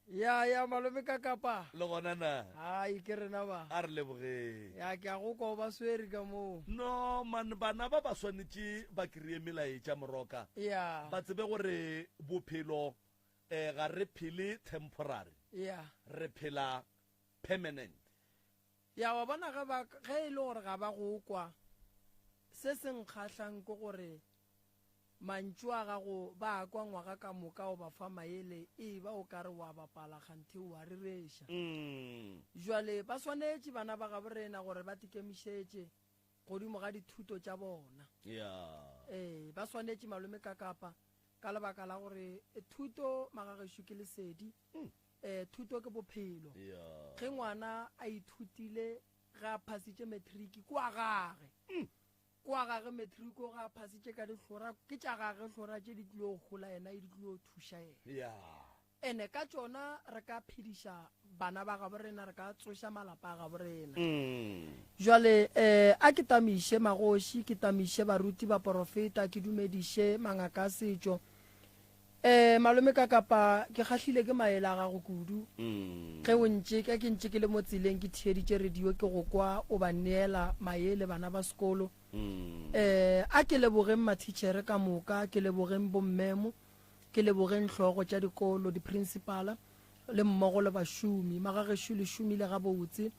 ya malome ka kapa le gona na ai ke rena ba a re lebogeng ya ke a go ko ba swere ka mo no man bana ba swanetše ba kry-e melaetša moroka ya ba tsebe gore bophelo ga re phele temporary ya re phela permanent ya wa bona ge e le gore ga ba go kwa se seng kgatlhang ke gore mantšu a gago ba kwa ngwaga ka moka o ba fa maele e ba o ka re wa bapala kganthe wa rereša jwale ba swanetše bana ba ga borena gore ba tikemišetše godimo ga dithuto tša bona ba swanetše malome ka kapa ka lebaka la gore thuto magagešo ke lesedi thuto ke bophelo ge ngwana a ithutile ga a phasitše matriki kwa gage matriko ga a phasitše ka dihlora ke tša gage hlora tše di tlile go gola yena e di tlile go thuša ena ene ka tšona re ka phediša bana ba gabo rena re ka tsoša malapa a gabo rena jwale a ke tamiše magoši ke tamiše baruti ba porofeta ke dumediše mangaka a setšo malome ka kapa ke kgahlile ke maele a gago kudu ge o ntše ke ntše ke le mo tseleng ke theeditše radio ke go kwa o ba neela maele bana ba sekolo a ke lebogeng mathitšhere ka moka ke lebogeng bommemo ke lebogeng hlogo tša dikolo di-principala le mmogo le bašomi magagešo le šomile gabotse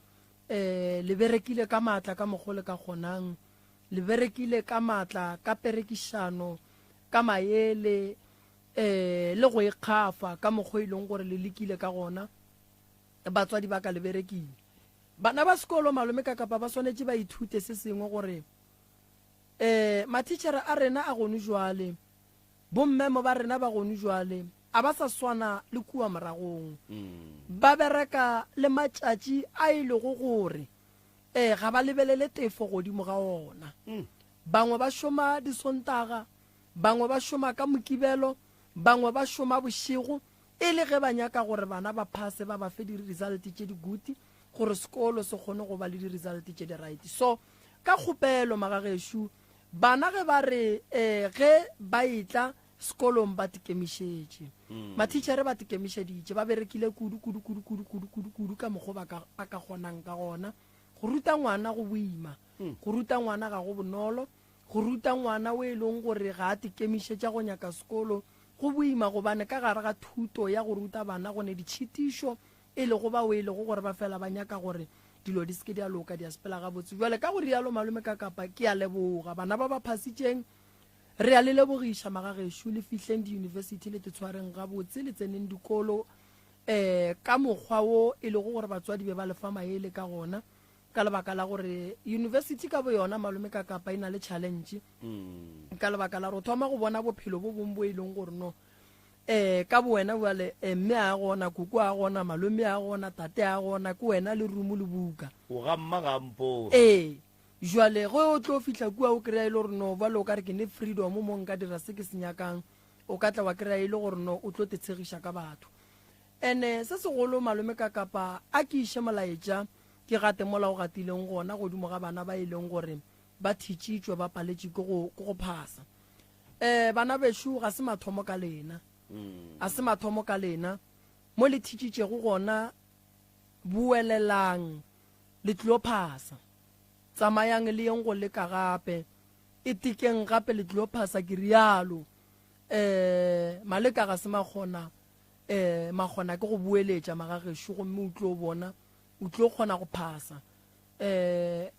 le berekile ka maatla ka mokgwa le ka kgonang le berekile ka maatla ka perekišano ka maele le go ikgafa ka mokgwa e leng gore le lekile ka gona batswadi ba ka le berekile bana ba sekolo malome ka kapa ba swanetše ba ithute se sengwe gore mathitšhere a rena a gone jwale bommemo ba rena ba gone jwale a ba sa swana le kua moragong ba bereka le matšatši a e lego gore ga ba lebelele tefo godimo ga ona bangwe ba šoma disontaga bangwe ba šoma ka mokibelo bangwe ba šoma bošego e le ge ba nyaka gore bana ba phase ba ba fe di-result tše di good gore sekolo se kgone go ba le di-result tše di right so ka kgopelo magagešo bana ge ba re ge ba itla sekolong ba tikemišetše mathitšhere ba tikemišeditše ba berekile kudu ka mokgwa ba ka kgonang ka gona go ruta ngwana go boima go ruta ngwana ga go bonolo go ruta ngwana o e leng gore ga a tikemišetša go nyaka sekolo go boima gobane ka gare ga thuto ya go ruta bana gone ditšhitišo e le go ba o e le go gore ba fela ba nyaka gore dilo di seke di a loka di a sepela gabotse jwale ka go rialo malome ka kapa ke a leboga bana ba ba phasitšeng re a le lebogiša magagešo le fihleng di-university le tetshwareng gabotse le tseneng dikolo ka mokgwa wo e le go gore batswadi be ba lefa maele ka gona ka lebaka la gore university ka bo yona malome ka kapa e na le challenge ka lebaka la gore thoma go bona bophelo bo bongwe bo e leng gore no ka bo wena bale mme a gona kuku a gona malome a gona tate a gona ke wena le rumo le buka o gamma gampo jwale ge o tlo fihla kua o kry-a e le gore no bale o ka re ke ne freedom mo nka dira se ke se nyakang o ka tla wa kry-a e le gore no o tlo tetshegiša ka batho ene se segolo malome ka kapa a ke iše molaetša ke gate mola o gatileng gona godimo ga bana ba e leng gore ba thitšitšwe ba paletše ke go phasa bana bešo ga se mathomo ka lena a se mathomo ka lena mo le thitšitšego gona buelelang le tlilo phasa tsamayang le yeng go leka gape e tikeng gape le tlilo phasa ke rialo maleka ga se magona ke go bueletša magagešo gomme o tlo bona o tlo kgona go phasa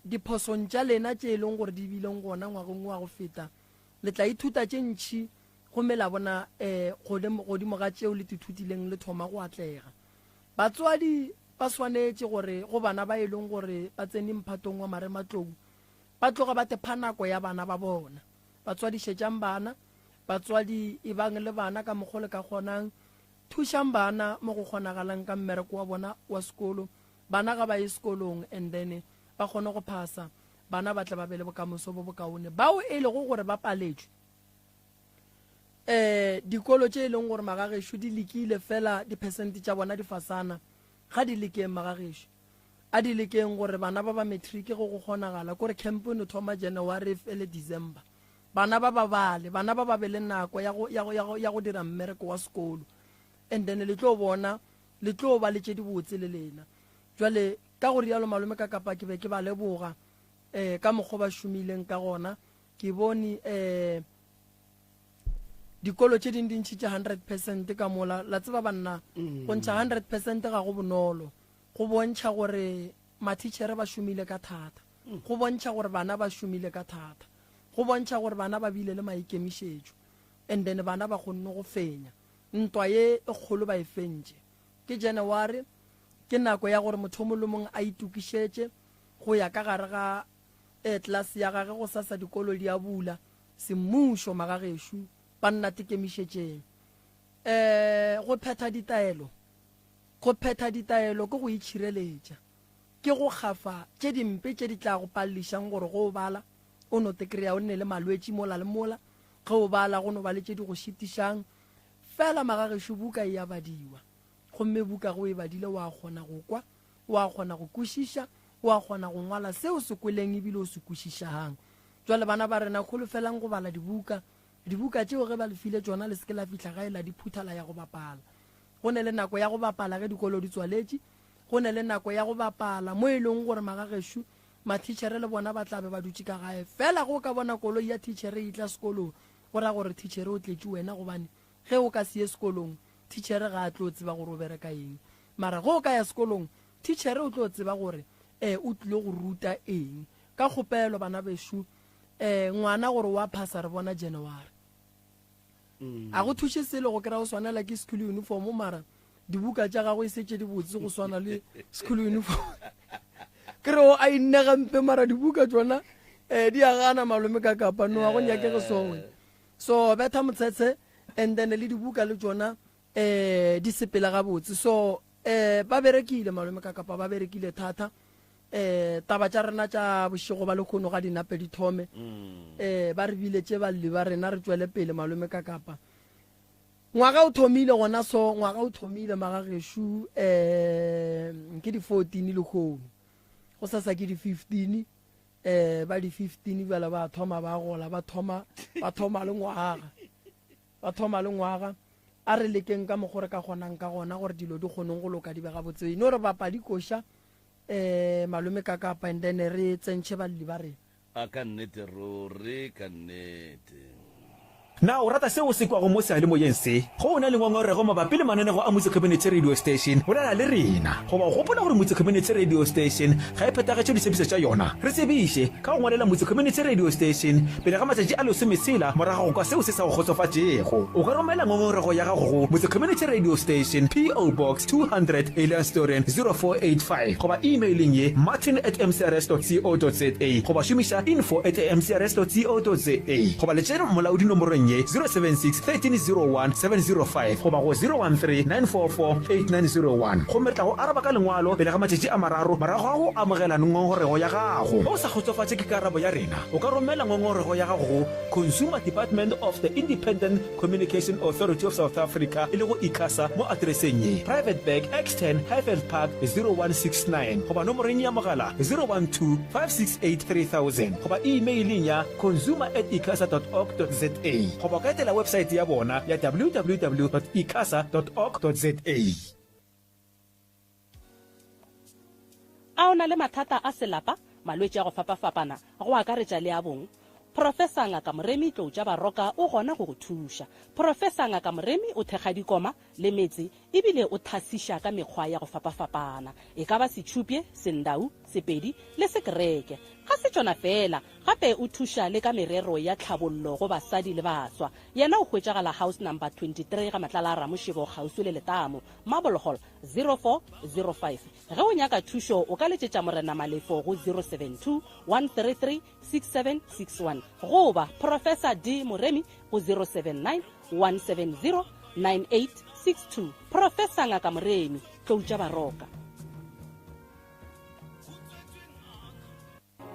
diphosong tša lena tše e leng gore di bileng gona ngwageng wa go feta le tla ithuta tše ntšhi gomme la bona godimo ga tšeo le tithutileng le thoma go atlega batswadi ba swanetše gore go bana ba e leng gore ba tsene mphatong wa marematlou ba tloga ba tepha nako ya bana ba bona batswadi šetšang bana batswadi e bang le bana ka mokgwa le ka kgonang thušang bana mo go kgonagalang ka mmereko wa bona wa sekolo bana ga ba ye sekolong and then ba kgone go phasa bana ba tla ba be le bokamoso bo bokaone bao e le go gore ba paletšwe dikolo tše e leng gore magagešo di lekile fela di-percent tša bona di fasana ga di lekeng magagešo a di lekeng gore bana ba ba matric go kgonagala kore campaign thoma January le December bana ba bale bana ba be le nako ya go dira mmereko wa sekolo and then le tlo bona le tlo ba le tše di botse le lena jwale ka gore yalo malome ka kapa ke be ke ba leboga ka mokgwa ba šomileng ka gona ke bone dikolo tše ding dintšhi tša 100% ka mola la tseba banna go ntšha 100% ga go bonolo go bontšha gore matitšhere ba šomile ka thata go bontšha gore bana ba šomile ka thata go bontšha gore bana ba bile le maikemišetšo and then bana ba kgonne go fenya ntwa ye e kgolo ba e fentše ke January ke nako ya gore motho mo le mong a itukišetše go ya ka gare ga class ya gage go sasa dikolo di a bula semmušo magagešo ba nna tekemišetšeng go phetha ditaelo ke go itšhireletša ke go kgafa tše dimpe tše di tla go pallišang gore go bala o no te kry-a o nne le malwetši mola le mola ge o bala go no ba le tše di go šitišang fela magagešo buka e a badiwa gomme buka go e badile wa kgona go kwa wa kgona go kwešiša wa kgona go ngwala seo se kweleng ebile o se kwešišang jwale bana ba rena kgolofelang go bala dibuka tšeo ge ba lefile tšona le seke la fitlha gae la diphuthala ya go bapala go ne le nako ya go bapala ge dikolo di tswaletše go ne le nako ya go bapala mo e leng gore magagešo matitšhere le bona ba tlabe ba dutše ka gae fela go ka bona koloi ya titšhere e tla sekolong go ra gore titšhere o tletše wena gobane ge o ka se ye sekolong titšhere ga a tlo tseba gore o bereka eng mara ge o ka ya sekolong titšhere o tlo tseba gore o tlile go ruta eng ka kgopelo bana bešo ngwana gore wa phasa re bona January a go thuše sele go kry-a go swanela ke school uniform mara dibuka tša gago e setse di botse go swana le school uniform kere o a innega mpe mara dibuka tsona di a gana malome ka kapa no a go nyakege songwe so betha motshetshe and then le dibuka le tsona di sepela ga botse so ba berekile malome ka kapa ba berekile thata taba tša rena tša bošego ba lekgono ga dinape di thome ba re biletše balli ba rena re tswele pele malome ka kapa ngwaga o thomile gona so ngwaga o thomile magagešo ke di 14 le kgono go sasa ke di 15 ba di 15 bala ba thoma ba gola ba thoma le ngwaga a re lekeng ka mogore ka gonang ka gona gore dilo di kgonong go loka di bega botse no re bapa di koša malome ka kapa and then re tsentšhe balli ba rena a ka nnete ruri ka nnete na o rata seo se kwago mo sealemoyeng se go o na le ngongorego mabapi le mananego a Motse Community Radio Station bolela le rena go ba gopola gore Motse Community Radio Station ga e phetagetše disebediswa tša yona re tsebiše ka go ngwalela Motse Community Radio Station pele ga matšatši a lesomesela morago kwa seo se sa go kgotsofatšego o ka romela ngongorego ya gago go Motse Community Radio Station PO Box 200 Elandstorian 0485 goba emailing ye martin@mcrs.co.za goba šomiša info@mcrs.co.za goba letšena molaodi nomorong 076 1301 705 goba go 013 944 8901 go metla go araba ka lengwalo pele ga matšatši a mararo morago ga go amogela ngongorego ya gago o sa kgotsofatše ke karabo ya rena o ka romela ngongorego ya gago go Consumer Department of the Independent Communication Authority of South Africa e le go ICASA mo adreseng ye Private Bag X10 Highveld Park 0169 goba nomoreng ya mogala 012 568 3000 goba emailing ya consumer@icasa.org.za goba ka etela website ya bona ya www.icasa.org.za. a o na le mathata a selapa malwetši a go fapafapana go akaretša le a bong Profesa Ngaka Moremi Tloutša Baroka o gona go go thuša. Profesa Ngaka Moremi o thekga dikoma le metsi ebile o thasiša ka mekgwa ya go fapafapana e ka ba setšhupje sendau sepedi le sekereke ga se tšona fela gape o thuša le ka merero ya tlhabollo go basadi le baswa yena o hwetšagala house number 23 ga matlala a Ramošebo kgauswi le Letamo Marble Hall 0405 ge o nyaka thušo o ka letšetša morena Malefo go 072 133 6761 goba Professor D Moremi go 079 170 9862 Professor Ngaka Moremi Tloutša Baroka.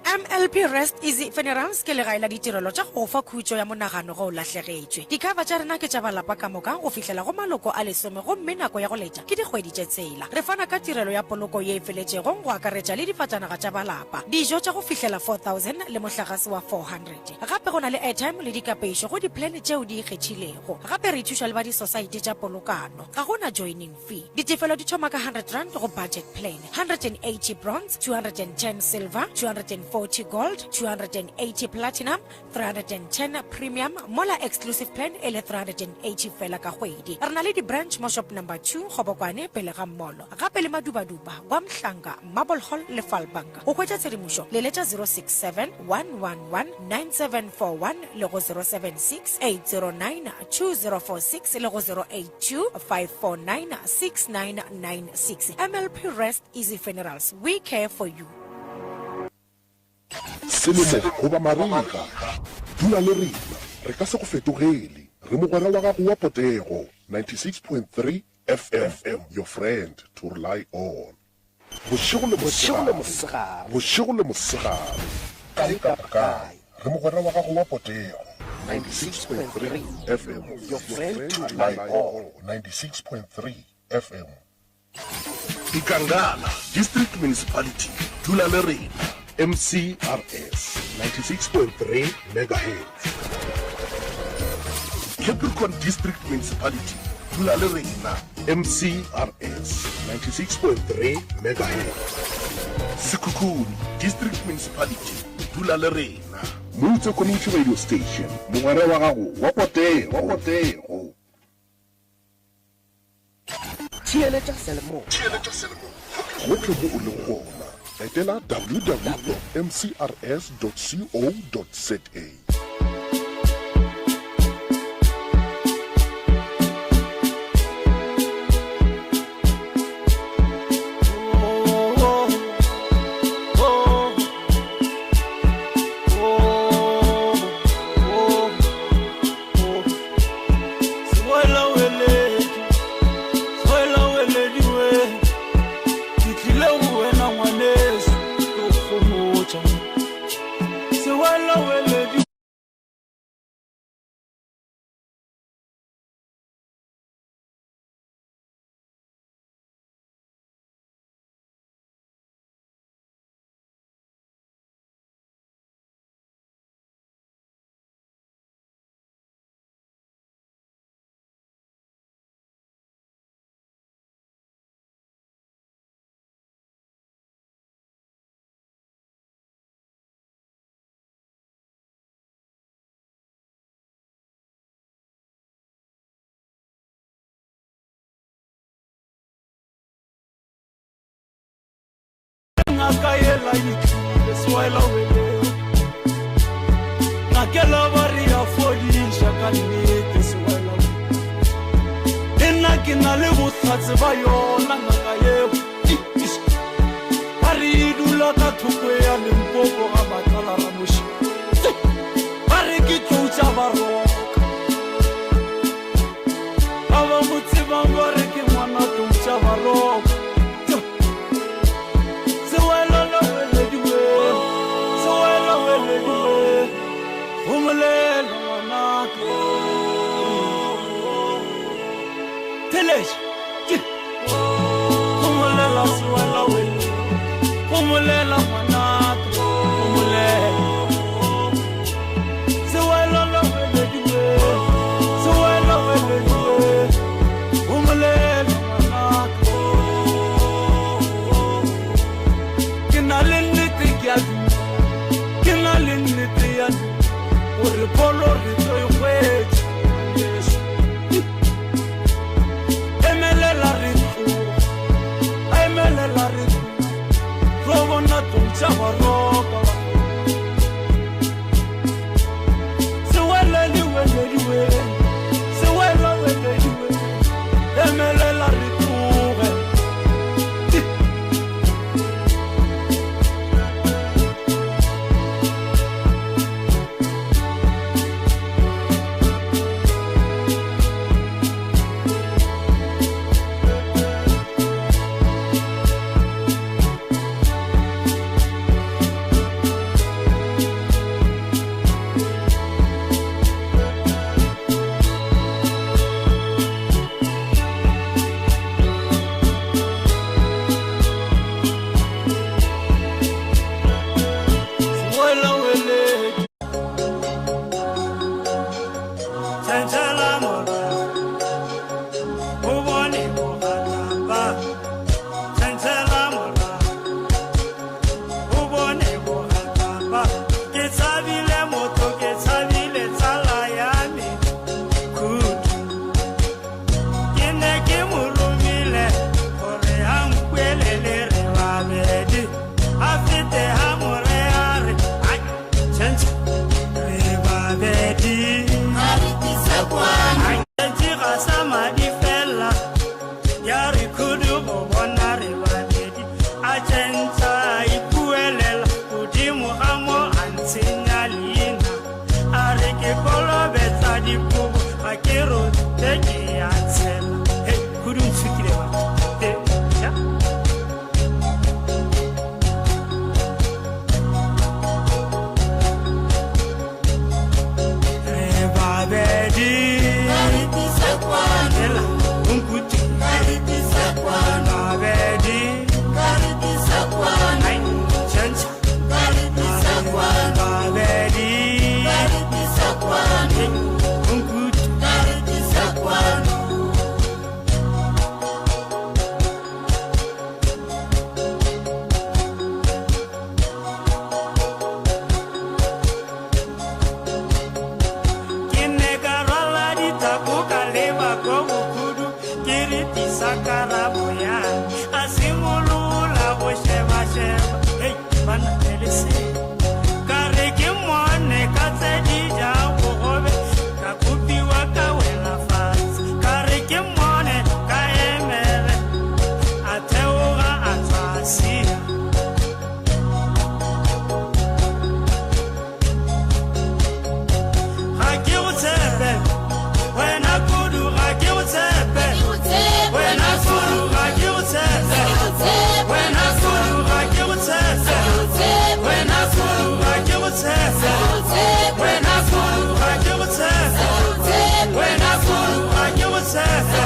MLP Rest Easy Funerals ke legae la ditirelo tša go fa khutšo ya monagano go o lahlegetšwe. Dikava tša rena ke tša balapa ka moka go fihlela go maloko a lesome gomme nako ya go letša ke dikgwedi tše tsela. Re fana ka tirelo ya poloko ye e feletšego go akaretša le difatanaga tša balapa, dijo tša go fihlela 4,000 le mohlagase wa 400. Gape go na le airtime le dikapešo go diplane tšeo di ikgethilego. Gape re thuša le ba di-society tša polokano, ga gona joining fee. Ditefelo di thoma ka 100 rand go budget plan, 180 bronze, 210 silver, 240 gold, 280 platinum, 310 premium, mola exclusive plan e le 380 fela ka kgwedi. Re na le di-branch mo shop number 2 Kgobokwane pele ga molo, gape le madubaduba wa Mhlanga, Marble Hall le Falbanka. Go hwetša tshedimošo le letša 067 111 9741 le go 076 809 2046 le go 082 549 6996. MLP Rest Easy Funerals, we care for you. Selemo goba mariga dula le rena re ka se go fetogele re mogwera wa gago wa potego 96.3 FM, your friend to rely on. Bošego le mosegare kae re mogwera wa gago wa potego 96.3 FM, your friend to rely on. 96.3 FM. Ikangala District Municipality dula le rena MCRS 96.3 megahertz. Capricorn District Municipality dula le rena MCRS 96.3 megahertz. Sekhukhune District Municipality dula le rena Motse Community Radio Station mogwera wa gago wa potego. Tšheletša selemo gotlhe mo o leng gona etela www.mcrs.co.za. Ngakayela ikhile swela wele ngakela varia fodisha kanete swela nna ke na le botlhatse ba yona ngakayeo ari dula ka thoko ya Limpopo ga batala ra moshi ari ke tloutša baroka aba motsebang gore ke ngwana tloutša baroka karabo ya a simolola go sheba hey bana elese kare ke mone ka tse di ja go gobe ka kopiwa ka wela fatshe kare ke mone ka emere a theoga a tsasia ga ke go tsebe wena kudu ga ke go tsebe wena kudu ga ke go tsebe wena kudu ga ke go tsebe wena kudu ga ke go tsebe wena kudu ga ke go tsebe wena kudu ga ke go tsebe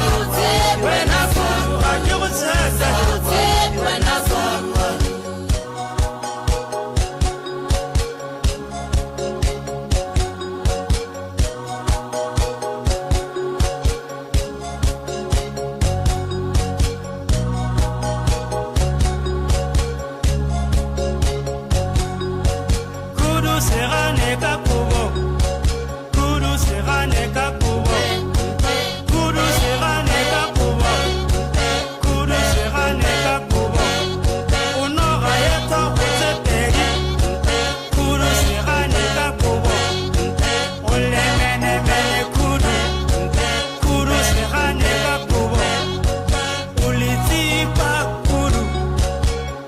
wena kudu ga ke go tsebe wena kudu kudu serane ka kubo kudu serane ka kubo kudu serane ka kubo kudu serane ka kubo unora yeta kutepegi kudu serane ka kubo olemene mene kudu kudu serane ka kubo ulitipa kudu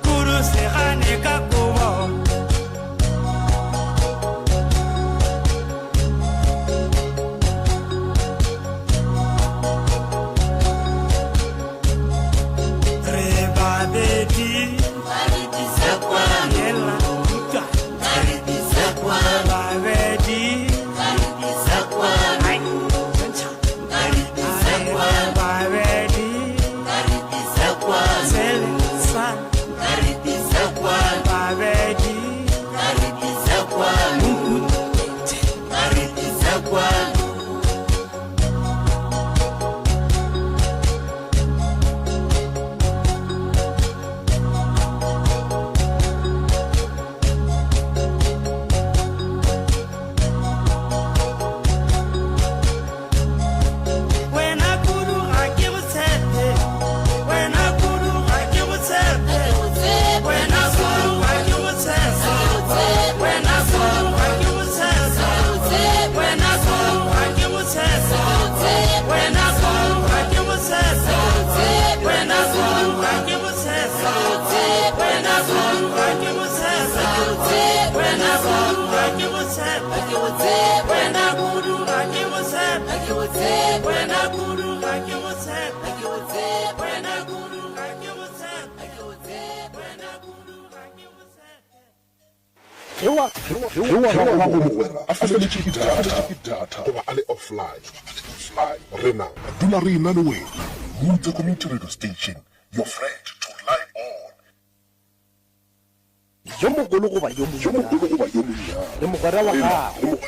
kudu serane ka kubo Rebabedi, Yella, Babedi, Ai, Babedi, Selsan, Babedi, when I could I give a tap, when I could I give a tap, when I could I give a tap, when I could I give a tap, when I could I give a tap, when I could I give a tap, when I could I give a tap, when I could I give a tap, when I could I give a tap, when I could I give a tap, when I could I give a tap, when I could I give a tap, when I could I give a tap. ge wa ga go mogwera a feleditše ke data goba a le offline rena dula re ena le wena mutse community radio station your friend to rely on yo mogolo goba yo monyane le mogwera wa gago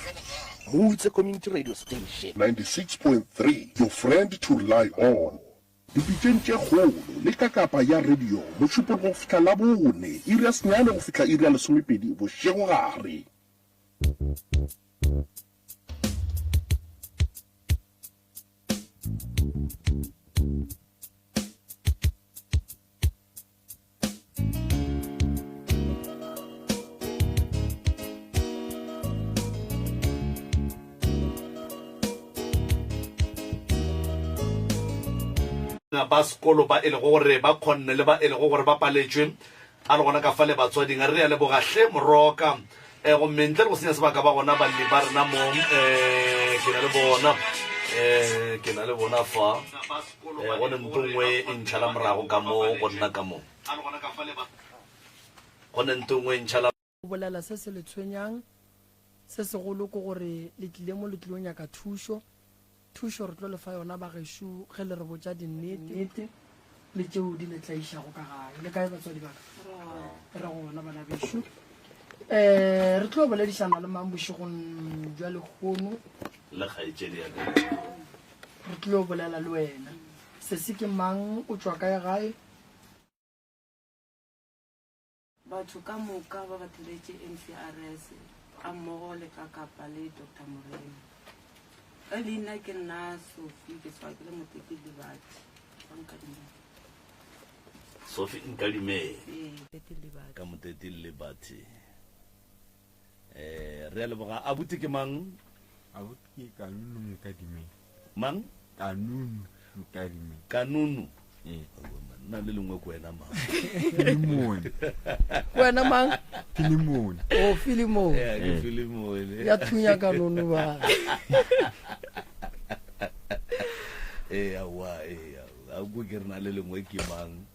mutse community radio station 96.3 your friend to rely on dipitšeng tše kgolo le ka kapa ya radio motšupolo go fitlha la bone iri ya senyane go fitlha iri ya lesomepedi bošego gare ba sekolo ba e le gore ba kgonne le ba e le gore ba paletswe a le gona ka fa le batswading re ya le bogahle moroka go mentle go senya sebaka ba gona ba le ba rena mo ke na le bona fa go ne ntongwe e ntšhala morago ka mo go nna ka mo go ne ntongwe e ntšhala o bolela se se le tshwenyang se segolo ko gore le tlile mo le tlilong ya ka thušo re tlo le fa yona ba gešo ge le re botša dinnete le tšeo di le tlaišago ka gae le kae batswadi baka re gona bana bešo re tlo boledišana le mang bošegong jwa lekgono le kgaetšedi ya ka re tlo bolela le wena se se ke mang o tšwa kae gae batho ka moka ba ba theletše NCRS a mmogo le ka kapa le Dr. Morena ka leina ke nna Sophie ke tswa ke le motekedi batho Sophie Nkadime Tete ka moteti le bathe re a leboga abuti ke mang abuti kanunu Nkadime mang kanunu nna le lengwe ko wena mang wena mang Filimon o Filimon ke Filimon ya thunya kanunu ba awa a go ke rena le lengwe ke mang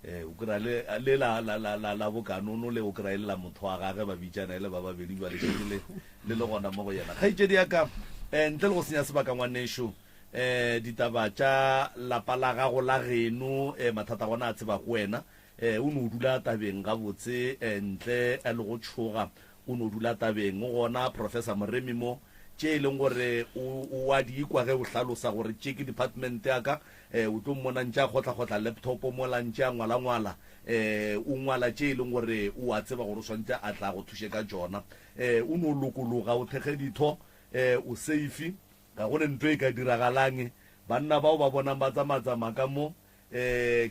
o kra le la bo kanunu le o kra ile la motho wa gage ba bitsana ile ba babedi ba le gona mo go yena ga itse di aka ntle le go senya sebaka ngwanesho ditaba tša lapa la gago la geno mathata gona a tseba go wena o ne o dula tabeng ga botse ntle a le go tshoga o ne o dula tabeng gona Professor Moremi mo tše e leng gore o a di ikwa ge o hlalosa gore tše ke department ya ka o tlo mmona ntše a kgotla laptop mo la ntše a ngwala o ngwala tše e leng gore o a tseba gore o swantse a tla go thuše ka tšona o ne o lokologa o thekge ditho o safe ga gone ntho e ka diragalang banna bao ba bonang ba tsamaya ka mo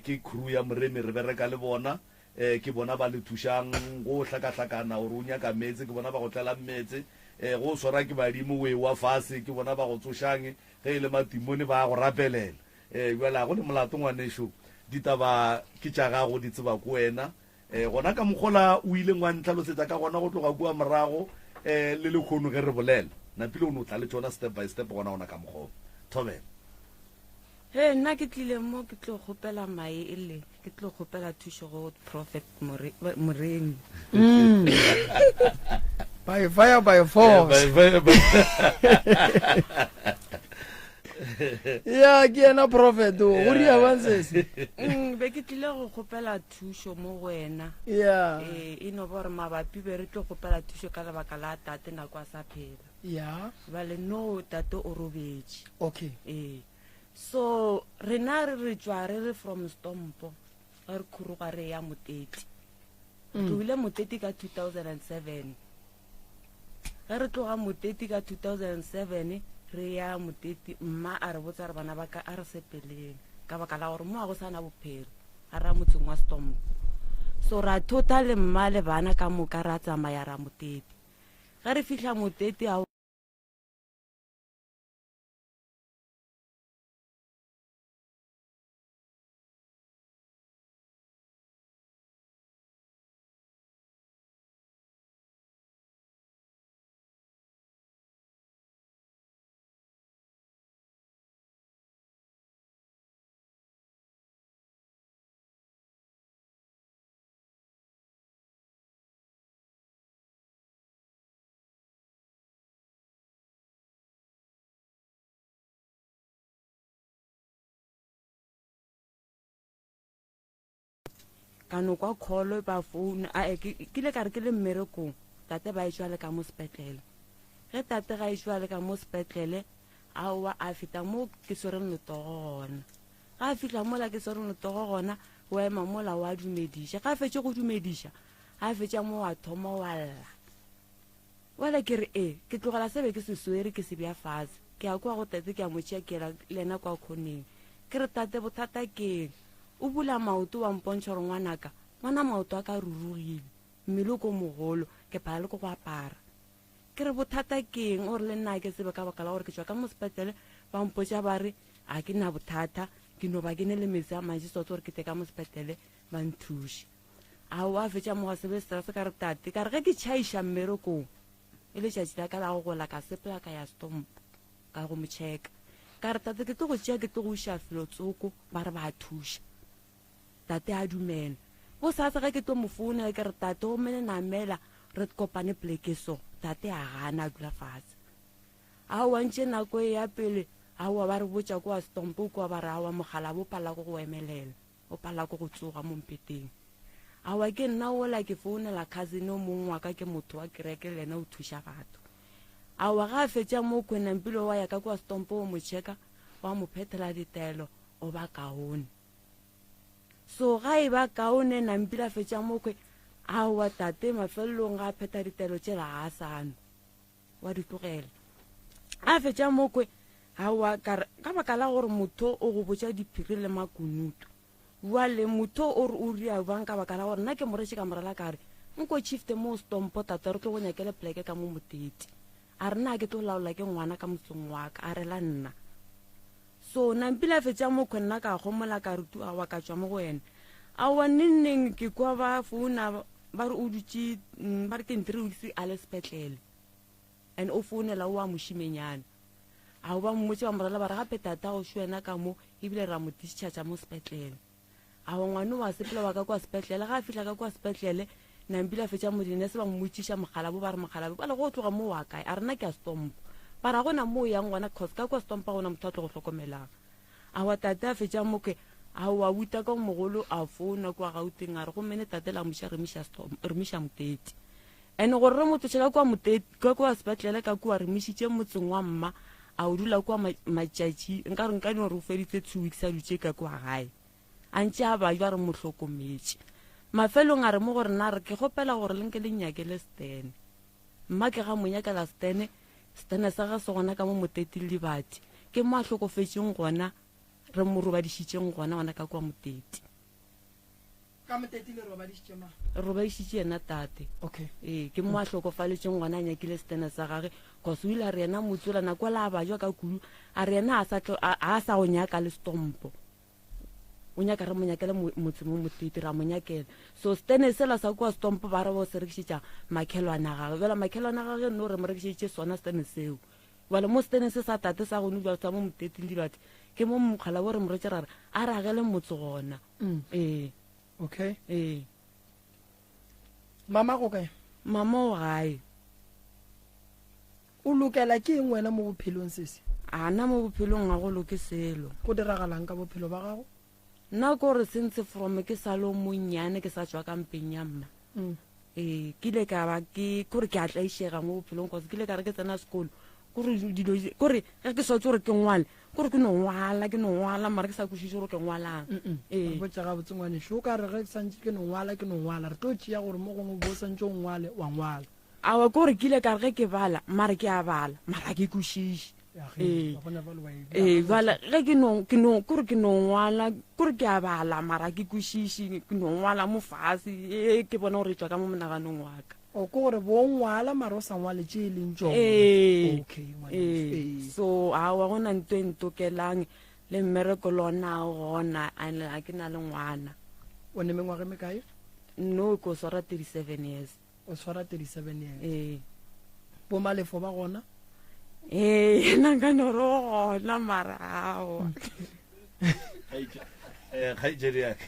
ke crew ya Moremi re bereka le bona ke bona ba le thušang go hlakahlakana gore o nyaka metse ke bona ba go tlela metse go swara ke badimo we wa fase ke bona ba go tsošang ge e le matimone ba go rapelela jala go le molato ngwanesho ditaba ke tša gago di tseba ko wena gona ka mokgola o ile ngwa ntlhalosetsa ka gona go tloga kua morago le lekgono ge re bolela na pele o ne o tla le tsona step by step gona gona ka mokgola thobela nna ke tlile mo ke tlo gopela mae ele ke tlo gopela thušo go Prophet Moremi by fire by force ya ke ena prophet o ria bansese be ke tlile go gopela thušo mo go wena ya e no ba gore mabapi be re tlo gopela thušo ka lebaka la tate nako a sa phela ya bale no tate o robetše okay so rena re tswa re from Stompo re khuruga re ya Moteti re ile Moteti ka 2007 re tloga Moteti ka 2007 re ya Moteti mma a re botsa re bana ba ka a re sepeleng ka baka la gore mo a go sana bophelo a ra motseng wa Stompo so ra total mma le bana ka moka ra tsamaya ra Moteti ga re fihla Moteti a kano kwa kholo ba phone ke le ka re ke le mmerekong tate ba ishwa le ka mo sepetlele ge tate ga ishwa le ka mo sepetlele aowa a feta mo ke soreng letogo gona ga a fihla mola ke soreng letogo gona o ema mola wa dumediša ga a fetse go dumediša a fetša mo wa thoma wa lla wala ke re ke tlogela sebe ke seswere ke se bja fase ke a kwa go tate ke a mo tšeakela le ena kwa khoneng ke re tate bothata keng o bula maoto wa mpontšha gore ngwanaka ngwana maoto a ka rurugile mmele ko mogolo ke phala le ko go apara ke re bothata keng gore le nna ke sebe ka baka la gore ke tswa ka mo sepetlele ba mpotša ba re a ke na bothata ke no ba ke ne le metsi a mantši sotse gore ke te ka mo sepetlele ba nthuše ao a fetša moga sebe stress ka re tate ka re ge ke tšhaiša mmerekong e le tšatši la ka la go gola ka sepela ka ya Stompo ka go mo tšheka ka re tate ke tlo go tšea ke tlo go iša felotsoko ba re ba thuša tate a dumela go sasa ge ke tlo mo founela ke re tate o mene namela re kopane pleke so tate a gana a dula fatshe a wantše nako e ya pele a wa ba re botša kwa Stompo kwa ba re a wa mogala bo pala go go emelela o pala go go tsoga mo mpeteng a wa ke nna ola ke founela cousin o mongwe wa ka ke motho wa kereke le ena o thuša batho a wa ga a fetša mo kwenampilo wa ya ka kwa Stompo o mo tšheka wa mo phethela ditaelo o ba kaone so ga e ba kaone nampila fetša mokwe a wa tate mafelelong ga a pheta ditaelo tšela ga a sano wa di tlogela a fetša mokwe a wa ka baka la gore motho o go botša diphiri le makunutu wale motho o re o ria bang ka baka la gore nna ke moretše ka morela kare nko chifte mo stompo tata re tlo go nyakele pleke ka mo motete a re nna ke tlo laola ke ngwana ka motsong wa ka a rela nna so nampila fetša mokgwe nna ka gomola ka re tua wa ka tswa mo go wena a wa nenneng ke kwa ba founa ba re o dutse ba re ke 3 weeks a le sepetlele and o founela o a mošimenyana a o ba mmotse ba morela ba re gape tata go šwena ka mo ebile ra mo discharge mo sepetlele a wa ngwane wa sepela wa ka kwa sepetlele ga a fihla ka kwa sepetlele nampila fetša modinese ba mmotšiša mogalabo ba re mogalabo ba le go tloga mo wa kae a rena ke a stompo ba ra gona mo yang ngwana cause ka kwa stompa gona motho a tlo go hlokomelang a wa tata a fetša moke a wa buta ka mogolo a founa kwa gauteng a re go mene tate la moša remiša motete and gore re motho tšhela kwa sepetlele ka kua remišitše motseng wa mma a o dula kwa matšatši nka re nkane gore o feditse 2 weeks a dutše ka kwa gae a ntše a ba re mo hlokometše mafelong a re mo gore nna re ke gopela gore lenke le nyakele stene mma ke ga monyakela stene sa ga se gona ka mo motete le bati ke mo a hlokofetšeng gona re mo robadišitšeng gona ka kwa motete robadišitše yena tate ee ke mo a hlokofaletseng gona a nyakile stene sa gage cause o ile a re yena motsola nako la a bajwa ka kudu a re yena a sa go nyaka le stompo o nyaka re mo nyakele motse mo motete ra mo nyakela so stene sela sa kwa stompo ba re bo se rekisitša makhelwana gage fela makhelwana gage no re mo rekisitše sona stene seo wala mo stene se sa tate sa gone jwa sa mo motete le bate ke mo mokgala bo re mo retše ra re a re agele motse gona ee okay ee mama go kae mama o gae o lokela ke eng wena mo bophelong sese a na mo bophelong ga go loke selo go diragalang ka bophelo ba gago nna ko re sentse from ke sa lo monnyane ke sa tswa ka mpeng ya mma ee ke ile ka ba kore ke a tlaišega mo bophelong cause ke ile ka re ke tsena sekolo kore ge ke swatse gore ke ngwale kore ke no ngwala mara ke sa kwešiše gore ke ngwalang ee botsa ga botsengwaneso o ka re ge santse ke no ngwala re tlo tšea gore mo gongwe bo santse o ngwale wa ngwala awa kore ke ile ka re ge ke bala mara ke a bala mara ke kwešiše ee bala ge kore ke no ngwala kore ke a bala mara ke kwešiše ke no ngwala mo fase e ke bona gore tswa ka mo monaganong wa ka o ke gore bo ngwala mara o sa ngwale tše e leng tsone so awa gona nto e ntokelang le mmereko lona gona a ke na le ngwana o ne mengwage mekae no ko swara 37 years o swara 37 years ee bo malefo ba gona ee nka noro gona marao kgaitsedi yake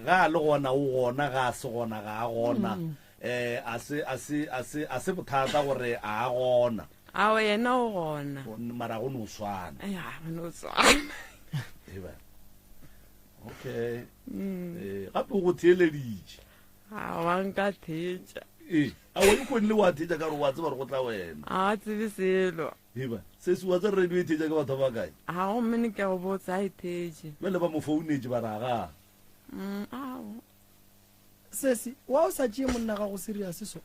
ga le gona o gona ga a se gona ga a gona a se bothata gore a gona awa yena o gona mara go no swana okay gape go theeleditše awa nka thetša a wa ikone le wa thetša ka gore wa tseba re go tla wena a tsebe selo eba se se wa tse radio e thetša ke batho ba kae a go mmene ke go botsa a e thetše bele ba mo founetse ba raga sesi wa o sa tšee monna ga go serious so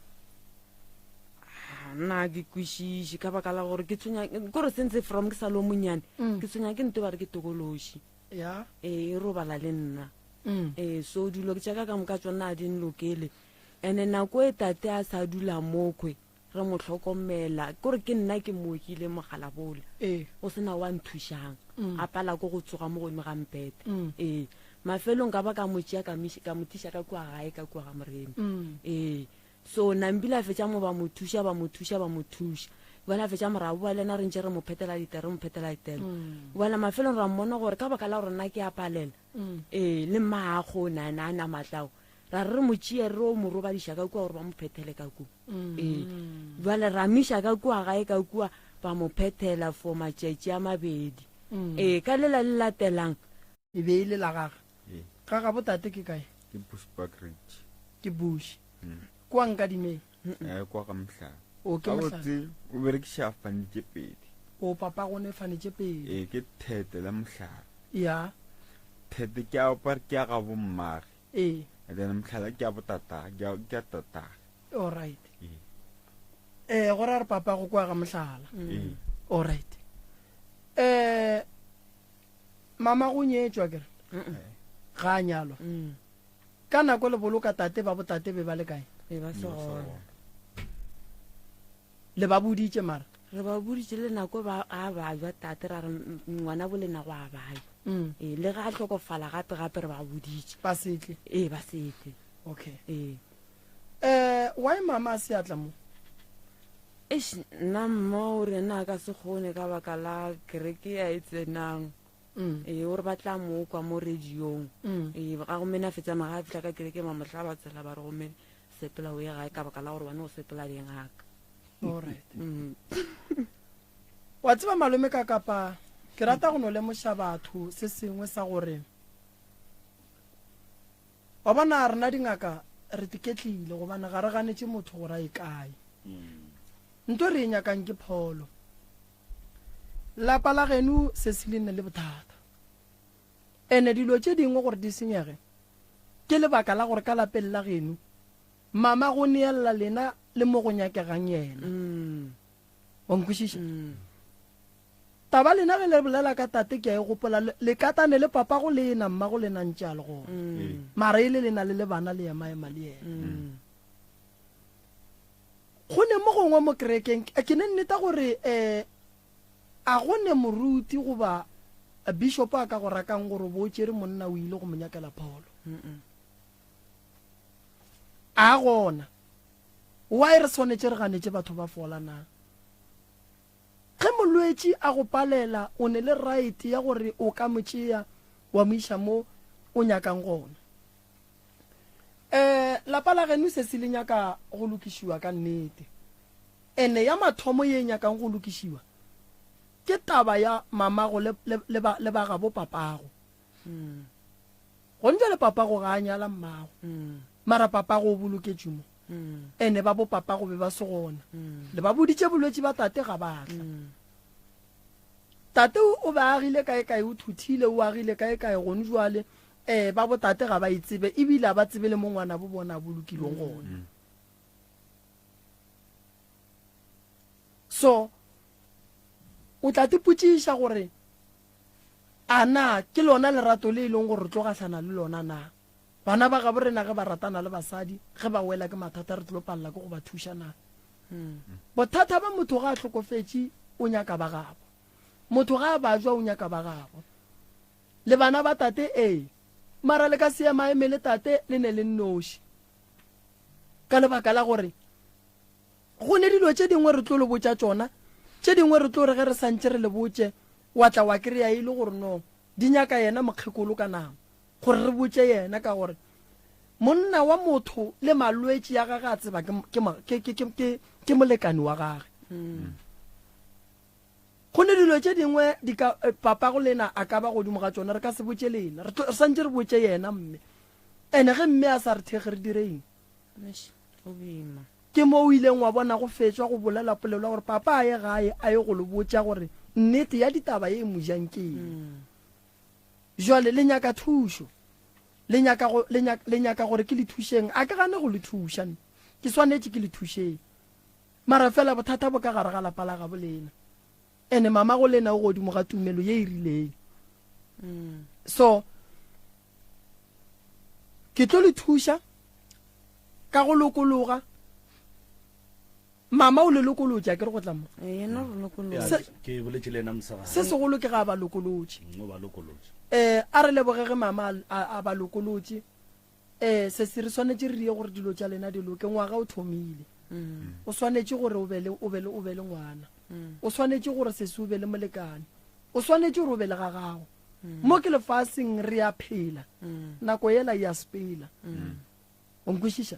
nna ke kwešiše ka baka la gore ke tshwenya kore sentse from ke sa lo monyane ke tshwenya ke nto ba re ke tokološi ya e robala le nna so dilo ke tšaka ka moka tsona a di nlokele and-e nako e tate a sa dula mokgwe re mo tlhokomela kore ke nna ke mookile mogala bola o sena wa nthušang a pala ko go tsoga mo godimo ga mpete ee mafelong ka ba ka motšea ka mo thiša ka kua gae ka kua ga moremi ee so nampila fetša mo ba mo thuša bona fetša morago ba lena re ntše re mo phethela ditele bona mafelong ra mmona gore ka baka la gore nna ke a palela ee le maago nana matlago ra re mo tšea re o mo robadiša ka kua gore ba mo phethele ka kua ee bale ra miša ka kua gae ka kua ba mo phethela for matšatši a mabedi ee ka lela le latelang e be ile la gage ga ga botate ke kae ke Bushbuck Ridge ke bush kwa nkadimeng kwa ka mhlaba o ke mhlaba o berekisha fanitše pedi o papa gone fanitše pedi ee ke thete la mhlaba ya thete ke a opare ke a ga bommage ee then mhlaba ke a botata ke a tata all right go ra re papa go kwa ga mhlala all right mama go nyetswa kere ga a nyalwa ka nako le boloka tate ba botate be ba le kae e ba se gona le ba boditse mara re ba boditse le nako a bajwa tate ra re ngwana bolena go a bajwa le ga a tlhokofala gape re ba boditse ba setle ba setle okay why mama a seatla mo nna mma o rena ka se gone ka baka la kereke ya e tsenang o re batla mo kwa mo radiong ga gomene a fetsa maga a fitlha ka kereke mamotlha ba tsela ba re gomene sepela o ye gae ka baka la gore bane o sepela dingaka alright wa tseba malome ka kapa ke rata go no lemoša batho se sengwe sa gore wa bona rena dingaka re tiketlile gobane ga re ganetse motho gore a e kae nto re e nyakang ke pholo lapa la genu se se le nne le bothata ene dilo tše dingwe gore di senyege ke lebaka la gore ka lapeng la genu mama go neelela lena le mo go nyakegang yena wa nkwešiša taba lena ge le bolela ka tate ke a e gopola le katane le papa go lena mma go lena ntša le gona mara e le lena le bana le emaema le yena go ne mo gongwe mo kerekeng ke ne nneta gore a gone moruti goba bishop a ka go rakang gore bo tšere monna o ile go mo nyakela pholo a gona wa re swanetse re ganetse batho ba fola na ge molwetši a go palela o ne le right ya gore o ka motšea wa mo iša mo o nyakang gona lapa la genu se se le nyaka go lokišiwa ka nnete ene ya mathomo ye nyakang go lokišiwa ke taba ya mamago le ba gabo papago go ntse le papago ga a nyala mmago mara papago o boloketše mo ene ba bo papago be ba se gona le ba boditše bolwetši ba tate ga batla tate o be agile kae o thuthile o agile kae gone jwale ba bo tate ga ba itsebe ebile ba tsebe le mo ngwana bo bona bolokilweng gona so o tla tipotšiša gore a na ke lona lerato le e leng gore re tlo gahlana le lona na bana ba gabo rena ge ba ratana le basadi ge ba wela ke mathata re tlo palela ke go ba thuša na bothata ba motho ga a tlhokofetše o nyaka ba gabo motho ga a bajwa o nyaka ba gabo le bana ba tate mara le ka seema emele tate le ne le nnoši ka lebaka la gore go ne dilo tše dingwe re tlo le botša tšona tše dingwe re tlo re ge re santše re le botše wa tla wa kry-a e le gore no di nyaka yena mokgekolo ka namo gore re botše yena ka gore monna wa motho le malwetši ya gage a tseba ke molekani wa gage go ne dilo tše dingwe papa go lena a ka ba godimo ga tšona re ka se botše lena re santše re botše yena mme ene ge mme a sa re thege re direng ke mo o ileng wa bona go fetšwa go bolela polelo gore papa a ye gae a ye go le botša gore nnete ya ditaba ye e mo jang keng jwale le nyaka thušo le nyaka gore ke le thušeng a ke gane go le thuša ke swanetše ke le thušeng mara fela bothata bo ka gare ga lapa la gabo lena ene mama go lena o godimo ga tumelo ye e rileng so ke tlo le thuša ka go lokologa mama o le lokolotša ke re go tla mo ke boletše le ena mosaga se segolo ke ga ba lokolotše a re lebogege mama a ba lokolotše se se re swanetše re rie gore dilo tša lena di loke ngwaga o thomile o swanetše gore o be le ngwana o swanetše gore se se o be le molekane o swanetše gore o be le ga gago mo ke lefaseng re a phela nako yela ya sepela o nkwešiša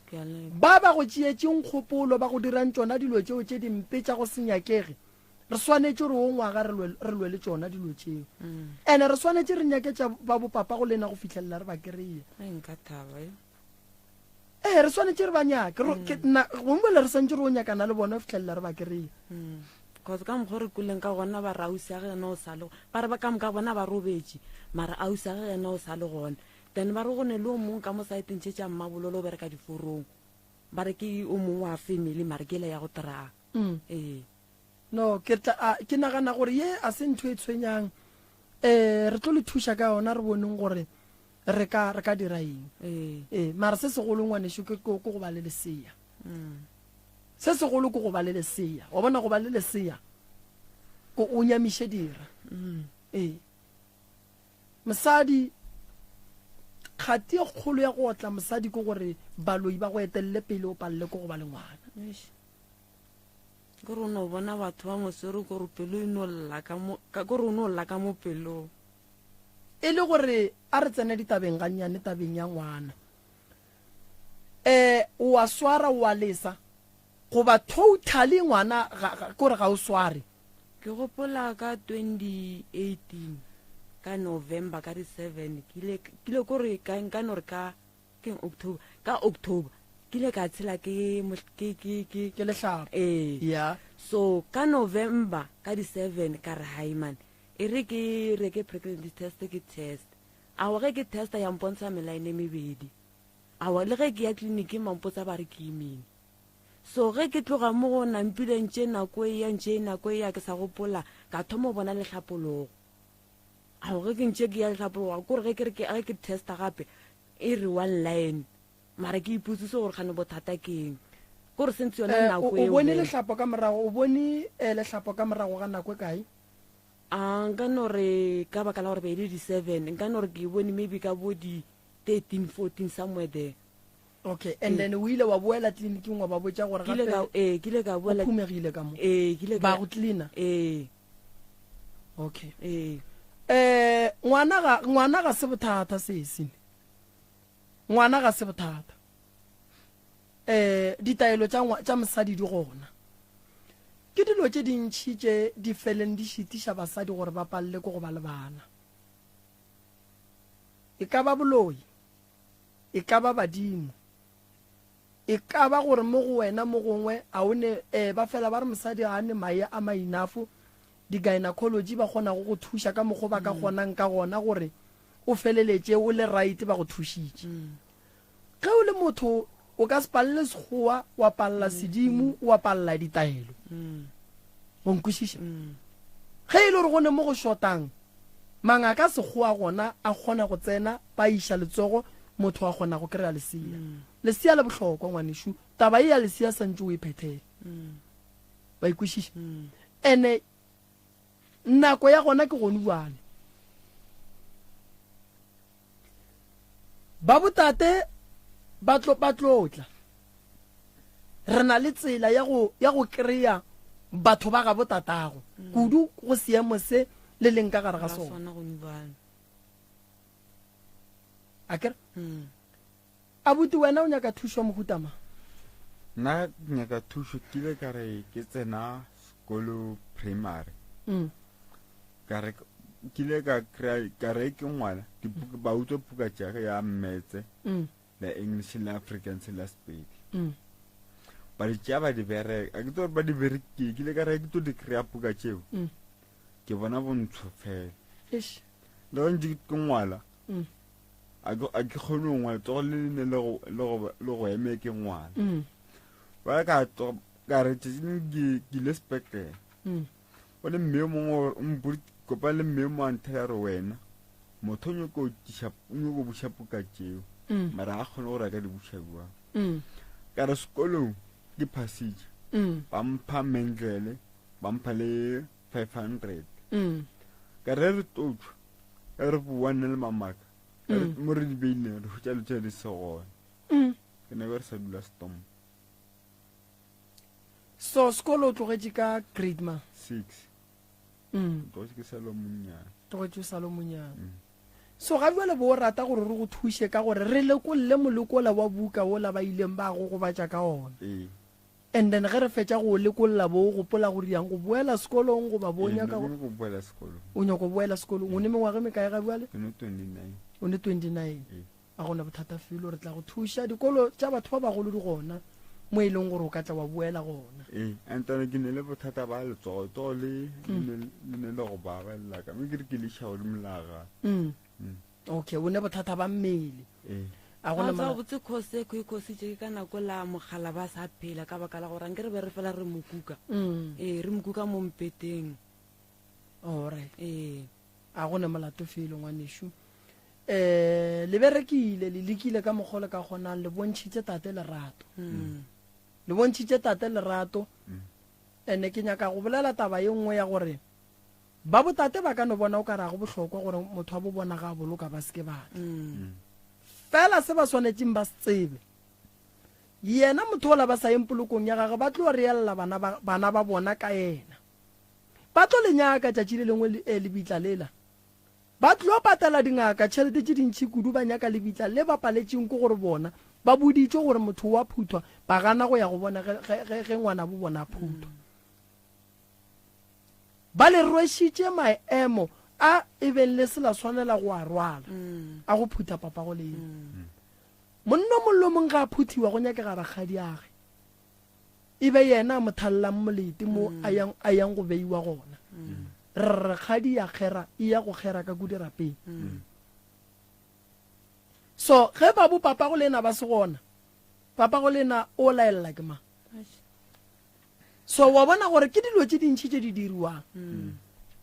ba go tšeetšeng kgopolo ba go dirang tšona dilo tšeo tše dimpe tša go senyakege re swanetše gore o ngwaga re lwe le tšona dilo tšeo ande re swanetše re nyaketša ba bopapa go lena go fitlhelela re ba kry-e re swanetše re ba nyake gombele re santše re o nyakana le bona go fitlhelela re ba kry-e cause ka mokgwa re kuleng ka gona ba re ausi ya ge ena o sa le ba re ba ka moka bona ba robetše mara ausi ya ge ena o sa le gona then ba re go ne le o mongwe ka mo saeteng tše tša mmabololo o bereka diforong ba re ke o mongwe wa family mare ke le ya go traga no ke nagana gore ye a se ntho e tshwenyang re tlo le thuša ka yona re boneng gore re ka dira eng mara se segolo ngwaneso ke go ba le lesea se segolo ke go ba le lesea wa bona go ba le lesea ko o nyamiše dira mosadi kgati e kgolo ya go otla mosadi ke gore baloi ba go etelele pele o palele ko go ba le ngwana ke rona o bona batho ba mosere kore pelo o ne o lla ka mo pelong e le gore a re tsene ditabeng gannyane tabeng ya ngwana o a swara o a lesa goba totally ngwana kore ga o sware ke gopola ka 2018 ka November ka di 7 kile kore ka nore ka October kile ka tshela ke lehlapa yeah so ka November ka di 7 ka re Hyman e re ke pregnancy test ke test a wa ke test ya mpontsha melaine mebedi a wa le ge ke ya clinic mampotsa ba re ke imini so ge ke tloga mo go nampile ntse nako ya ke sa gopola ka thomo bona lehlapologo a go ke ntse ke ya lehlapologo go re ke testa gape e re one line mara ke iputsitse gore gane bothata keng gore sentse yona nako o bone lehlapo ka morago o bone lehlapo ka morago ga nako e kae nka nore ka baka la gore ba ile di 7 nka nore ke bone maybe ka bo di 13 14 somewhere there okay and then o ile wa boela tleliniking wa ba botsa gore gape kile ka boela phumegile ka mo kile ba go cleaner okay ngwana ga se bothata se sene ngwana ga se bothata ditaelo tša mosadi di gona ke dilo tše dintšhi tše di feleng di šitiša basadi gore ba palle ko go ba le bana e ka ba boloi e ka ba badimo e ka ba gore mo go wena mo gongwe a o ne ba fela ba re mosadi ga ne mae a mainafo di-gynecology ba kgona go thuša ka mokgwa ba ka kgonang ka gona gore o feleletse o le right ba go thušitše ge o le motho o ka se palele sekgowa wa palela sedimo wa palela ditaelo o nkwešiša ge e le gore go ne mo go shotang mangaka sekgowa gona a kgona go tsena ba iša letsogo motho a kgona go kry-a lesea le bohlokwa ngwanešo taba e ya lesea santse o e phethele ba ikwešiša ene nako ya gona ke gone buane ba botate ba tlotla re na le tsela ya go kry-a batho ba ga botatago kudu go seemo se le leng ka gare ga sona akere abuti wena o nyaka thušo mogutama nna nyaka thušo kile ka re ke tsena sekolo primary kile ka re ke ngwana ba utswa puka tšage ya mmetse la English le Afrikaans la Sepedi ba di tšea ba di bereka a ke tore ba di berekile kile ka re ke tlo di kry-a puka tšeo ke bona bontsho fela le go ntse ke ngwala a ke kgone go ngwala tsogo le ne le go eme ke ngwala ba ka re tšeseng ke ile sepetlele o le mme mongwe kopa le mme mo anthela re wena motho o nyako buša puka tšeo mara a kgone go reka di buša buang ka re sekolong ke phasitše ba mpha mendlele ba mpha le 500 ka re re totswa ka re boane le mamaka mo re di beileng re hutša letšea di se gona ke ne re sa dula stomp so sekolo o tlogetše ka grade ma 6 ke salo monnyane tlogetše o salo monnyane so ga bjale bo o rata gore re go thuše ka gore re lekolle molekola wa buka ola ba ileng ba go gobatša ka ona and then ge re fetša go lekolola bo o gopola gore yang go boela sekolong go ba bonya ka o nyako boela sekolong o ne mengwage mekae ga bjale o ne 29 a gona bothata felo re tla go thuša dikolo tša batho ba bagolo di gona mo e leng gore o ka tla wa boela gona antane ke ne le bothata ba letsogo to le ne le go babelela ka mme ke re ke lešao le molaga okay o ne bothata ba mmele a gona ma botse khose ko ikositse ka nako la mogala ba sa phela ka baka la gore nke re be re fela re mokuka re mokuka mo mpeteng alright a gone molato fele ngwaneshu le berekile le lekile ka mogole ka gonang le bontshitse tate lerato le bontshitse tate lerato ene ke nyaka go bolela taba ye nngwe ya gore ba botate ba ka no bona o ka ra go bohlokwa gore motho a bo bona ga boloka ba seke bana fela se ba swanetseng ba se tsebe yena motho ola ba sa yeng polokong ya gagwe ba tlo reella bana ba bona ka yena ba tlo lenyaka tšatši le lengwe le bitla lela ba tlo patela dingaka tšhelete tše dintšhi kudu ba nyaka lebitla le ba paletseng ko gore bona ba boditšwe gore motho wa phuthwa ba gana go ya go bona ge ngwana bo bona phuthwa ba le rwešitše maemo a ebeng le se la swanela go a rwala a go phutha papa go leng monno mollo mong ga a phuthiwa go nyakega rakgadi age e be yena a mothallang molete mo a yang go beiwa gona rakgadi ya kgera e ya go kgera ka kudirapeng so ge babu papa go lena ba se gona papa go lena o laelela ke mang so wa bona gore ke dilo tše dintšhi tše di diriwang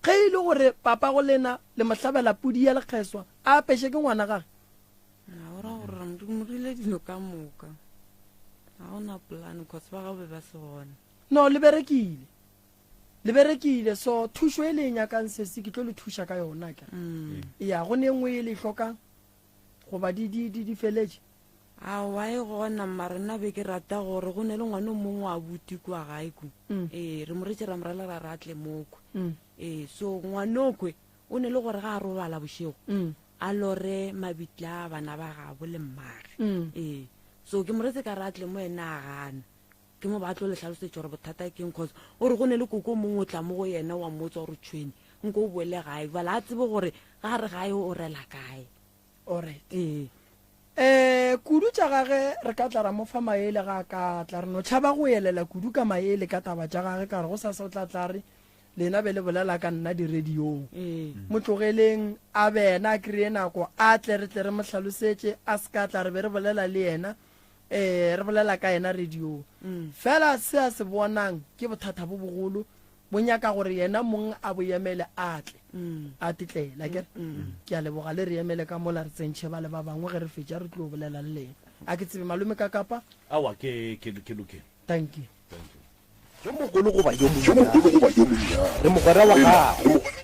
ge e le gore papa go lena le mohlabela pudi ya lekgeswa a apešhe ke ngwana gage a ora gore mo rile dilo ka moka ga gona plan cause ba gabe ba se gona no le berekile so thušo e le nyakang sese ke tlo le thuša ka yona ke ya go ne nngwe e le hlokang goba di feletše a wa e gona mara nna be ke rata gore go ne le ngwane o mongwe a buti kwa gae ku re mo retse ra morala ra ratle moko so ngwanokwe o ne le gore ga a robala bošego a lore mabitla bana ba gabo le mmage so ke mo retse ka ratle mo ena a gana ke mo ba tlo le tlhalosetša gore bothata keng cause o re go ne le koko mongwe o tla mo go yena wa mmotsa gore tshweni nko o boele gae bala a tsebe gore ga re gae o rela kae alright kudu tša gage re ka tla ra mo fa maele ga ka tla re no tšhaba go elela kudu ka maele ka taba tša gage ka re go sa o tla tla re lena be le bolela ka nna diradiong mo tlogeleng a bena a kry-e nako a tle re mo tlhalosetše a se ka tla re be re bolela le yena re bolela ka yena radiong fela se a se bonang ke bothata bo bogolo bo nyaka gore yena mong a bo emele a tle a titlela ke a leboga le re emele ka mola re tsentšhe ba le ba bangwe ge re fetša re tlo bolela le lena a ke tsebe malome ka kapa awa ke loke thank you yo mogolo goba yo monnya re mogwera wa gago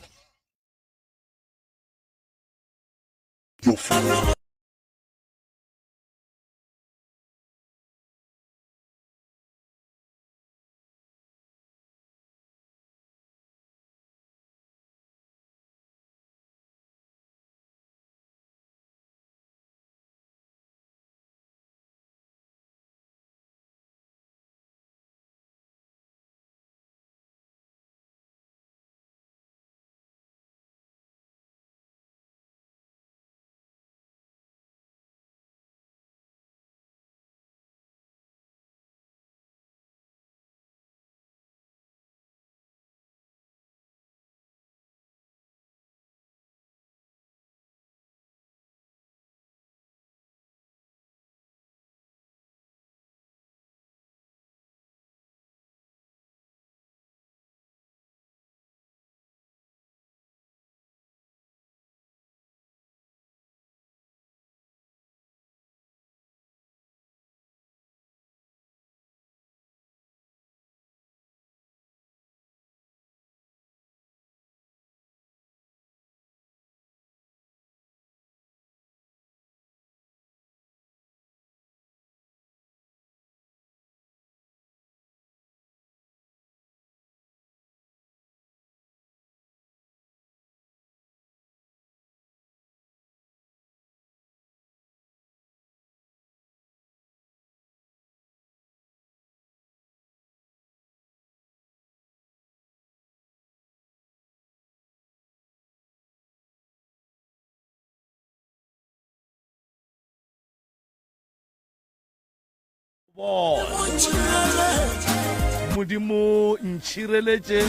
modimo ntšhireletše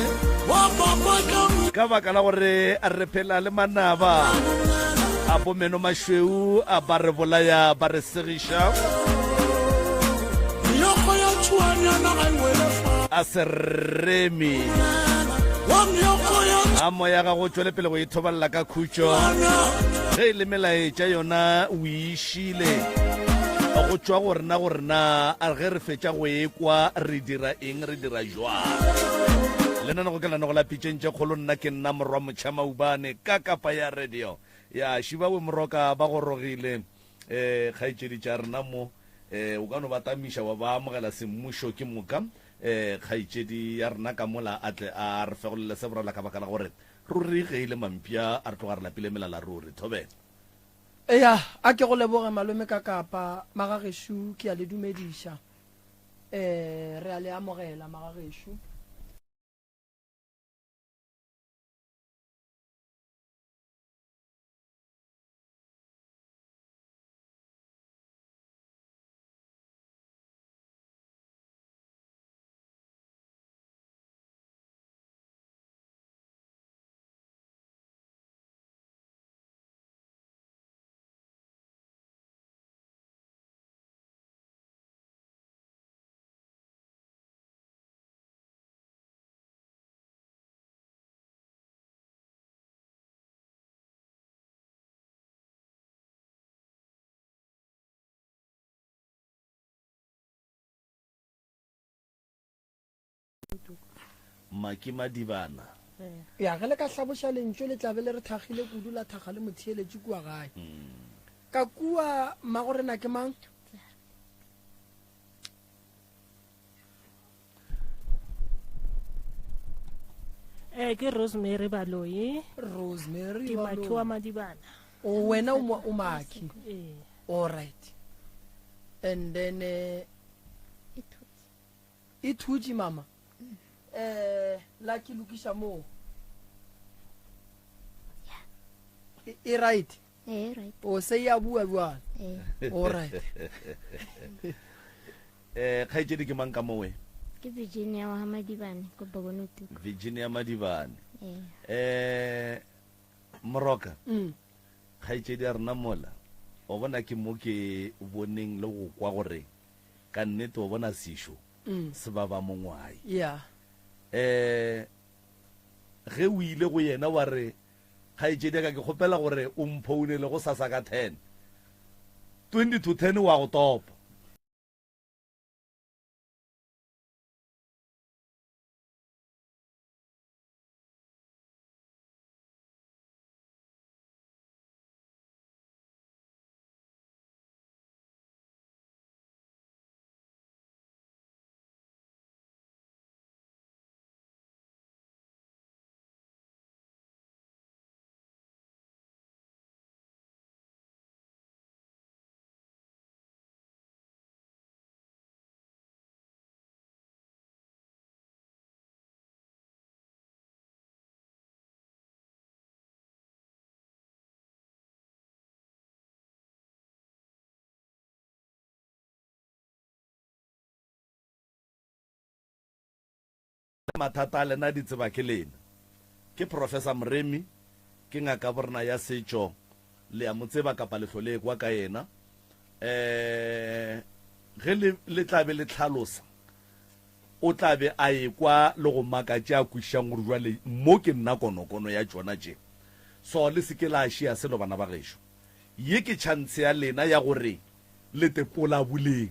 ka baka la gore a re phela le manaba a bomeno mašweu a ba re bolaya ba re segiša a se remi a moya ga go tswele pele go ithobalela ka khutso ge e le melaetša yona o išile go tswa go rena a ge re fetša go ekwa re dira eng re dira jwang le nna go ke lana go la pitšentše kgolo nna ke nna morwa motšhamaubane ka kapa ya radio ya Shibawe Moroka ba go rogile kgaetšedi tša rena mo o ka no batamiša wa ba amogela semmušo ke moka kgaetšedi ya rena ka mola a tle a re fegolele se borala ka baka la gore ruri geile mampia a re tloga re lapile melala ruri thobela eya a ke go leboge malome ka kapa magagešo ke a le dumediša re a le amogela magagešo Madibana ya ge le ka hlaboša lentšwe le tlabe le re thagile kudu la thaga le motheeletše kua gae ka kua magorena ke mang ke Rosemary Baloyi Rosemary ke Matho wa Madibana o wena o maki all right and then ithuji mama la ke lukisha mo e right right o se ya bua bua all right khaitedi ke mang ka mowe ke Virginia wa Madibane ko Bogonotu Virginia Madibane Moroka khaitedi a rena mola o bona ke mo ke boneng le go kwa gore ka nnete o bona sisho se ba ba mongwai yeah ge o ile go yena wa re khaitedi ka ke kgopela gore o mphounele go sasa ka 10 20 to 10 wa go topa mathata lena di tseba ke lena ke Professor Mremi ke ngaka borna ya setšo le ya motseba kapa lehlole kwa ka yena ge le tlabe le tlhalosa o tlabe a ekwa le go makatša a kwišang gore jwale mo ke nna konokono ya tsona tše so le se ke la šia selo bana ba gešo ye ke chance ya lena ya gore le tepola buleng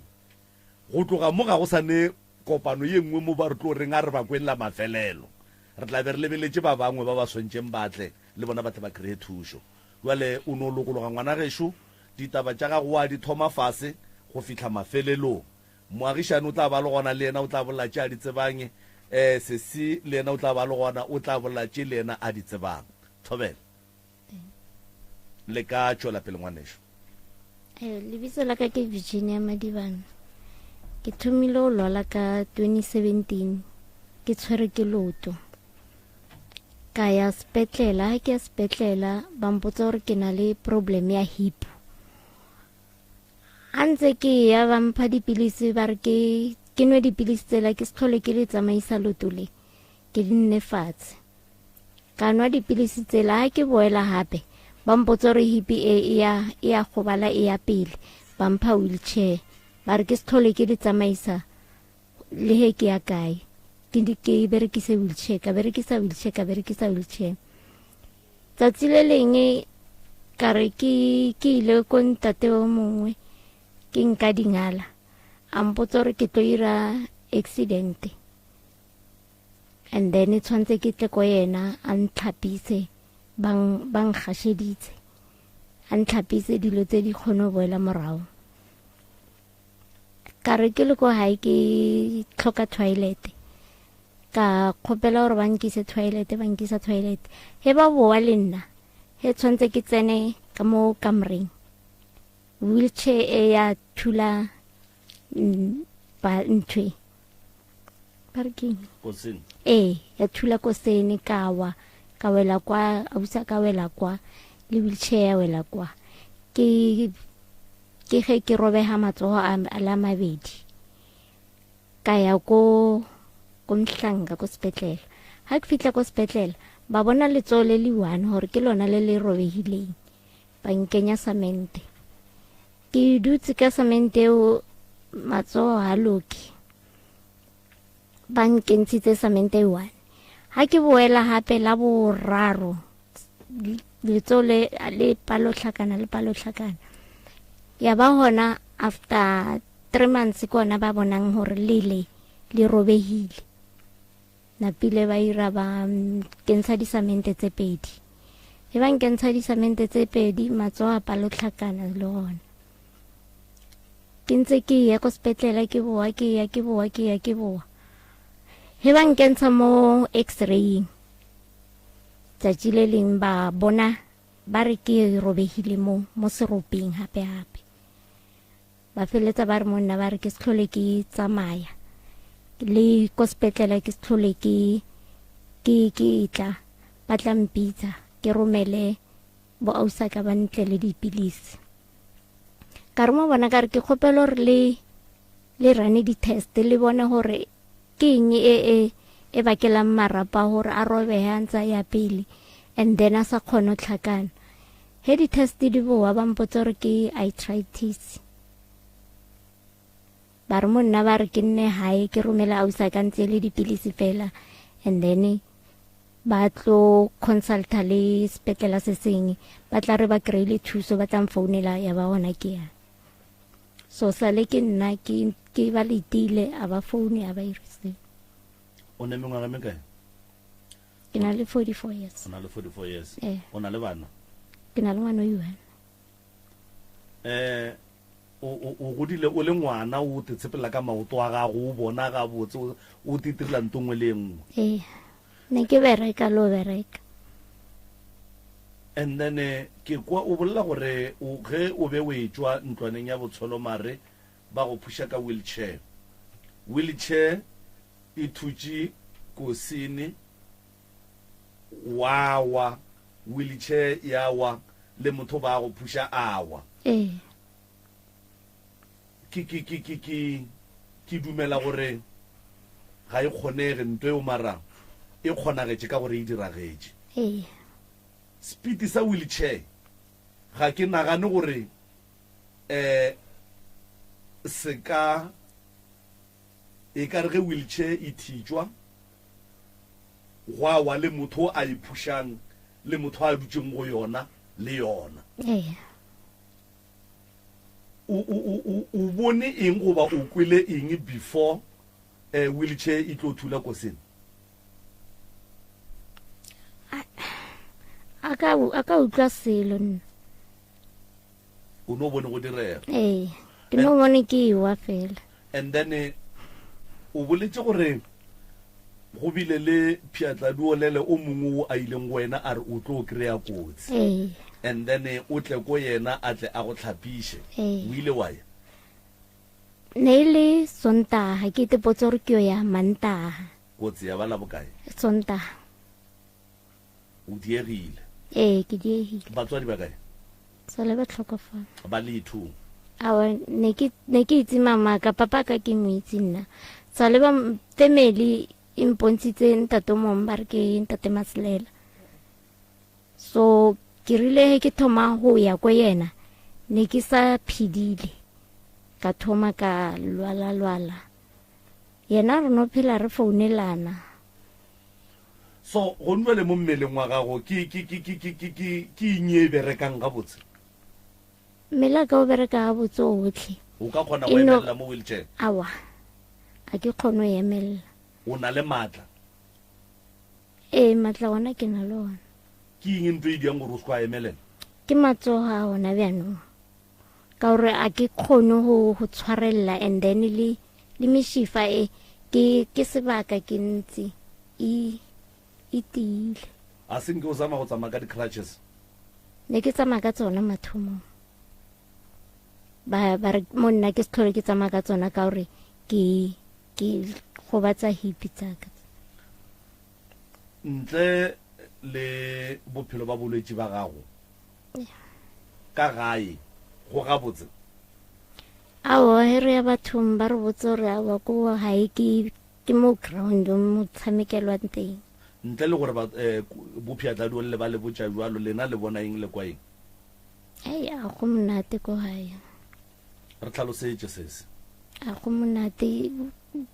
go tloga mo ga go sane kopano ye nngwe mo ba re tlo reng a re ba kwela mafelelo re tla be re lebeletše ba bangwe ba ba swantšeng batle le bona batle ba kree thušo jwale o no lokologa ngwana gešo ditaba tša gago a di thoma fase go fitlha mafelelong moagišane o tla ba le gona le yena o tla bolla tše a di tsebange sesi le yena o tla ba le gona o tla bolla tše le yena a di tsebang thobela le ka tšwela pele ngwanešo lebitso la ka ke Virginia Madibane ke thomile go lwala ka 2017 ke tshwere ke loto ka ya sepetlela ha ke ya sepetlela ba mpotsa gore ke na le problem ya hip a ntse ke ya ba mpha dipilisi ba re ke nwe dipilisi tsela ke se tlhole ke le tsamaisa loto le ke di nne fatshe ka nwa dipilisi tsela ha ke boela gape ba mpotsa gore hip e ya gobala e ya pele ba mpha wheelchair ba re ke se tlhole ke di tsamaisa le he ke ya kae ke berekise wheelchair ka berekisa wheelchair tsatsi le lengwe ka re ke ile ko ntate o mongwe ke nka dingala a mpotsa gore ke tlo ira accident and then tshwantse ke tle ko yena a ntlhapise bang gasheditse a ntlhapise dilo tse di kgone boela morago ka re ke le ko hae ke tlhoka toilet ka kgopela gore ba nkise toilet he ba boa le nna he tshwantse ke tsene ka mo kamreng wheelchair e ya thula ba ntwe parking ya thula kosene ka wela kwa ausa ka wela kwa le wheelchair ya wela kwa ke ge ke robega matsogo a la mabedi ka ya ko Mhlanga ko sepetlele ha ke fitla ko sepetlele ba bona letsogo le le one gore ke lona le le robegileng ba nkenya samente ke dutse ka samente o matsogo a loki ba nkentshitse samente one ha ke boela hape la boraro letsogo le palotlhakana ya ba hona after 3 months kona ba bonang gore le robehile na pile ba ira ba kentsha disamente tse pedi e ba kentsha disamente tse pedi matsogo a palotlhakana le gona ke ntse ke ya ko sepetlele ke boa he ba nkentsha mo x-raying tsatsi le leng ba bona ba re ke robehile mo seropeng hape ba feletsa ba re monna ba re ke setlhole ke tsamaya le ko sepetlele ke setlhole ke tla ba tla mpitsa ke romele bo ausa ka ba ntle le dipilisi ka re mo bona ka re ke kgopela gore le rane di-test le bone gore ke eng e bakelang marapa gore a robeha ntsa ya pele and then a sa kgone go tlhakana he di-test di boa ba mpotsa gore ke arthritis ba re monna ba re ke nne hae ke romela ausa ka ntse le dipilisi fela and then ba tlo consulta le sepetlele se sengwe ba tla re ba kry-ile thuso ba tla mfounela ya ba ona ke ya so sale ke nna ke ba letile a ba foune a ba irise o ne mengwaga me kae ke na le 44 years o na le bana ke na le ngwana o one o godile o le ngwana o te tshepela ka maoto a gago o bona ga botse o titirela ntongwe le nngwe ne ke bereka and then ke kwa o bolela gore ge o be o etswa ntlwaneng ya botsholomare ba go phusha ka wheelchair e thutse kosini wawa wheelchair yawa le motho ba go phusha awa ke dumela gore ga e kgonege ntwe o mara e kgonagetse ka gore e diragetse speed sa wheelchair ga ke nagane gore seka e ka re ge wheelchair e thitjwa gwa wa le motho a iphushang le motho a dutseng go yona le yona o bone eng goba o kwele eng before wheelchair e tlo thula ko sene aka utlwa selo o no bone go direga ke no bone ke wa fela and then o boletse gore go bile le phiatladuo lele o mongwe a ileng wena a re o tlo kry-a kotsi and then o tle ko yena a tle a go tlhapiše o ile wa ya ne ile sontaga ke tepotse gore ke yo ya mantaga kotsi ya bala bokae sontaga o diegile ke diegile batswadi ba kae sale ba tlhokofala ba le two awa ne ke itse mama ka papa ka ke mo itse nna sale ba family impontshitse ntate mong ba re ke ntate Masilela so ke rile ke thoma go ya ko yena ne ke sa phidile ka thoma ka lwala yena re no phela re founelana so go nwa le mo mmeleng wa gago ke eng e berekang ga botse mmele ka o bereka ga botse otlhe o ka kgona go emelela mo wheelchair awa a ke kgone go emelela o na le maatla maatla ona ke na le ona ke eng ntho e diang gore o se kwa emelela ke matsoga ona bjanong ka gore a ke kgone go tshwarelela and then le meshifa ke sebaka ke ntse e tiile a senke o zama go tsamaya ka di-crutches ne ke tsamaya ka tsona mathomong ba re mo nna ke se tlhole ke tsamaya ka tsona ka gore ke gobatsa hipi tsaka ntle le bophelo ba bolwetse ba gago ka gae go ga botse awa he re ya bathong ba re botse gore awa ko gae ke mo ground mo tshamekelwang teng ntle le gore bophiatladi o le ba le botsa jalo lena le bona eng le kwa eng a go monate ko gae re tlhalosetse sese a go monate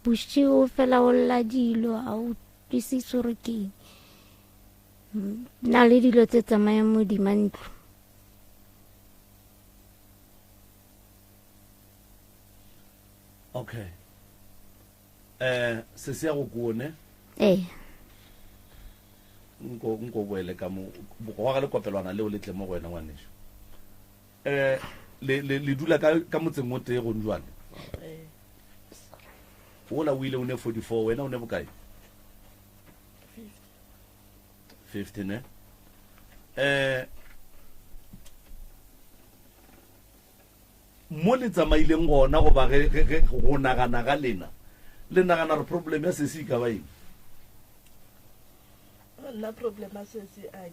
bosigo fela o lla dilo a o twisise gore ke na le dilo tse tsamayang mo dimantlo okay se se ya go kuone nko boele ka mo go ga le kopelwana leo le tle mo go wena ngwaneso le dula ka motseng mo tee go njwane ola o ile o ne 44 wena o ne bokae 50 ne mo le tsamaileng gona go ba go nagana ga lena le nagana re problem ya sesi ka ba eng la problem a sesi a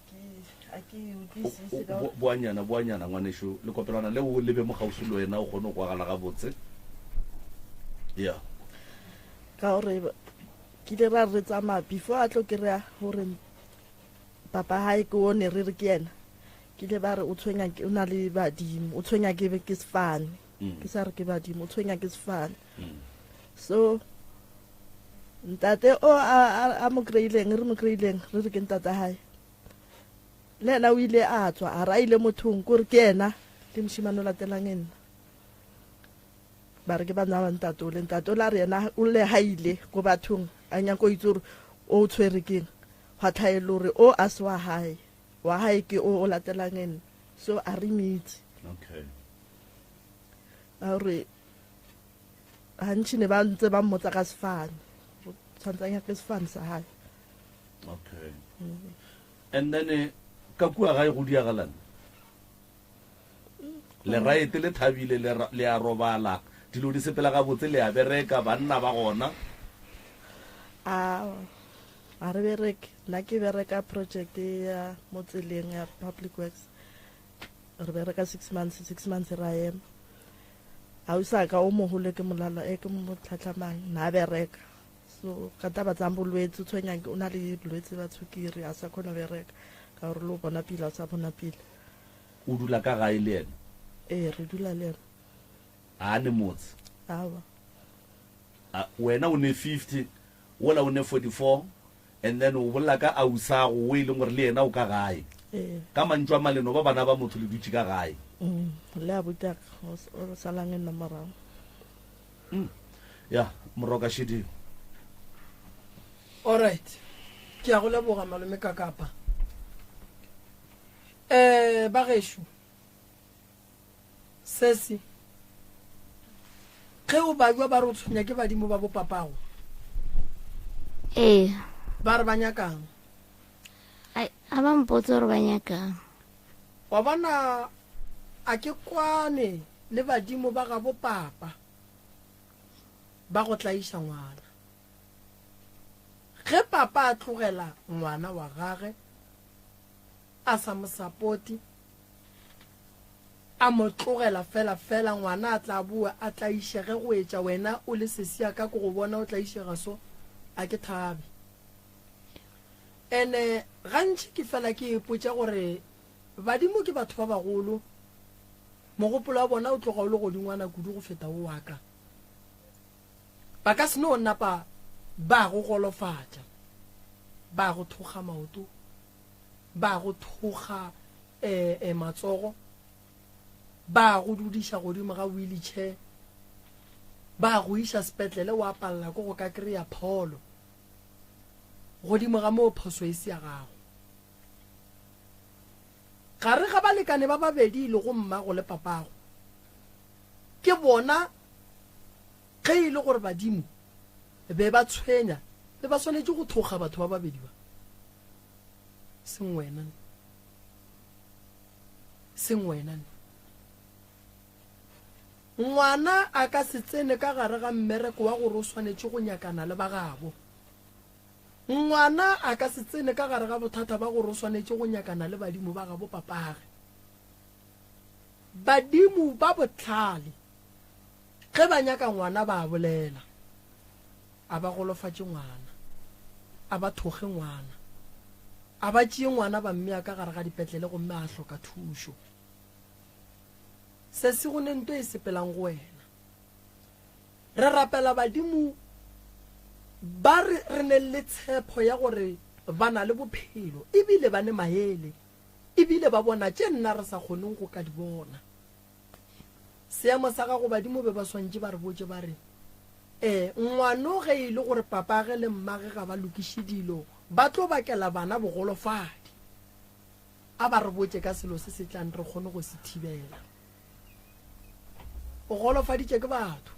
ke utlwisise ka boanyana ngwanesho le kopelwana le o lebe mo gausi le wena o kgone go kwagala ga botse ya ka gore ke le ra re tsamaya before a tlo kry-a gore papa hae ke one re re ke yena ke le ba re o na le badimo o tshwenya ke sefane ke sa re ke badimo o tshwenya ke sefane so ntate o a mo kry-ileng re re ke ntate hae le ena o ile a tswa a ra ile mothong kore ke ena le moshimane o latelang nna ba re ke bana ba ntate o la re yena o le haile ko bathong a nyako itse gore o tshwere keng gwa tlhaele gore o a se wa hae ke o latelang nna so a re mitse okay a re gantši ne ba ntse ba mmotsa ka sefane tshwantsanya ke sefane sa hae okay and then ka kua gae go diagalana le raete le thabile le a robala dilo di sepela ga botse le a bereka banna ba gona a re bereke nna ke bereka project ya mo tseleng ya public works re bereka 6 months ra ema a o sa ka o mogolo ke molala ke mo tlhatlhamang na bereka so ka taba tsa bolwetse o tshwenyang ke o na le bolwetse ba tshukiri a sa kgona bereka ka gore lo bona pila o sa bona pila o dula ka gae le ena re dula le ena a ne motse awa wena o ne 50 wala o ne 44 and then o bolla ka ausago o ile gore le ena o ka gae ka mantšwa maleno ba bana ba motho le dutse ka gae le a buta o salang nna morago ya moroka shedi all right ke a go leboga malome ka kapa ba gesho sesi ge o ba jwa ba re o tshwenya ke badimo ba bopapago ba re ba nyakang a ba mpotse gore ba nyakang wa bona a ke kwane le badimo ba ga bopapa ba go tlaiša ngwana ge papa a tlogela ngwana wa gage a sa mo sapoti a mo tlogela fela ngwana a tla bua a tlaišege go etša wena o le sesia ka go bona o tlaišega so a ke thabe ene gantši ke fela ke ipotša gore badimo ke batho ba bagolo mogopolo wa bona o tloga o le godingwana kudu go feta o waka ba ka se no napa ba go golofatša ba go thoga maoto ba go thoga matsogo ba go dudiša godimo ga wheelchair ba go iša sepetlele wa palela ko go ka kry-a pholo godimo ga moo phoso e se ya gago gare ga balekane ba babedi le go mmago le papago ke bona ge e le gore badimo be ba tshwenya le ba swanetse go thoga batho ba babedi ba sengwenane ngwana a ka se tsene ka gare ga mmereko wa gore o swanetse go nyakana le bagabo ngwana a ka se tsene ka gare ga bothata ba gore o swanetse go nyakana le badimo ba gabo papage badimo ba botlhale ge ba nyaka ngwana ba bolela a ba golofatše ngwana a ba thoge ngwana a ba tšee ngwana ba mmea ka gare ga dipetlele gomme a hloka thušo se se go nento e sepelang go wena re rapela badimo ba re ne le tshepo ya gore ba na le bophelo ebile ba ne maele ebile ba bona tše nna re sa kgoneng go ka di bona seemo sa gago badimo be ba swantše ba re botse ba re ngwano ge e le gore papage le mmage ga ba lokiše dilo ba tlo bakela bana bogolofadi a ba re botse ka selo se se tlang re kgone go se thibela o golofaditše ke batho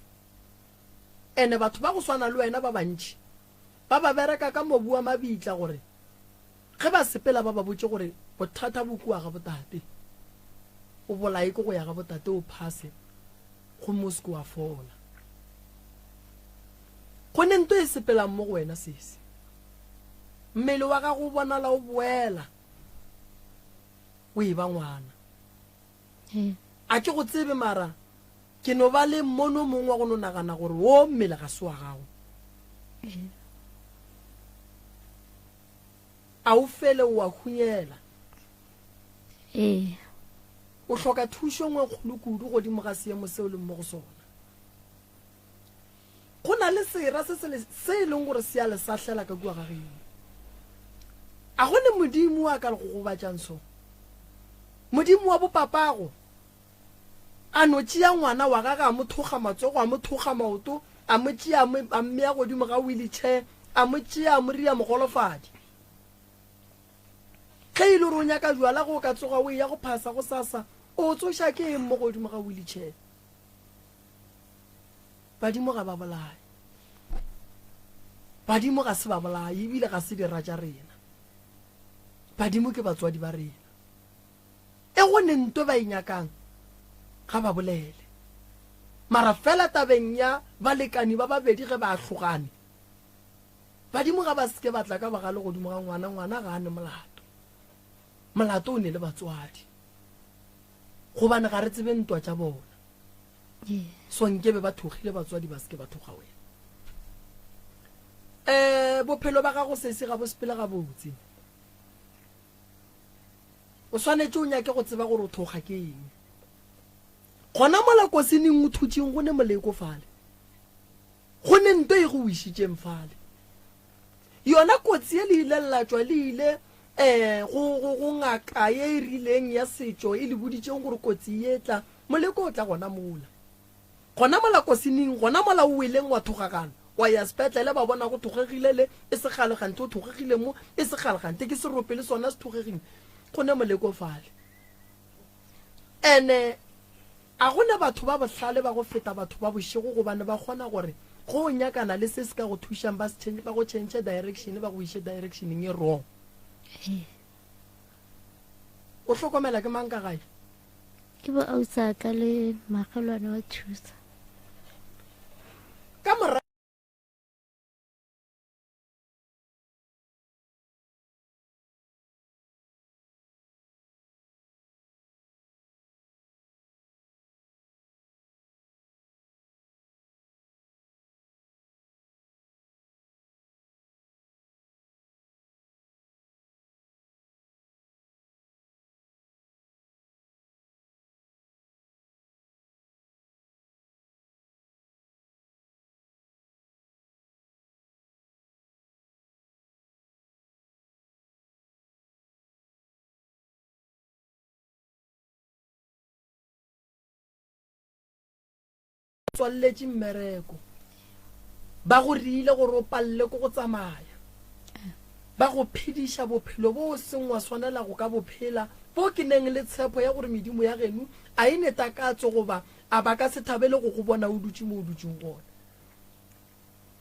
ene batho ba go swana le wena ba bantši ba ba bereka ka mobu wa mabitla gore ge ba sepela ba ba botse gore bothata bo kua ga botate o bolae ke go ya ga botate o phase go mosko wa fola go ne nto e sepelang mo go wena sese mmele wa gago o bonala o boela o e ba ngwana a ke go tsebe mara ke no ba le mono mongwe wa go no nagana gore o mmele ga se wa gago a o fele o a khunyela o hloka thušo ngwe kgolo kudu godimo ga seemo seo le mo go sona go na le sera se e leng gore se a le sahlela ka kua gageng a gone modimo a ka le go gobatšang so modimo wa bopapago a no tšea ngwana wa gaga a mo thoga matsogo a mo thoga maoto a mo tšea a mmea godimo ga wheelchair a mo tšea a mo ria mogolofadi ge e le gore o nyaka jwala go ka tsoga o ya go phasa go sasa o tsoša ke eng mo godimo ga wheelchair badimo ga ba bolae badimo ga se ba bolae ebile ga se dira tša rena badimo ke batswadi ba rena e go ne nto ba inyakang ga ba bolele mara fela tabeng ya balekani ba babedi ge ba tlhogane badimo ga ba seke batla ka baga le godimo ga ngwana ga a ne molato o ne le batswadi gobane ga re tsebe ntwa tša bona so nkebe ba thogile batswadi ba seke ba thoga wena bophelo ba gago sese ga bo sepele ga botse o swanetse o nyake go tseba gore o thoga ke eng gona molako se neng o thutšeng go ne moleko fale go ne nto e go o išitšeng fale yona kotsi e le ile llatšwa le ile go ngaka ye e rileng ya setšo e le boditšeng gore kotsi e tla moleko o tla gona mola gona molako se neng gona mola o weleng wa thogakana wa ya sepetlele ba bona go thogegile le e se galegante o thogegile mo e se galegante ke serope le sona se thogegile go ne moleko fale ene a gona batho ba bohlale ba go feta batho ba bošego gobane ba kgona gore go o nyakana le se se ka go thušang ba go change direction ba go iše directioneng e wrong o hlokomela ke mang ka gae ke bo ausa ka le magelwane wa thusa ka tswalletše mmereko ba go riile gore o palle ko go tsamaya ba go phediša bophelo bo seng wa swanela go ka bophela bo ke neng le tshepo ya gore medimo ya geno a e netakatso goba a ba ka se thabele go go bona o dutse mo o dutseng gona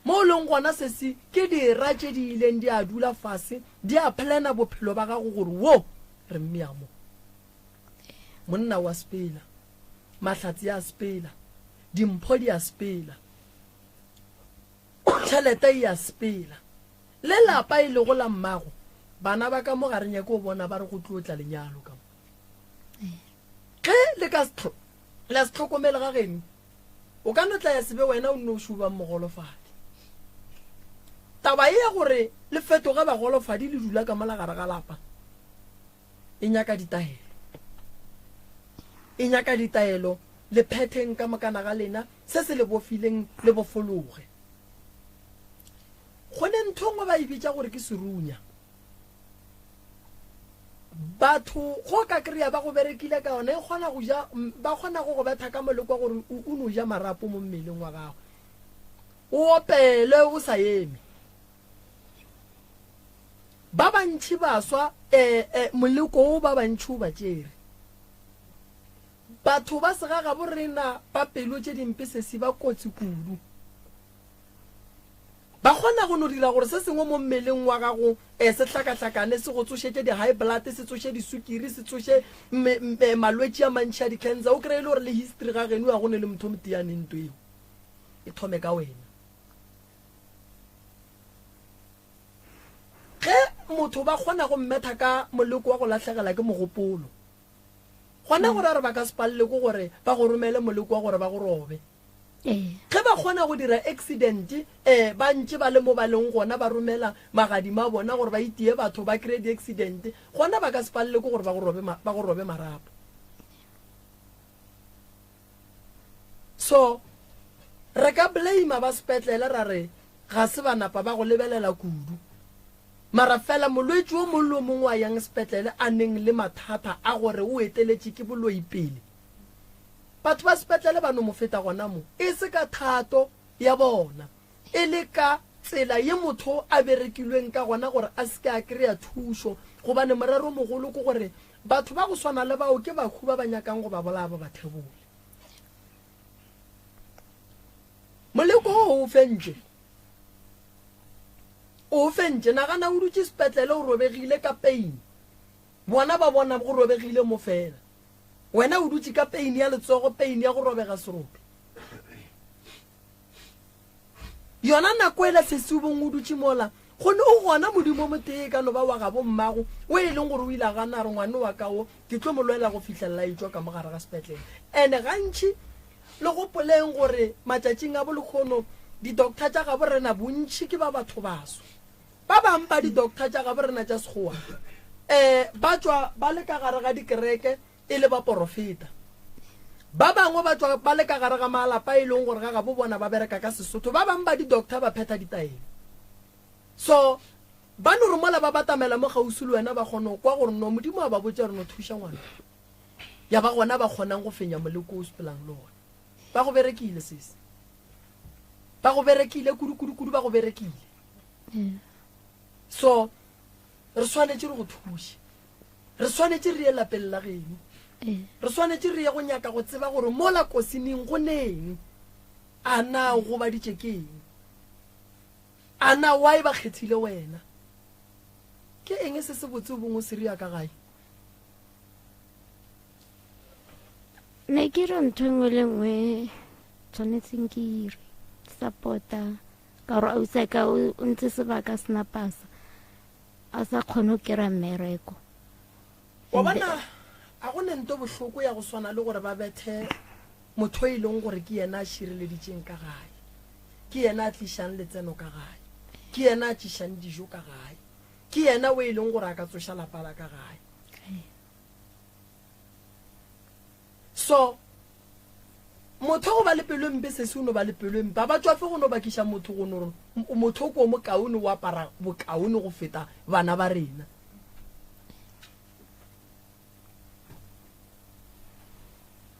mo o leng gona sese ke dira tše di ileng di a dula fase di a plana bophelo ba gago gore wo re mmea mo monna wa sepela mahlatsi a sepela dimpho di a sepela tšhelete ya sepela le lapa e le go la mmago bana ba ka mo gare nyake o bona ba re go tlotla lenyalo ka mo ge le ka la se tlhokomele ga geno o ka no tla ya sebe wena o nne o šubang mogolofadi taba e ya gore le fetoge bagolofadi le dula ka mola gare ga lapa e nyaka ditaelo le phetheng ka mokana ga lena se se le bofileng le bofologe go ne ntho ngwe ba e bitša gore ke serunya batho go ka kry-a ba go berekile ka yone ba kgona go go betha ka molekwa gore o no ja marapo mo mmeleng wa gago o opele o sa eme ba bantši baswa moleko o ba bantši o ba tšere batho ba segaga borena ba pelo tše dimpe sesi ba kotsi kudu ba kgona go no dira gore se sengwe mo mmeleng wa gago se hlakahlakane se go tsošetse di-high blood se tsoše disukiri se tsoše malwetši a mantši a di-cancer o kry-e le gore le history ga geno ya gone le motho moteyaneng to eo e thome ka wena ge motho ba kgona go mmetha ka moleko wa go latlhegela ke mogopolo gona gore a re ba ka sepalele ko gore ba go romele moleko wa gore ba go robe ge ba kgona go dira accident ba ntse ba le mo ba leng gona ba romela magadima a bona gore ba itie batho ba kry di-accident gona ba ka sepalele ko gore ba go robe marapo so re ka blame ba sepetlele ra re ga se ba napa ba go lebelela kudu mara fela molwetši o mongwe le o mongwe wa yang sepetlele a neng le mathata a gore o eteletše ke boloi pele batho ba sepetlele ba no mo feta gona mo e se ka thato ya bona e le ka tsela ye motho a berekilweng ka gona gore a se ka kry-a thušo gobane morero mogolo ke gore batho ba go swana le bao ke bakhu ba ba nyakang go ba bolaya ba ba thebole moleko o fentše nagana o dutse sepetlele o robegile ka pain bona ba bona go robegile mo fela wena o dutse ka pain ya letsogo pain ya go robega serope yona nako ele sesubong o dutse mola gone o gona modimo motee ka no ba wa ga bommago o e leng gore o ile gana re ngwane wa kao ke tlo molwela go fitlhelela etswa ka mogare ga sepetlele ene gantši le go poleng gore matšatšing a bolekgono di-doctor tša ga borena bontšhi ke ba batho baso ba bang ba di-doctor tša ga borena tša sekgowa ba tswa ba le ka gare ga dikereke e le ba porofeta ba bangwe ba tswa ba le ka gare ga malapa e leng gore ga ga bo bona ba bereka ka Sesotho ba bang ba di-doctor ba pheta ditaelo so ba no re mola ba batamela mo gausi le wena ba kgone kwa gore no modimo a ba botse re no thuša ngwana ya ba gona ba kgonang go fenya moleko o sepelang le ona ba go berekile sese ba go berekile kudu ba go berekile so re swanetse re go thuše re swanetse re ye lapeng la geno re swanetse re ye go nyaka go tseba gore mola kosineng go neng a na go ba ditšekeng a na wa e ba kgethile wena ke eng se se botse bongwe se ria ka gae ne ke re ntho engwe le ngwe tshwanetseng ke ire supporta ka gore ausa ka o ntse sebaka senapasa a sa kgone go kry-a mmereko wa bona a go ne nto bohloko ya go swana le gore ba bethe motho e leng gore ke yena a šireleditšeng ka gae ke yena a tlišang letseno ka gae ke yena a tlišang dijo ka gae ke yena o e leng gore a ka tsoša lapala ka gae so motho go ba le pelo mpe sese o no ba le pelo mpe ba tswafe go no bakiša motho go no motho ko mo kaone o apara bokaone go feta bana ba rena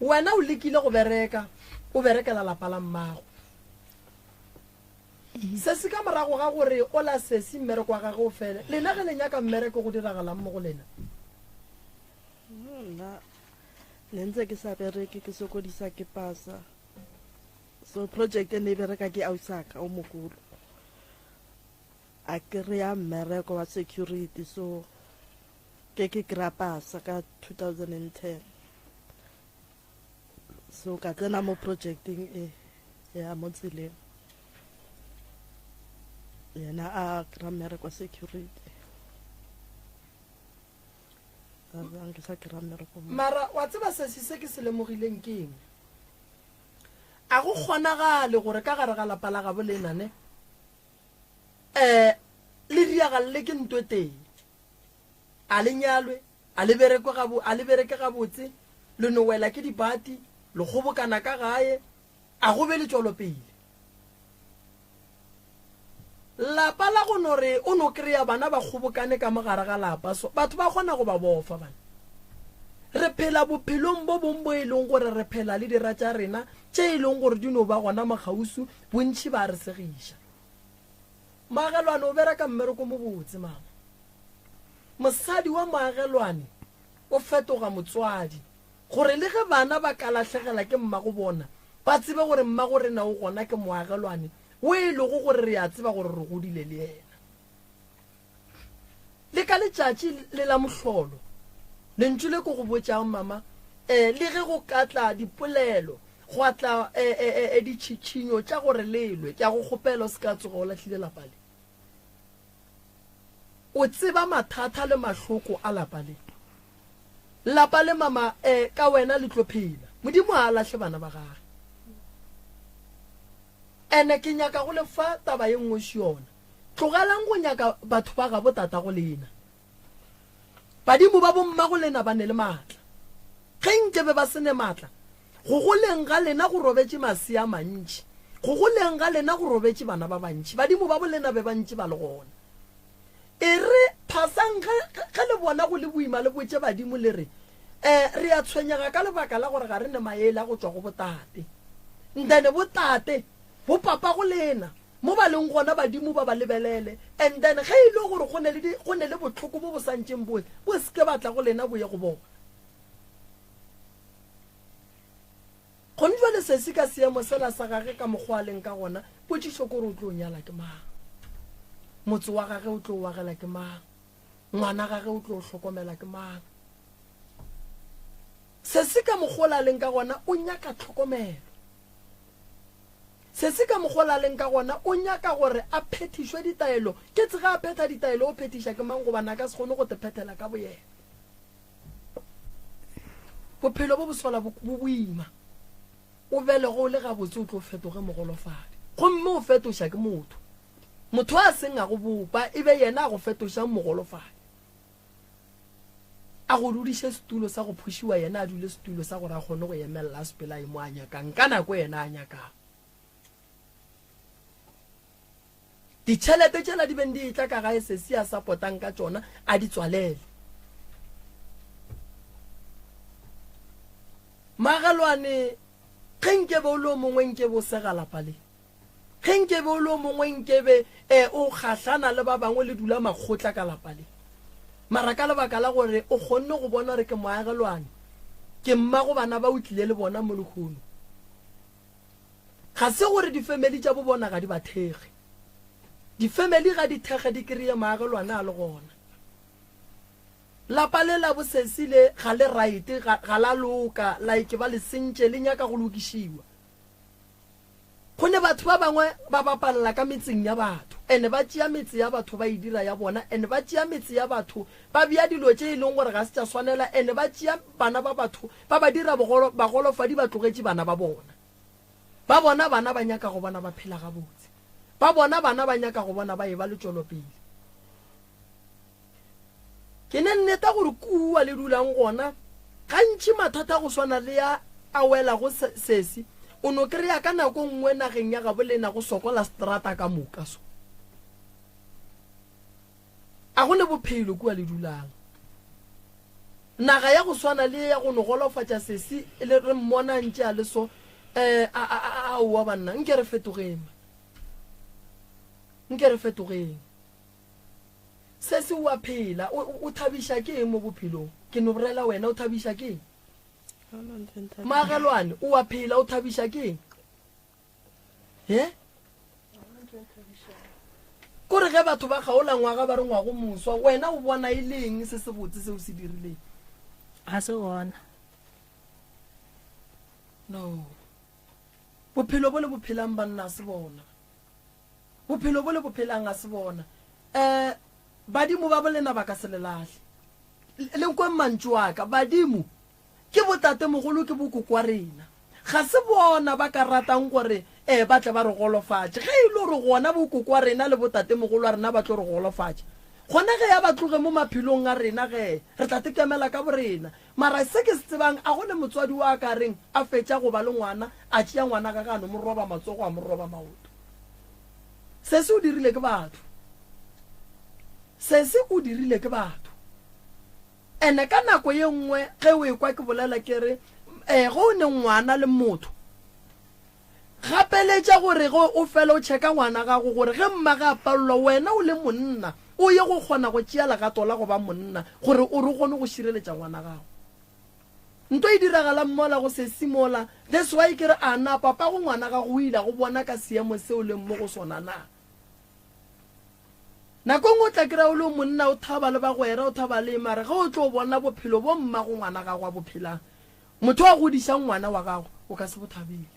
wena o lekile go bereka o berekela lapa la mmago se se ka morago ga gore o la sesi mmereko wa gage o fele lena ge le nyaka mmereko go diragalang mo go lena nna le ntse ke sa bereke ke sokodisa ke pasa so project e ne e bereka ke ausaka o mogolo a kry-a mmereko wa security so ke kry-a pasa ka 2010 so ka tsena mo projecting e ya mo tseleng yena a kry-a mmereko wa security mara wa tseba sesi se ke se lemogileng ke eng a go kgonagale gore ka gare ga lapa la gabo lenane le diagale ke ntwe teng a le nyalwe a le bereke gabotse le no wela ke dipati le kgobokana ka gae a go be le tswelopele lapa la go nore o no kry-a bana ba kgobokane ka mogare ga lapa so batho ba kgona go ba bofa bana re phela bophelong bo bongwe bo e leng gore re phela le dira tša rena tše e leng gore di no ba gona magausu bontšhi ba re segiša maagelwane o bereka mmereko mo botse mama mosadi wa maagelwane o fetoga motswadi gore le ge bana ba ka latlhegela ke mmago bona ba tsebe gore mmago rena o gona ke moagelwane o e lego gore re a tseba gore re godile le ena le ka letšatši le la mohlolo lentšu le ko go botšago mama le ge go katla dipolelo go atla ditšhitšhinyo tša gore lelwe ke a go kgopela o se ka tsoga o latlhile lapale o tseba mathata le mahloko a lapale lapa le mama ka wena le tlo phela modimo a latlhe bana ba gage ene ke nyaka go lefa taba ye nngwe se yona tlogelang go nyaka batho ba ga botata go lena badimo ba bomma go lena ba ne le maatla ge nkebe ba sene maatla go goleng ga lena go robetse masea mantši go goleng ga lena go robetse bana ba bantši badimo ba bolena be bantši ba le gona e re phasang ge le bona go le boima le botse badimo le re re a tshwenyega ka lebaka la gore ga re ne maele a go tswa go botate ndane botate bo papa go lena mo ba leng gona badimo ba ba lebelele and then ge e le gore go ne le botlhoko bo bo santšeng bo se ke batla go lena bo ye go bona go ntjwa le se se ka seemo sela sa gage ka mokgwa leng ka gona potšišo kore o tlo nyala ke mang motse wa gage o tlo wagela ke mang ngwana gage o tlo hlokomela ke mang se se ka mokgwa leng ka gona o nyaka tlhokomelo se se ka mokgwa leng ka gona o nyaka gore a phethišwe ditaelo ke tsega a phetha ditaelo o phethiša ke mang go bana ka se kgone go te phethela ka boyena bophelo bo bosola bo boima o bele go le gabotse o tlo fetoge mogolofadi gomme o fetoša ke motho a seng a go bopa e be yena a go fetoša mogolofadi a go dudiše setulo sa go phušiwa yena a dule setulo sa gore a kgone go emelela sepela e mo a nyakang ka nako yena a nyakang ditšhelete tšela di beng di etla ka gae sesi a sapotang ka tšona a di tswalele magalwane ge nkebe o le o mongwe nkebe o sega lapa le ge nkebe o le o mongwe nkebe o kgahlana le ba bangwe le dula makgotla ka lapa le mara ka lebaka la gore o kgonne go bona re ke moagelwane ke mmago bana ba o tlile le bona mo lekgono ga se gore difamily tša bo bona ga di ba thege difamily ga di thege di kry-e maagelwane a le gona lapa le la bosesile ga le right ga la loka like ba le sentše le nyaka go lokišiwa go ne batho ba bangwe ba bapalela ka metseng ya batho ene ba tšea metse ya batho ba e dira ya bona ene ba tšea metse ya batho ba bea dilo tše e leng gore ga se tša swanela ene ba tšea bana ba batho ba ba dira bagolofadi ba tlogetše bana ba bona bana ba nyaka go bona ba phela gabotse ba bona bana ba nyaka go bona ba e ba le tšwelopele ke ne nneta gore kua le dulang gona gantši mathata go swana le ya a wela go sesi o no kry-a ka nako nngwe nageng ya gabo lena go sokola strata ka moka so a go ne bophelo kua le dulang naga ya go swana le ya go no golofatša sesi e le re mmona ntše a le so wa banna nke re fetogeng se se wa phela o thabisha ke mo bophelong ke no borela wena o thabisha ke magalwane o wa phela o thabisha ke kore ge batho ba gaola ngwaga ba re ngwago moswa wena o bona e leng se se botse se o se dirileng a se bona no bophelo bo le bophelang banna se bona bophelo bo le bophelang a se bona badimo ba bolena ba ka se lelahle le nkwe mantšu wa ka badimo ke botate mogolo ke bokoko wa rena ga se bona ba ka ratang gore ba tle ba re golofatše ge e le gore gona bokoko wa rena le botate mogolo wa rena ba tlo re golofatše gona ge ya ba tloge mo maphelong a rena ge re tla tekemela ka borena mara se ke se tsebang a go le motswadi wa ka reng a fetša go ba le ngwana a tšea ngwana ka gano mo roba matsogo a mo roba maoto se se o dirile ke batho se se o dirile ke batho ene ka nako ye nngwe ge o ekwa ke bolela ke re go ne ngwana le motho gapeletša gore go o fela o checka ngwana gago gore ge mmaga a palelwa wena o le monna o ye go kgona go tšea legato la go ba monna gore o re kgone go šireletša ngwana gago nto e diragala mmola go se simola that's why ke re ana papa go ngwana gago o ile go bona ka seemo seo leng mo go sona na nako ngwe o tla kry-a o le monna o thaba le bagwera o thaba le mare ge o tlo bona bophelo bo mma go ngwana gago a bophelang motho wa godisang ngwana wa gago o ka se bothabele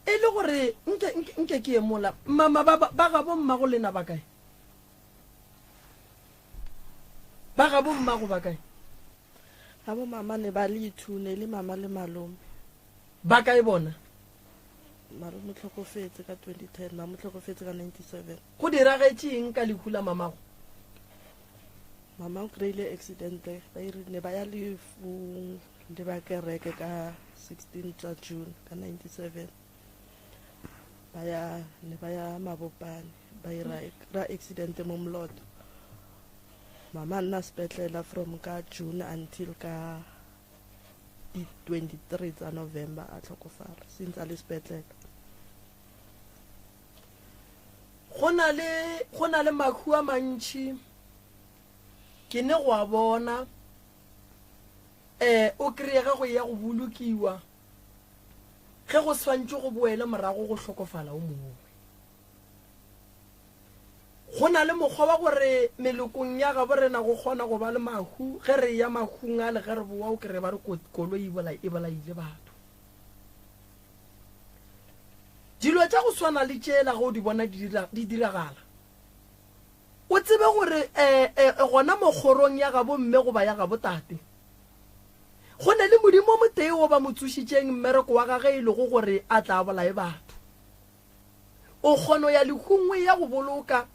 e le gore nke ke emola mama ba ga bo mma go lena ba kae ba ga bo mma go ba kae ga bo mama ne ba le ithune le mama le malome ba kae bona mare mo tlhokofetse ka 2010 ma mo tlhokofetse ka 97 go diragetšeng ka lekhula mamago mama o kry-ile accident ba ire ne ba ya lefu le ba kereke ka 16 tsa June ka 97 ne ba ya mabopane ba ira accident mo mloto mama nna sepetlela from ka June until ka 23 tsa November a tlhokofala since a le sepetlela go na le makhu a mantši ke ne go a bona o kry-ega go ya go bolokiwa ge go swantse go boele morago go hlokofala o mongwe go na le mokgwa wa gore melokong ya gabo rena go kgona go ba le mahu ge re ya mahung a le ge re boa o kry ba re koloi e bolaile batho dilo tša go swana le tšela go di bona di diragala o tsebe gore gona mokgorong ya gabo mme go ba ya gabo tate go na le modimo motee go ba motsošitšeng mmereko wa gage e le go gore a tla bolae batho o kgono ya lekgongwe ya go boloka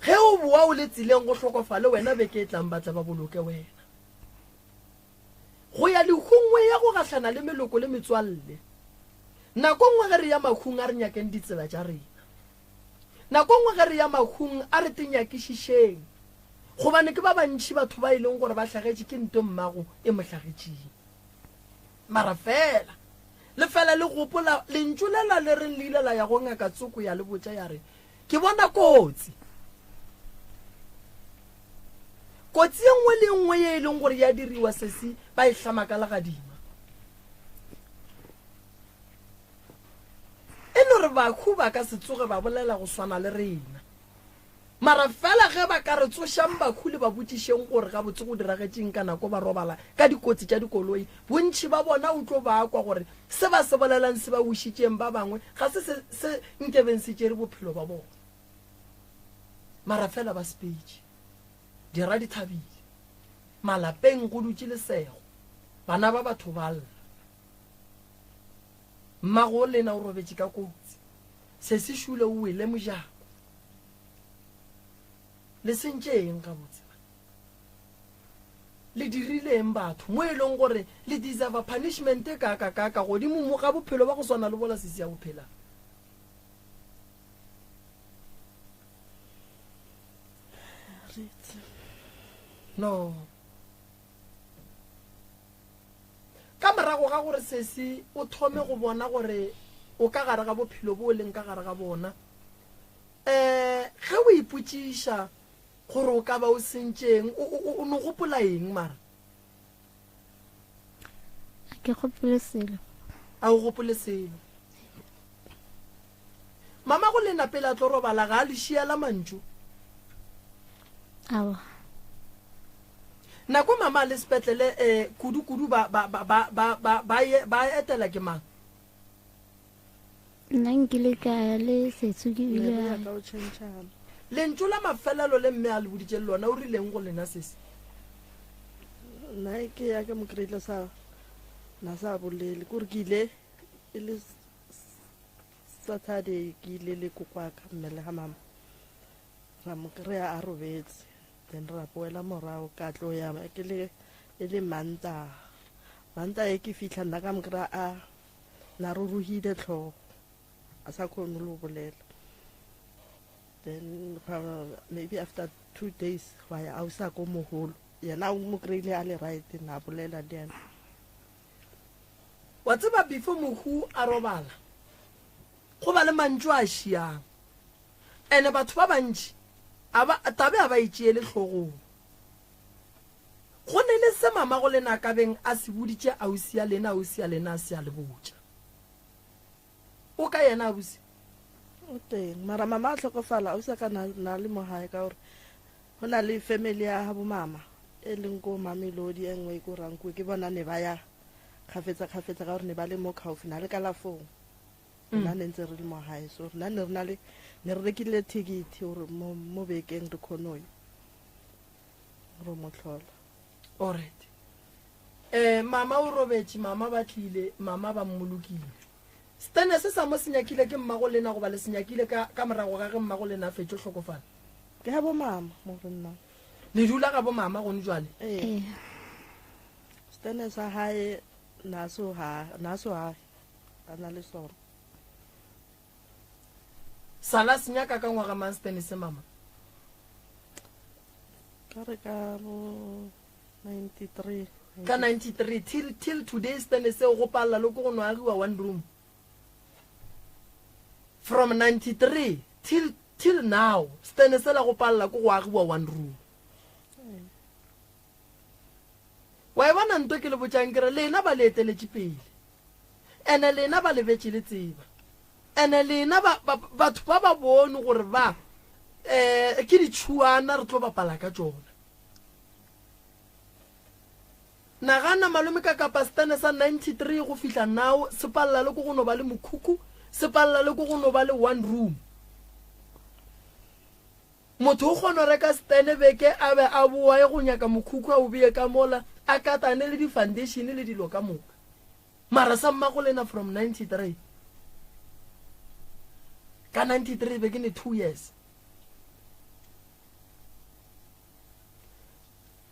ge o boa o le tsileng go hlokofale wena be ke tlang batla ba boloke wena go ya lekgongwe ya go gahlana le meloko le metswalle nako ngwe ge re ya makhung a re nyakeng ditsela tša rena nako ngwe ge re ya makhung a re tenyakišišeng gobane ke ba bantši batho ba e leng gore ba hlagetše ke nto mmago e mo hlagetšeng mara fela le gopola lentšu lela le reng le ile la ya go ngaka tsoko ya le botša ya re ke bona kotsi e nngwe le nngwe ye e leng gore ya diriwa sesi ba e hlama ka legadima e le gore bakhu ba ka se tsoge ba bolela go swana le rena mara fela ge ba ka re tsošang bakhu le ba botšišeng gore ga botse go diragetšeng ka nako ba robala ka dikotsi tša dikoloi bontši ba bona o tlo ba kwa gore se ba se bolelang se ba wišitšeng ba bangwe ga se nkebeng se tšere bophelo ba bona mara fela ba sepetše dira di thabile malapeng go dutše lesego bana ba batho ba lla mmago lena o robetše ka kotsi se se šule o wele mojako le sentšeng ga botse le dirileng batho mo e leng gore le deserve punishment kaka godimo mo ga bophelo ba go swana le bola sesi ya bophela no ka morago ga gore sesi o thome go bona gore o ka gare ga bophelo bo leng ka gare ga bona ge o ipotšiša gore o ka ba o sentšeng o ne gopola eng mara ke gopole selo a o gopole selo mama go lena pele a tlo robala ga a lešia la mantšu awa nako mama le sepetlele kudu ba etela ke mang nna nkile ka ya le setso ke le bile ya ka o tšhentšhana lentšu la mafelelo le mme a le boditše le lona o rileng go lena sese nna ke ya ke mokreile sa na sa bolele kore ke ile e le Saturday ke ile le kokwaka mmele ga mama ra mo kry-a a robetse then ra boela morago ka tlo ya ke le e le manta e ke fitlha nna ka mo kry-a a na ruruhile tlhogo a sa kgone le go bolela then maybe after 2 days wa ya a o sa ko mogolo yena o mo kry-ile a le right na bolela le yena wa tseba before mohu a robala go ba le mantšu a šiang ene batho ba bantši tabe a ba itšee le tlhogong go ne le se mama go lena kabeng a se boditše ausi ya lena a se a le botša o ka yena abusi o teng mara mama a tlhokofala o sa ka na le mogae ka gore go na le family ya gabo mama e leng ko Mamelodi e nngwe ko Rankuwa ke bona ne ba ya kgafetsa ka gore ne ba le mo Khaufi na le Kalafong nna ne ntse re le mogae so rena ne re rekile ticket gore mo bekeng re kgonoyo ro mo tlhola alright mama o robetse mama ba tlile mama ba mmolokile stene se sa mo senyakile ke mmago lena go ba le senyakile ka morago ga ge mmago lena a fetse tlhokofala ke ga bo mama mo re nna le dula ga bo mama gone jwale stene sa hae naso ha ana le sona sala senyaka ka ngwaga mang stene se mama ka re ka bo 93 ka 93 till today stene se go palla le go go nwagiwa one room from 93 till now stene se la go palla go go agiwa one room wa e bona nto ke le botjang kere lena ba le eteletše pele ene lena ba lebetse le tseba ene lena batho ba ba bone gore ba ke ditšhuana re tlo bapala ka tsona nagana malome ka kapastane sa 93 go fihla now se palla le go go no ba le mokhukhu se palla le go go no ba le one room motho o kgona reka stene beke a be a boa e go nyaka mokhukhu a o bee ka mola a katane le di-foundation le dilo ka moka mara sa mmago lena from 93 ka 93 be ke ne 2 years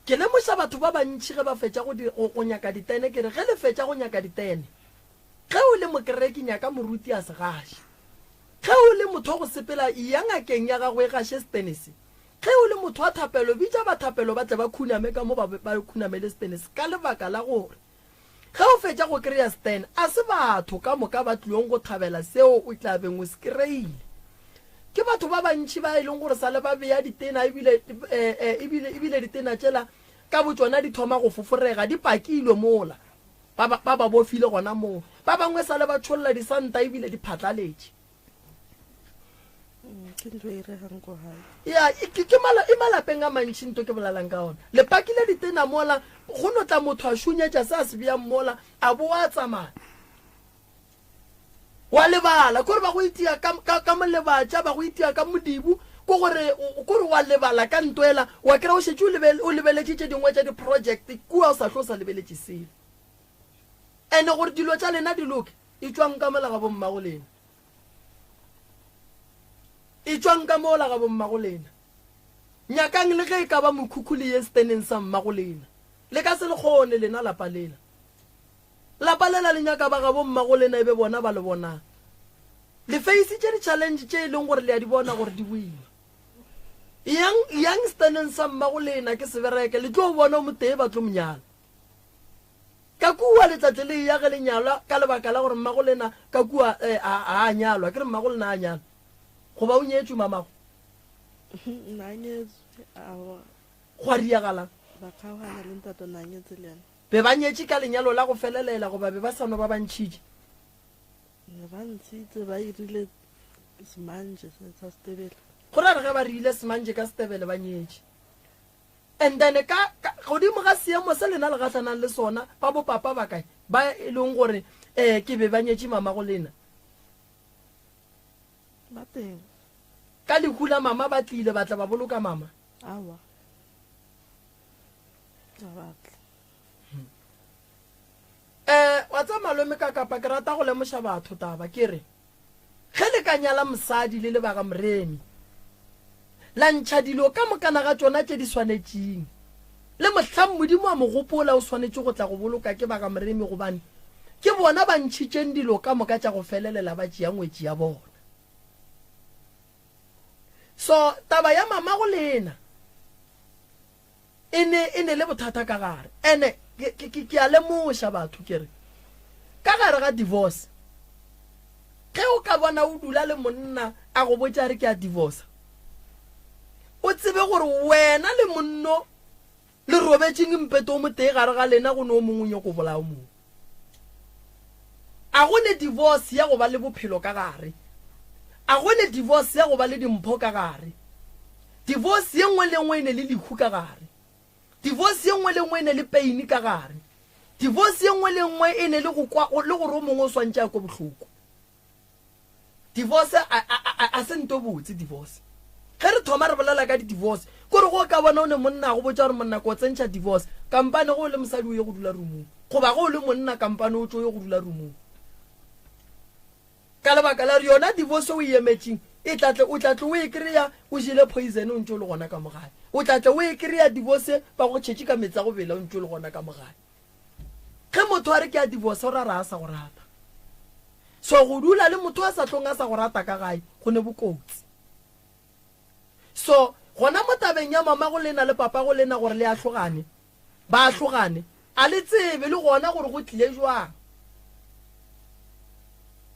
ke lemoša batho ba bantši ge ba fetša go nyaka ditene ke re ge le fetša go nyaka ditene ge o le mokereki nyaka moruti a segaše ge o le motho go sepela ya ngakeng ya gago e gaše stenese ge o le motho wa thapelo bitša bathapelo ba tle ba khuname ka mo ba khunamele stenese ka lebaka la gore ge o fetša go kry-a stene a se batho ka moka ba tlileng go thabela seo o tlabeng o se kry-ile ke batho ba bantši ba e leng gore sa le ba beya ditena ebile ditena tšela ka botsona di thoma go foforega di pakilwe mola ba ba bofile gona moo ba bangwe sa le ba tšholola disanta ebile di phatlaletše ke ntho e regang ko gae ya e malapeng a mantši nto ke bolalang ka ona le pakile ditena mola go no tla motho a šunyetša se a se beyang mola a bo a tsamaya wa lebala kore ba go itia ka molebatša ba go itia ka modibu ko gore wa lebala ka ntoela wa kry-a o šetse o lebeletše tše dingwe tša di-project kua o sa tlo o sa lebeletše selo ande gore dilo tša lena di loke e tswang ka mola ga bommago lena e tswang ka mola ga bommago lena nyakang le ge e ka ba mokhukhu le ye steneng sa mmago lena le ka se le kgone lena lapa lela le nyaka ba ga bommago lena e be bona ba le bonang le face tše di-challenge tše e leng gore le ya di bona gore di boima yang staneng sa mmagolena ke sebereke le tlo bona mo tee ba tlo monyala ka kua letsatsi le ya ge lenyalwa ka lebaka la gore mmagolena ka kua a nyalwa ke re mmagolena a nyalwa goba o nyetswe mamago go a diagalang be ba nyetse ka lenyalo la go felelela goba be ba sano ba bantšhitše ba ntshitse ba irile semanje sa Setebele go ra re ge ba rile semanje ka Setebele ba nyetse and then ka godimo ga seemo se lena le gatlanang le sona ba bopapa ba kae ba e leng gore ke be ba nyetse mamago lena ba teng ka lekula mama ba tlile ba tla ba boloka mama awa batla wa tsa malome ka kapa ke rata go lemoša batho taba ke re ge le ka nyala mosadi le lebaka moremi la ntšha dilo ka mokana ga tsona tše di swanetšeng le mohlang modimo a mogopola o swanetše go tla go boloka ke baka moremi gobane ke bona ba ntšhitšeng dilo ka moka tša go felelela ba tšea ngwetši ya bona so taba ya mama go lena e ne le bothata ka gare ene ke a lemoša batho ke re ka gare ga divorce ge o ka bona o dula le monna a go botša re ke a divorce o tsebe gore wena le monno le robetšeng mpete o motee gare ga lena go ne o mongwe go bolao mongwe a go ne divorce ya go ba le bophelo ka gare a go ne divorce ya go ba le dimpho ka gare divorce ye nngwe le nngwe e ne le lekhu ka gare divorce ye nngwe le nngwe e ne le pain ka gare divorce ye nngwe le nngwe e ne le go gore o mongwe o swantša ya ko bohloko divorce a se nto botse divorce ge re thoma re bolela ka di-divorce kore go ka bona o ne monna go botsa gore monna ko tsentšha divorce kampane go le mosadi o ye go dula rumong goba go le monna kampane o tso ye go dula rumong ka lebaka la re yona divorce o emetšeng o tlatle o e kry-a o jele poison o ntse o le gona ka mogae o tlatle o e kry-a divorce ba go tšhetše ka metsa go bela o ntse o le gona ka mogae ge motho a re ke a divorce o ra ra a sa go rata so go dula le motho a sa tlong a sa go rata ka gae go ne bokotsi so gona mo tabeng ya mama go lena le papa go lena gore le a tlogane ba tlogane a le tsebe le gona gore go tlile jwang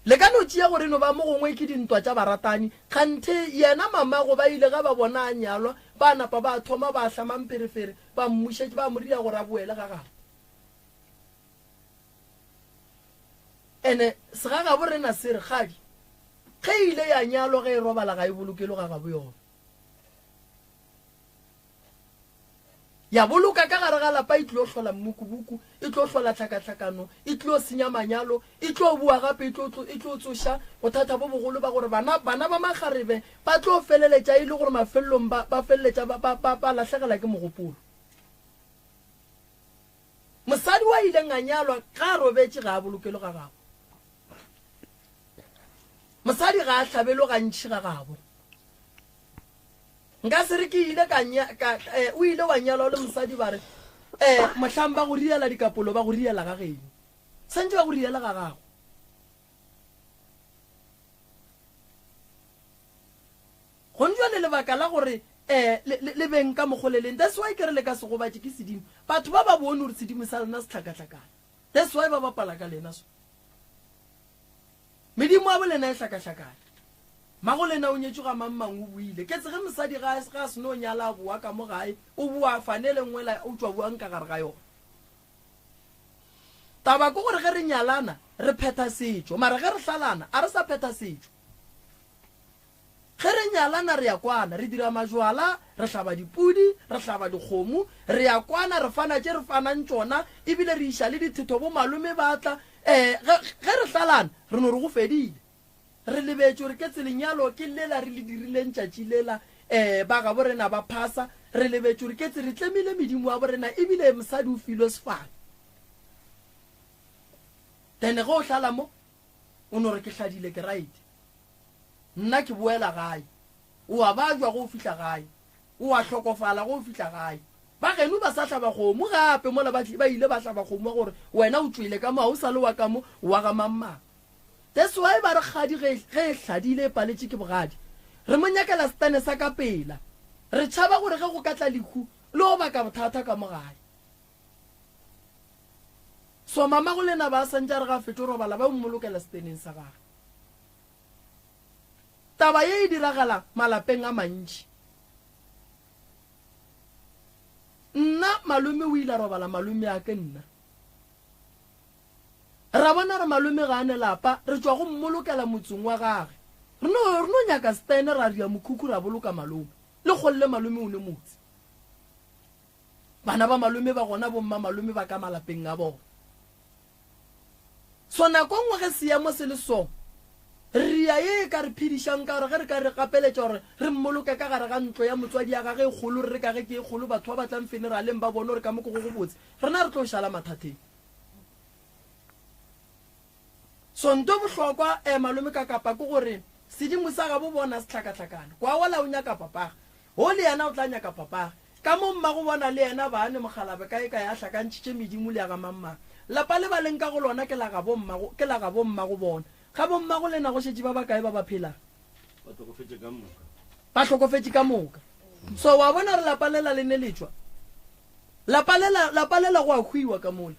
le ka no tšea gore no ba mo gongwe ke dintwa tša baratani kganthe yena mama go ba ile ga ba bona a nyalwa ba napa ba thoma ba hlamamperefere ba mmušetše ba moria gore a boele ga gago ene segaga bo rena se re gadi ge ile ya nyalwa ge e robala ga e bolokelo ga gabo yona ya boloka ka gare ga lapa e tlo hlola mmukubuku e tlo hlola tlhakatlhakano e tlo senya manyalo e tlo bua gape e tlo tsoša bothata bo bogolo ba gore bana ba magarebe ba tlo feleletša e le gore mafelelong ba feleletša ba latlhegela ke mogopolo mosadi wa ileng a nyalwa ga a robetše ga a bolokelo ga gago mosadi ga a tlhabelo gantšhi ga gabo nka se re ke ile o ile wa nyalwa le mosadi ba re mohlang ba go riela dikapolo ba go riela ga geno santse ba go riela ga gago go njwa le lebaka la gore le beng ka mogoleleng that's why ke re le ka segobatše ke sedimo batho ba ba bone gore sedimo sa lena se tlhakatlhakane that's why ba bapala ka lena so medimo a bo lena e tlhakatlhakane mago lena o nyetšwe ga mammang o buile ke tsege mosadi ga a seno o nyala a boa ka mo gae o bua fanele ngwela o tswa buang ka gare ga yona taba ke gore ge re nyalana re phetha setšo mara ge re hlalana a re sa phetha setšo ge re nyalana re ya kwana re dira majwala re hlaba dipudi re hlaba dikgomo re ya kwana re fana tše re fanang tšona ebile re iša le dithetho bo malome batla ge re hlalana re no re go fedile re lebetše gore ke tselenyalo ke lela re le dirileng tšatši lela ba ga borena ba phasa re lebetše gore ke tse re tlemile medimo wa borena ebile mosadi o filwe sefane then ge o hlala mo o no re ke hladile ke right nna ke boela gae o a ba jwa go fihla gae o a hlokofala go fihla gae ba geno ba sa hlaba kgomo gape mola ba ile ba hlaba kgomo gore wena o tswile ka mo ga o sa le wa ka mo wa ga mammang that's why ba re kgadi ge e hladile e paletše ke bogadi re mo nyakela setane sa ka pela re tšhaba gore ge go ka tla lehu le go baka bothata ka mogae so mama go lena ba santša re ga fete robala ba mmolokela seteneng sa gage taba ye e diragala malapeng a mantši nna malome o ile robala malome a ke nna ra bona re malome ga ane lapa re tswa go mmolokela motseng wa gage re no nyaka stene ra ria mokhukhu ra boloka malome le golle malome o ne motse bana ba malome ba gona bomma malome ba ka malapeng a bona so nako ngwe ge seemo se le so ria ye ka re phedišang ka gore ge re ka re gapeletša gore re mmoloke ka gare ga ntlo ya motswadi ya gage e kgolo re ka ge ke e kgolo batho ba batlang funeraleng ba bone gore ka moko go botse rena re tlo šala mathateng so nto bohlokwa malome ka kapa ke gore sedimo sa ga bo bona se tlhakatlhakana kwa wala o nyaka papaga ho le yena o tla nyaka papaga ka mo mma go bona le yena ba ane mogalabe ka e ka ya hlakantšitše medimo le ya ga mamma lapa le ba leng ka go lona ke la ga bo mma go bona ga bo mma go lena go šetše ba ba kae ba ba phela ba tlhokofetše ka moka so wa bona re lapa lela le ne letswa lapa lela go a hwiwa ka mola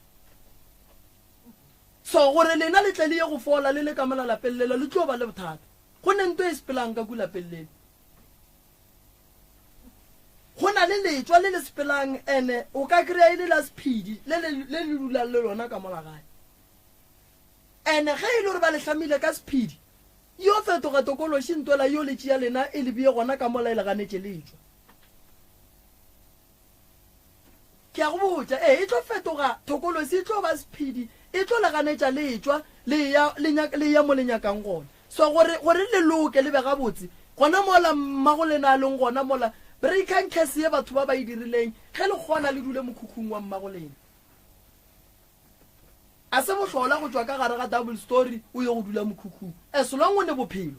so gore lena le tle le ye go fola le le ka mola lapeng lela le tlo ba le bothata go ne nto e sepelang ka kulapeng lele go na le letswa le le sepelang ene o ka kry-a e le la sephedi le le dulang le lona ka mola gae ene ge e le gore ba le hlamile ka sephedi yo fetoga tokološi ntola yo le tšea lena e le bie gona ka mola e le ganetše letswa ke a go botša e tlo fetoga tokološi e tlo ba sephedi e tlo le ganetša letswa le ya mo le nyakang gona so gore le loke le be gabotse gona mola mmago lena a leng gona mola breakan case ye batho ba ba e dirileng ge le gona le dule mokhukhung wa mmago lena a se bohlola go tswa ka gare ga double story o ye go dula mokhukhung as long o ne bophelo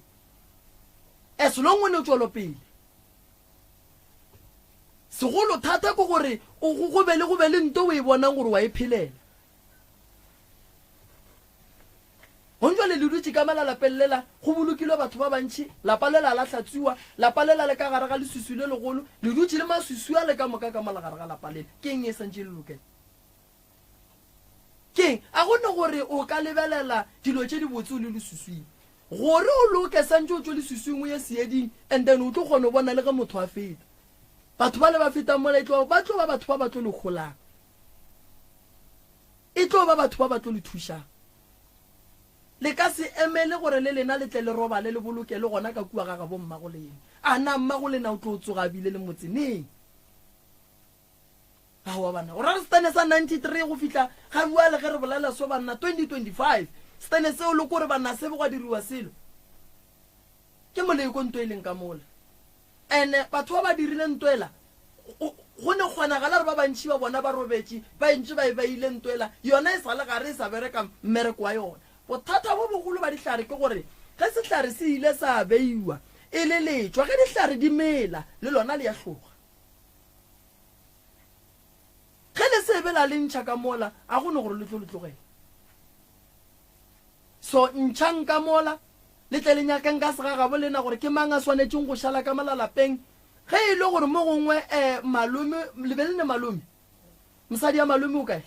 as long o ne tswelopele segolo thata ko gore go be le nto o e bonang gore wa e phelela gonjwa le dutse ka malalapeng lela go bolokilwe batho ba bantšhi lapa lela la hlatsiwa lapa lela le ka gare ga lesusu le legolo le dutse le masusu a le ka moka ka malagare ga lapa lela ke eng e santše le lokela keng a gone gore o ka lebelela dilo tše di botse o le lesusung gore o loke santše o tswe lesusung o ye seeding and then o tlo kgone o bona le ge motho a feta batho ba le ba fetang mola e tlo ba batho ba ba tlo le kgolang e tlo ba batho ba ba tlo le thušang le ka se emele gore le lena le tle le robale le boloke le gona ka kua ga ga bo mmago le ena a na mmago lena o tlo tsoga bile le motseneng a wa bana o ra stane sa 93 go fitla ga bua le ge re bolela so bana 2025 stane se o le gore bana se go diriwa selo ke moleko nto e leng ka mola ene batho ba dirile ntoela go ne kgona gala re ba bantši ba bona ba robetše ba ntše ba ile ntoela yona e sale gare e sa bereka mmereko wa yona bothata bo bogolo ba dihlare ke gore ge sehlare se ile sa beiwa e le letswa ge dihlare di mela le lona le ya hloga ge le sebela le ntšha ka mola a gone gore le tlo le tlogela so ntšhang ka mola le tle le nyakeng ka segagabo lena gore ke mang a swanetšeng go šala ka malalapeng ge e le gore mo gongwe malome le be le ne malome mosadi ya malome o kae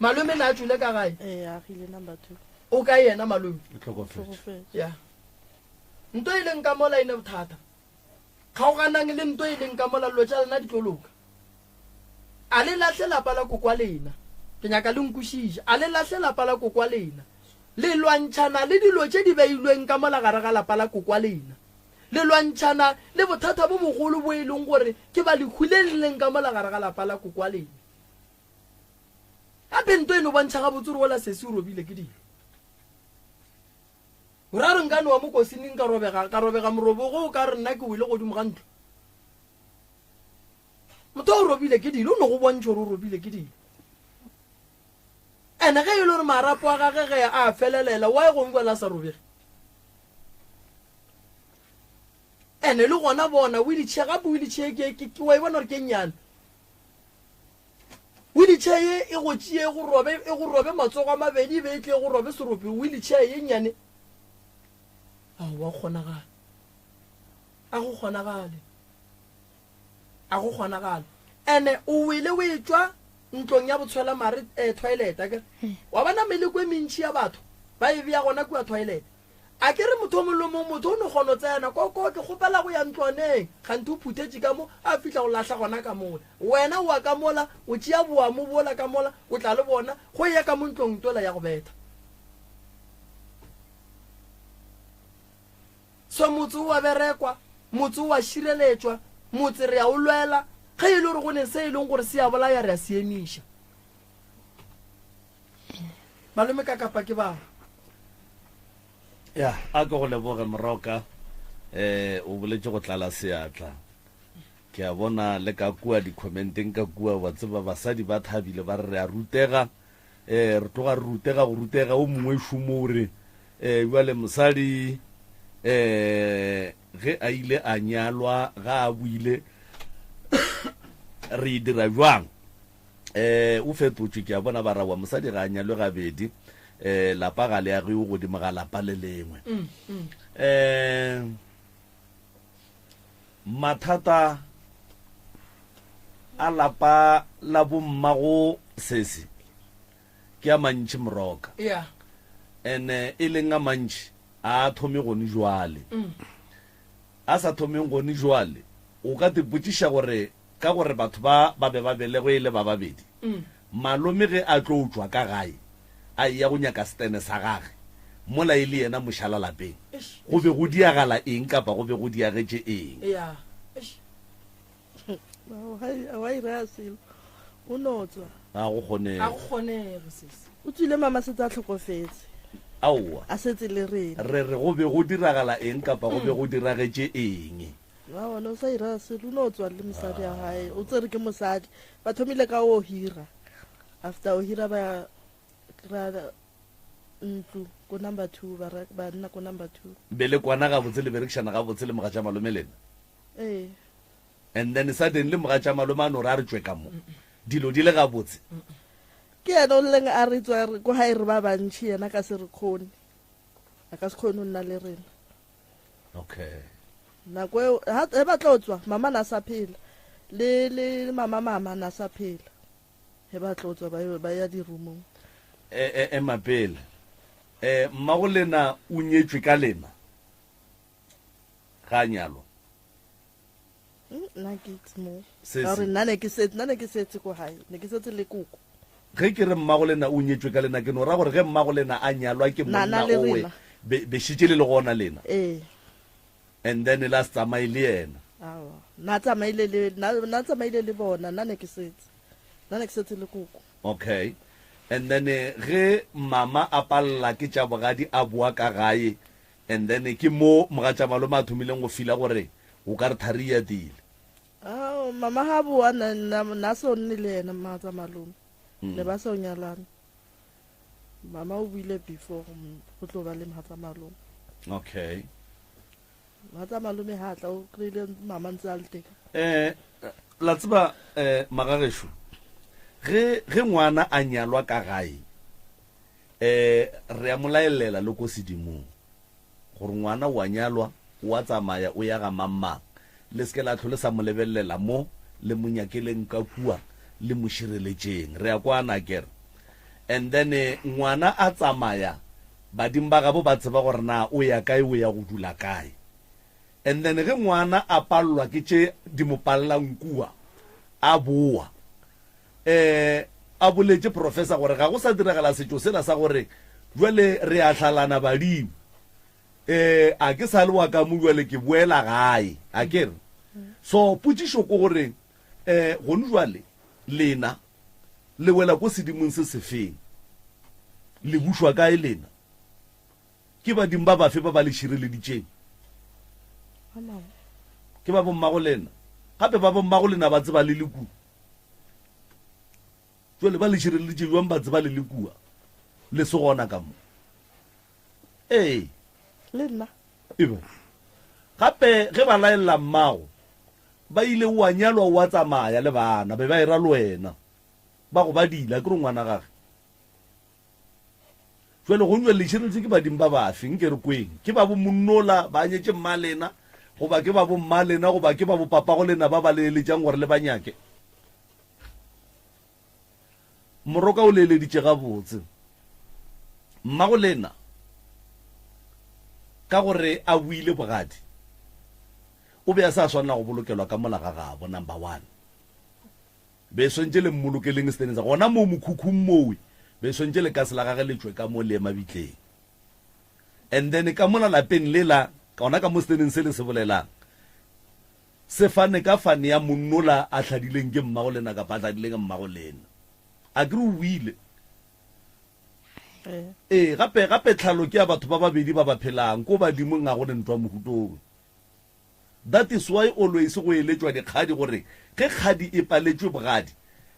malome na tšwile ka gae o ka yena malome ya nto e leng ka mola e ne bothata kgaoganang le nto e leng ka mola lo tša lena di tloloka a le latlhe lapa la kokwa lena ke nyaka le nkwešiša a le latlhe lapa la kokwa lena le lwantšhana le dilo tše di beilweng ka mola gare ga lapa la kokwa lena le lwantšhana le bothata bo bogolo bo e leng gore ke ba lekhwile le leng ka mola gare ga lapa la kokwa lena gape nto eno bontšha ga botse gore ola sese o robile ke dilo o ra re nkane wa mokosining ka robega morobogo o ka re nna ke wile godimo ga ntlo motho o robile ke dilo o ne go bontšha gore o robile ke dilo ene ge e le gore marapo a gage ge a felelela wa e gongwe la sa robege ene le gona bona wheelchair gape wheelchair wa e bona gore ke nnyane wheelchair ye e go tšee e go robe matsogo a mabedi be e tle go robe serope wheelchair ye nnyane a wa kgonagala a go kgonagale ene o wile o e tswa ntlong ya botshwela mare toilet a kere wa bana meleko e mentši ya batho ba e bea gona kua toilet a ke re motho o molomong motho o ne kgono tsena ko ke kgopela go ya ntlwaneng gante o phuthetše ka mo a fitlha go latlha gona ka mola wena o wa ka mola o tšea boamo bola ka mola o tla le bona go ya ka mo ntlong tola ya go betha so motse o wa berekwa motse o wa šireletšwa motse re ya o lwela ge e le gore go ne se e leng gore se ya bolaya re a se emiša malome ka kapa ke bao ya a ke go leboge Moroka o boletse go tlala seatla ke a bona le ka kua di-commenteng ka kua wa tseba basadi ba thabile ba re a rutega re tloga re rutega o mongwe šomore jale mosadi ge a ile a nyalwa ga a buile re dira jwang o fetotse ke a bona ba rawa mosadi ga a nyalwe gabedi lapa ga le ya ge o godimo ga lapa le lengwe mathata a lapa la bommago sese ke a mantši Moroka ene e leng a mantši a thome gone jwale a sa thomeng gone jwale o ka tepotšiša gore ka gore batho ba be ba belego e le ba babedi malome ge a tlo utswa ka gae a ya go nyaka stene sa gage mola e le yena mošala lapeng go be go diagala eng kapa go be go diagetše eng wa ira selo o notswa a go kgonege o tswile mama setse a tlhokofetse aowa a setse le rena re go be go diragala eng kapa go be go diragetše eng wa bona o sa ira selo o no tswa le mosadi ya gae o tsere ke mosadi ba thomile ka o hira after o hira ba kry-a ntlo ko number 2 ba nna ko number 2 be le kwana ga botse le berekišana ga botse le moga tša malome lena and then suddenly moga tša malome a no re a re tswe ka mo dilo di le ga botse ke yena o leng a re tswa ko gae re ba bantšhi yena ka se re kgone a ka se kgone o nna le rena okay nako e ba tlo tswa mama na sa phela le mama na sa phela he ba tlo tswa ba ya di roomong mapele mmago lena o nyetswe ka lena ga nyalo nna ke mo gore nna ke setse ko hae ne ke setse le koko ge ke re mmago lena o nyetswe ka lena ke no ra gore ge mmago lena a nyalwa ke monna owe be šitše le gona lena and then la tsamaye le yena na tsamaile le bona nna ne ke setse le koko okay and then ge mama a palla ke tša bogadi a boa ka gae and then ke mo moga tša malome a thomileng go fila gore o ka re thari ya dile mama ga boa na se o nne le ena mma tsa malome le ba se o nyalana mama o buile before go tlo ba le mma tsa malome okay mma tsa malome ga tla o kry-ile mama ntse a le teka la tseba magagesho ge ngwana a nyalwa ka gae re a molaelela le ko sedimong gore ngwana o a nyalwa o a tsamaya o ya ga mammang le seke la tlhole sa mo lebelela mo le monyakeleng ka kua le mo šireletšeng re a kwana kere and then ngwana a tsamaya badimo ba gabo ba tseba gore na o ya kae o ya go dula kae and then ge ngwana a pallwa ke tše di mo pallang kua a boa a boletse professor gore ga go sa diragala setšo sena sa gore jwale re a hlalana badimo a ke sa le wa ka mo jwale ke boela gae a kere so potšišo ko gore gone jwale lena le wela ko sedimong se sefeng le bušwa kae lena ke badimo ba bafe ba ba le šireleditšeng ke ba bommago lena gape ba bommago lena ba tseba le lekua jwale ba le šireleditše jwang ba tseba le lekua le se gona ka mo le nna ebe gape ge ba laelela mmago ba ile o a nyalwa o a tsamaya le bana be ba ira le wena ba go ba dila ke re ngwana gage jwale go nywele šireletše ke badimo ba bafe nke re kweng ke ba bo monnola ba nyetse mma lena goba ke ba bo mma lena goba ke ba bo papa go lena ba ba leletšang gore le banyake moroka o leleditše gabotse mma go lena ka gore a buile bogadi o be a sa swanela go bolokelwa ka mola ga gabo number 1 be swantse le mmolokeleng steneng sa gona mo mokhukhung mowe be swantse le ka se la gage letswe ka mo le mabitleng and then ka mona lapeng lela ona ka mo steneng se le se bolelang se fane ka fane ya monnola a tlhadileng ke mmago lena ka patladileng mmago lena a gre o wile gape tlhalo ke ya batho ba babedi ba ba phelang ko badimong a go le ntwa mohutong. That is why always go eletswa dikgadi gore ge kgadi e paletswe bogadi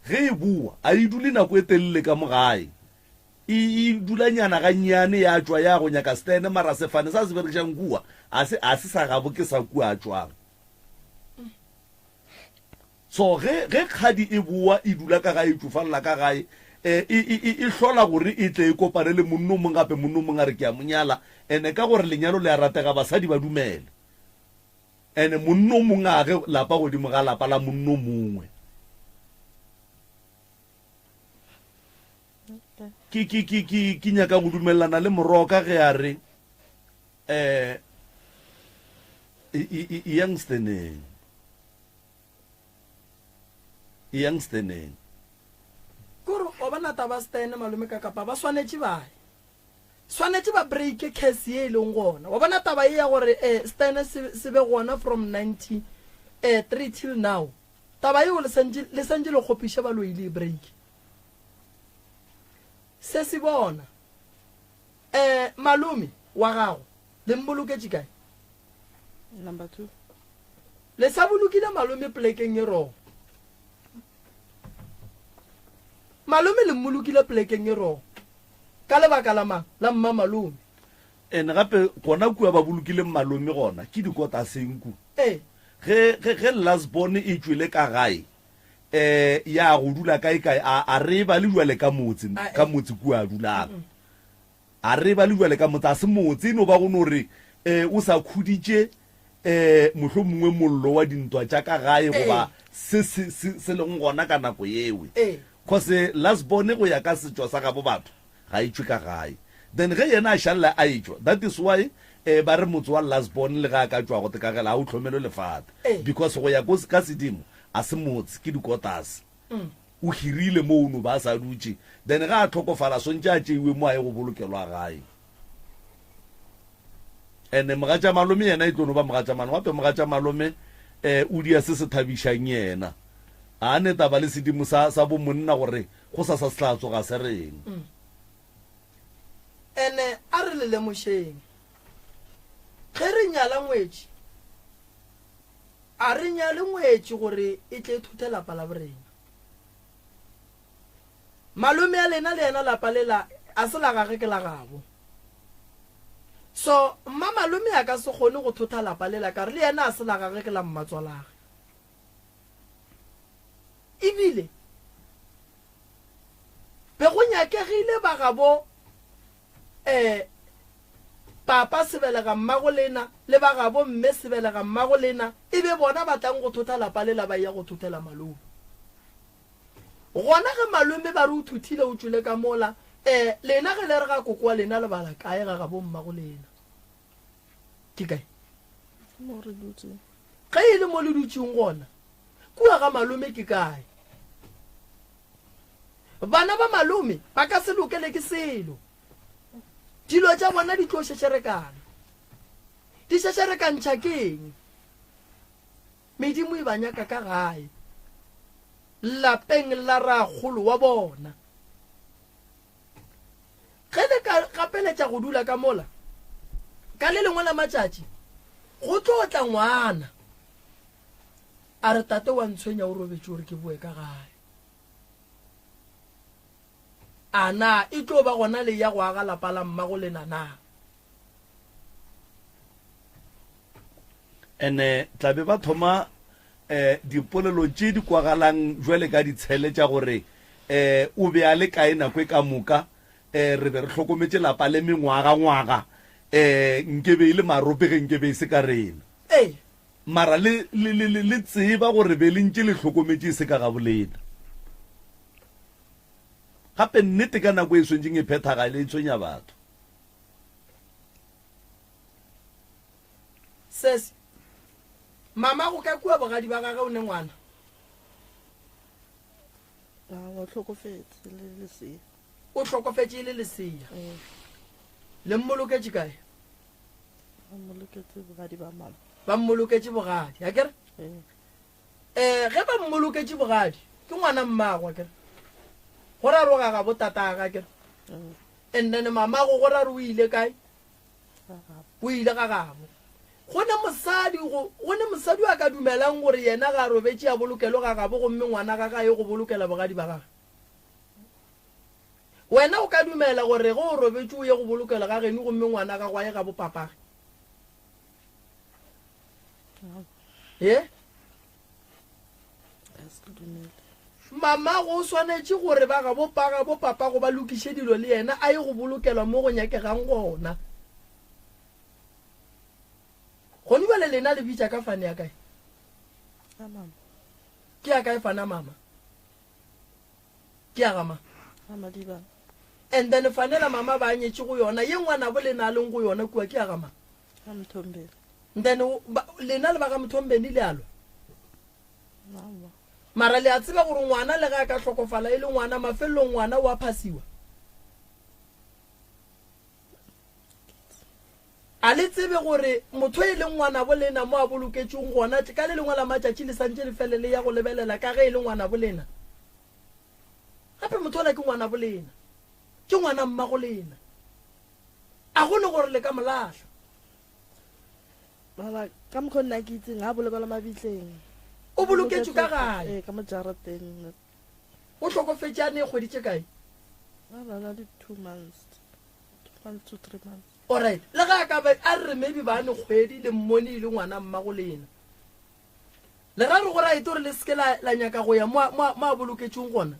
ge e bua a e dule nako e telele ka mogae e dulanyana ga nnyane ya tswa ya go nyaka stene mara sefane sa se berekisang kua a se sa gabo ke sa kua a tswang. So ge kgadi e bua e dula ka gae tšofalla ka gae e hlola gore e tle e kopane le monno mongwe gape monno mongwe a re ke a monyala ene ka gore lenyalo le a ratega basadi ba dumele ene monno mongwe a ge lapa godimo ga lapa la monno mongwe ke nyaka go dumelana le moroka ge a re youngsteneng kore o bana taba stene malome ka kapa ba swanetse ba break case ye leng gona wa bona taba e ya gore stene se be gona from 93 till now taba e o le sentse le khopisha ba lo ile break se se bona malome wa gago le mboloketse kae number 2 le sa bolokile malome plekeng e ro malome le mmolokile plekeng e ro ka lebaka la mang la mma malome ene gape gona kua ba bolokile malome gona ke dikota senku ge last born e tswile ka gae ya go dula kae a re ba le jwale ka motse kua a dulang a re ba le jwale ka motse a se motse no ba go no re o sa khuditše mohlo mongwe mollo wa dintwa tša ka gae goba se leng gona ka nako yewe cause last born go ya ka setšwa sa gabo batho ga itšwe ka gae then ge yena a šalela a itšwa that is why ba re motse wa last born le ga a ka tšwa go tekagela a o tlhomelo lefata because go ya ka sedimo a se motse ke dikotas o hirile mo ono ba sa dutše then ga a tlhokofala sontše a tšeiwe mo a ye go bolokelwa gae ene mogatša malome yena e tlono ba mogatša malome gape mogatša malome o dia se se thabišang yena a ne taba le sedimo sa bomonna gore go sa setlatso ga se reng ene a re le lemošeng ge re nyala ngwetši a re nyale ngwetši gore e tle thute lapa la borena malome ya lena le yena lapa lela a se la gage ke la gabo so mma malome a ka se kgone go thota lapa lela ka re le yena a se la gage ke la mmatswalage ebile be go nyakegile ba gabo papa sebelega mmago lena le ba gabo mme sebelega mmago lena e be bona ba tlang go thota lapa lela ba ya go thotela malome gona ge malome ba re o thuthile o tswile ka mola lena ge le re ga kokoa lena le bala kae ga gabo mmago lena ke kae ge e le mo le dutseng gona kua ga malome ke kae bana ba malome ba ka se lokele ke selo dilo tša bona di tlo šešerekana di šešerekantšha keng medimo e ba nyaka ka gae lapeng la ragolo wa bona ge le ka gapeletša go dula ka mola ka le lengwe la matšatši go tlo tla ngwana a re tate wa ntshwenya o robetše gore ke boe ka gae ana e tlo ba gona le ya go aga lapa la mmago lena na ene tlabe ba thoma dipolelo tše di kwagalang jwale ka ditshele tša gore o be a le kae nako e ka moka re be re hlokometše lapa le mengwaga-ngwaga nkebe e le marope ge nkebe e se ka rena mara le tseba gore be le ntse le tlhokometse se ka ga bolena gape nnete ka nako e tshwentseng e phethagale e tshwenya batho sese mama go ka kua bogadi ba gage o ne ngwana o tlhokofetse le lesea o tlhokofetse le lesea le mmoloketse kae ba mmoloketse bogadi ba mama ba mmoloketse bogadi a kere ge ba mmoloketse bogadi ke ngwana mmagwa kere go ra roga ga botataga kere and then mama go ra re o ile kae o ile ga gabo gone mosadi wa ka dumelang gore yena ga robetse ya bolokelo ga gabo gomme ngwana ga gae go bolokela bogadi ba gage wena o ka dumela gore go o robetse o ye go bolokela ga geno gomme ngwana ga gwae ga bopapage mama go swanetse gore ba ga bopapa go ba lokiše dilo le yena a ye go bolokelwa mo go nyakegang gona go ni bale lena le bitša ka fane ya kae ke ya kae fana mama ke ya gama and then fanela mama ba nyetse go yona ye ngwana bo lena leng go yona kua ke ya gama then lena le ba ga Mthombeni le alo mara le a tseba gore ngwana le ga ka tlhokofala e le ngwana mafelong ngwana wa phasiwa a le tsebe gore motho e leng ngwana bo lena mo a boloketseng gona ka le lengwe la matšatši le santse le felele ya go lebelela ka ge e le ngwana bo lena gape motho ola ke ngwana bo lena ke ngwana mma go lena a gone gore le ka molatlha bala ka mokgwa nna ke itseng ga bolebala mabitleng o boloketse ka gae ka mo jarateng o tlhokofetse a ne e kgweditse kae na di 2 months 2 months to 3 months alright le ga ka ba a re maybe ba ne kgwedi le mmone ile ngwana mma go lena le ra re gore a itore le ske la nyaka go ya mo a boloketseng gona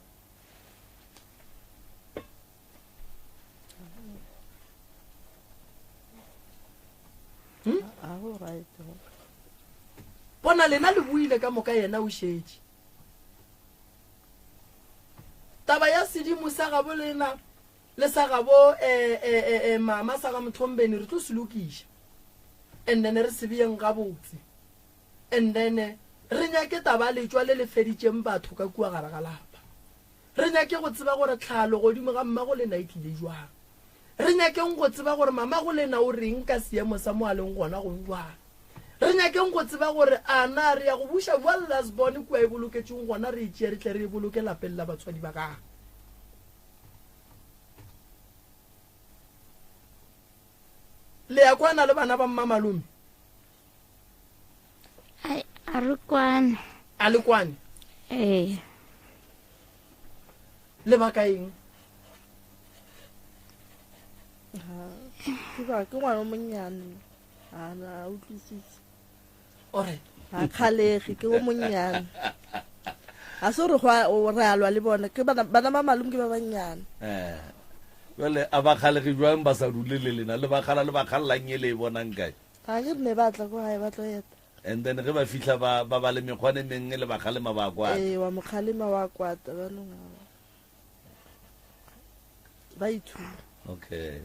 bona lena le buile ka moka yena o šetse taba ya sedimo sa gabo lena le sa gabo mama sa ga Mthombeni re tlo se lokiša and then re se beyeng gabotse and then re nyake taba le tswa le feditšeng batho ka kua gare ga lapa re nyake go tseba gore tlhalo godimo ga mma go lena e tlile jwang re nyakeng go tseba gore mama go lena o reng ka seemo sa mo a leng gona go jwang re nyakeng go tseba gore a na re ya go buša wallas bone kua e boloketseng gona re itšea re tle re e boloke lapeng la batswadi ba gago le ya kwana le bana ba mma malome a re kwane a le kwane le ba ka eng ke ngwana o monnyane a utlwisise alright a kgalege ke o monnyane a se re re alwa le bona ke bana ba malome ke ba bannyane jale a ba kgalege jwang ba sa dule le lena le ba kgalelang e le e bonang kae ga ke re ne batla ko gae ba tlo eta and then ge ba fitlha ba le mekgwane mengwe le bakgalema ba kwata wa mokgalema wa kwata banong ba ithula okay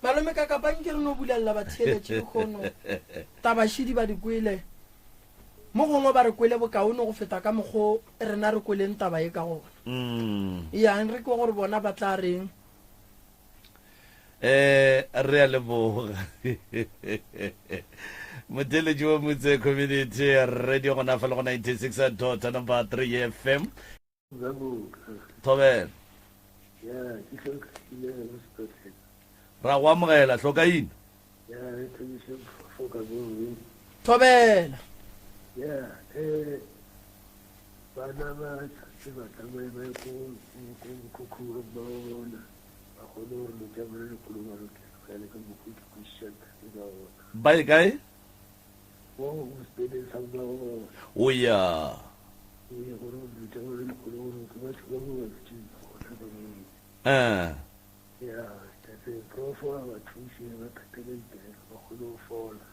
malome ka kapang ke re no bulela batheletše dikgono tabašidi ba di kwele mo gongwe ba re kwele bokaone go feta ka mokgo rena re kweleng taba e ka gona yang re kwa gore bona ba tla reng re a leboga motheletši wa motse community radio gona fa le go 96 number 3 FM Thobela ra go amogela hlokaine Thobela bana ba se ba tsamaya ba ko bona ba go lo re tsamaya le kulo ba ka le ka mo go kwishaka ba ba e kae o spede sa ba o ya go lo tsamaya le kulo ba ka ba go tsi ya se profo ba thusi ba ka tele ba go lo fola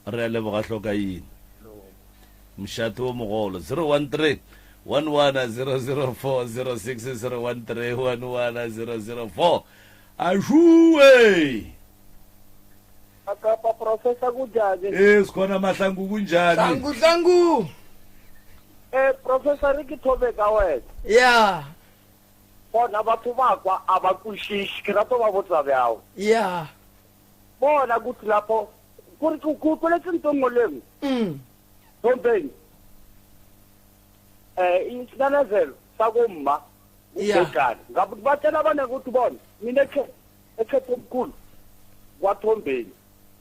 re a leboga hlokaine mshato o mogolo 013 11 004 06013 11 004 ashuwe akapa professor kunjani sikhona mahlangu kunjani hlangu professor Ricky Thobeka wena ya bona batho bakwa abakwishishi ke rato ba botsa bjao ya bona kuthi lapho kuri kukoletse ntongoleng Thombeni isinanezelo sakumma ubhekani ngabuthi batshela abane ukuthi bona mina ekhetho omkhulu kwaThombeni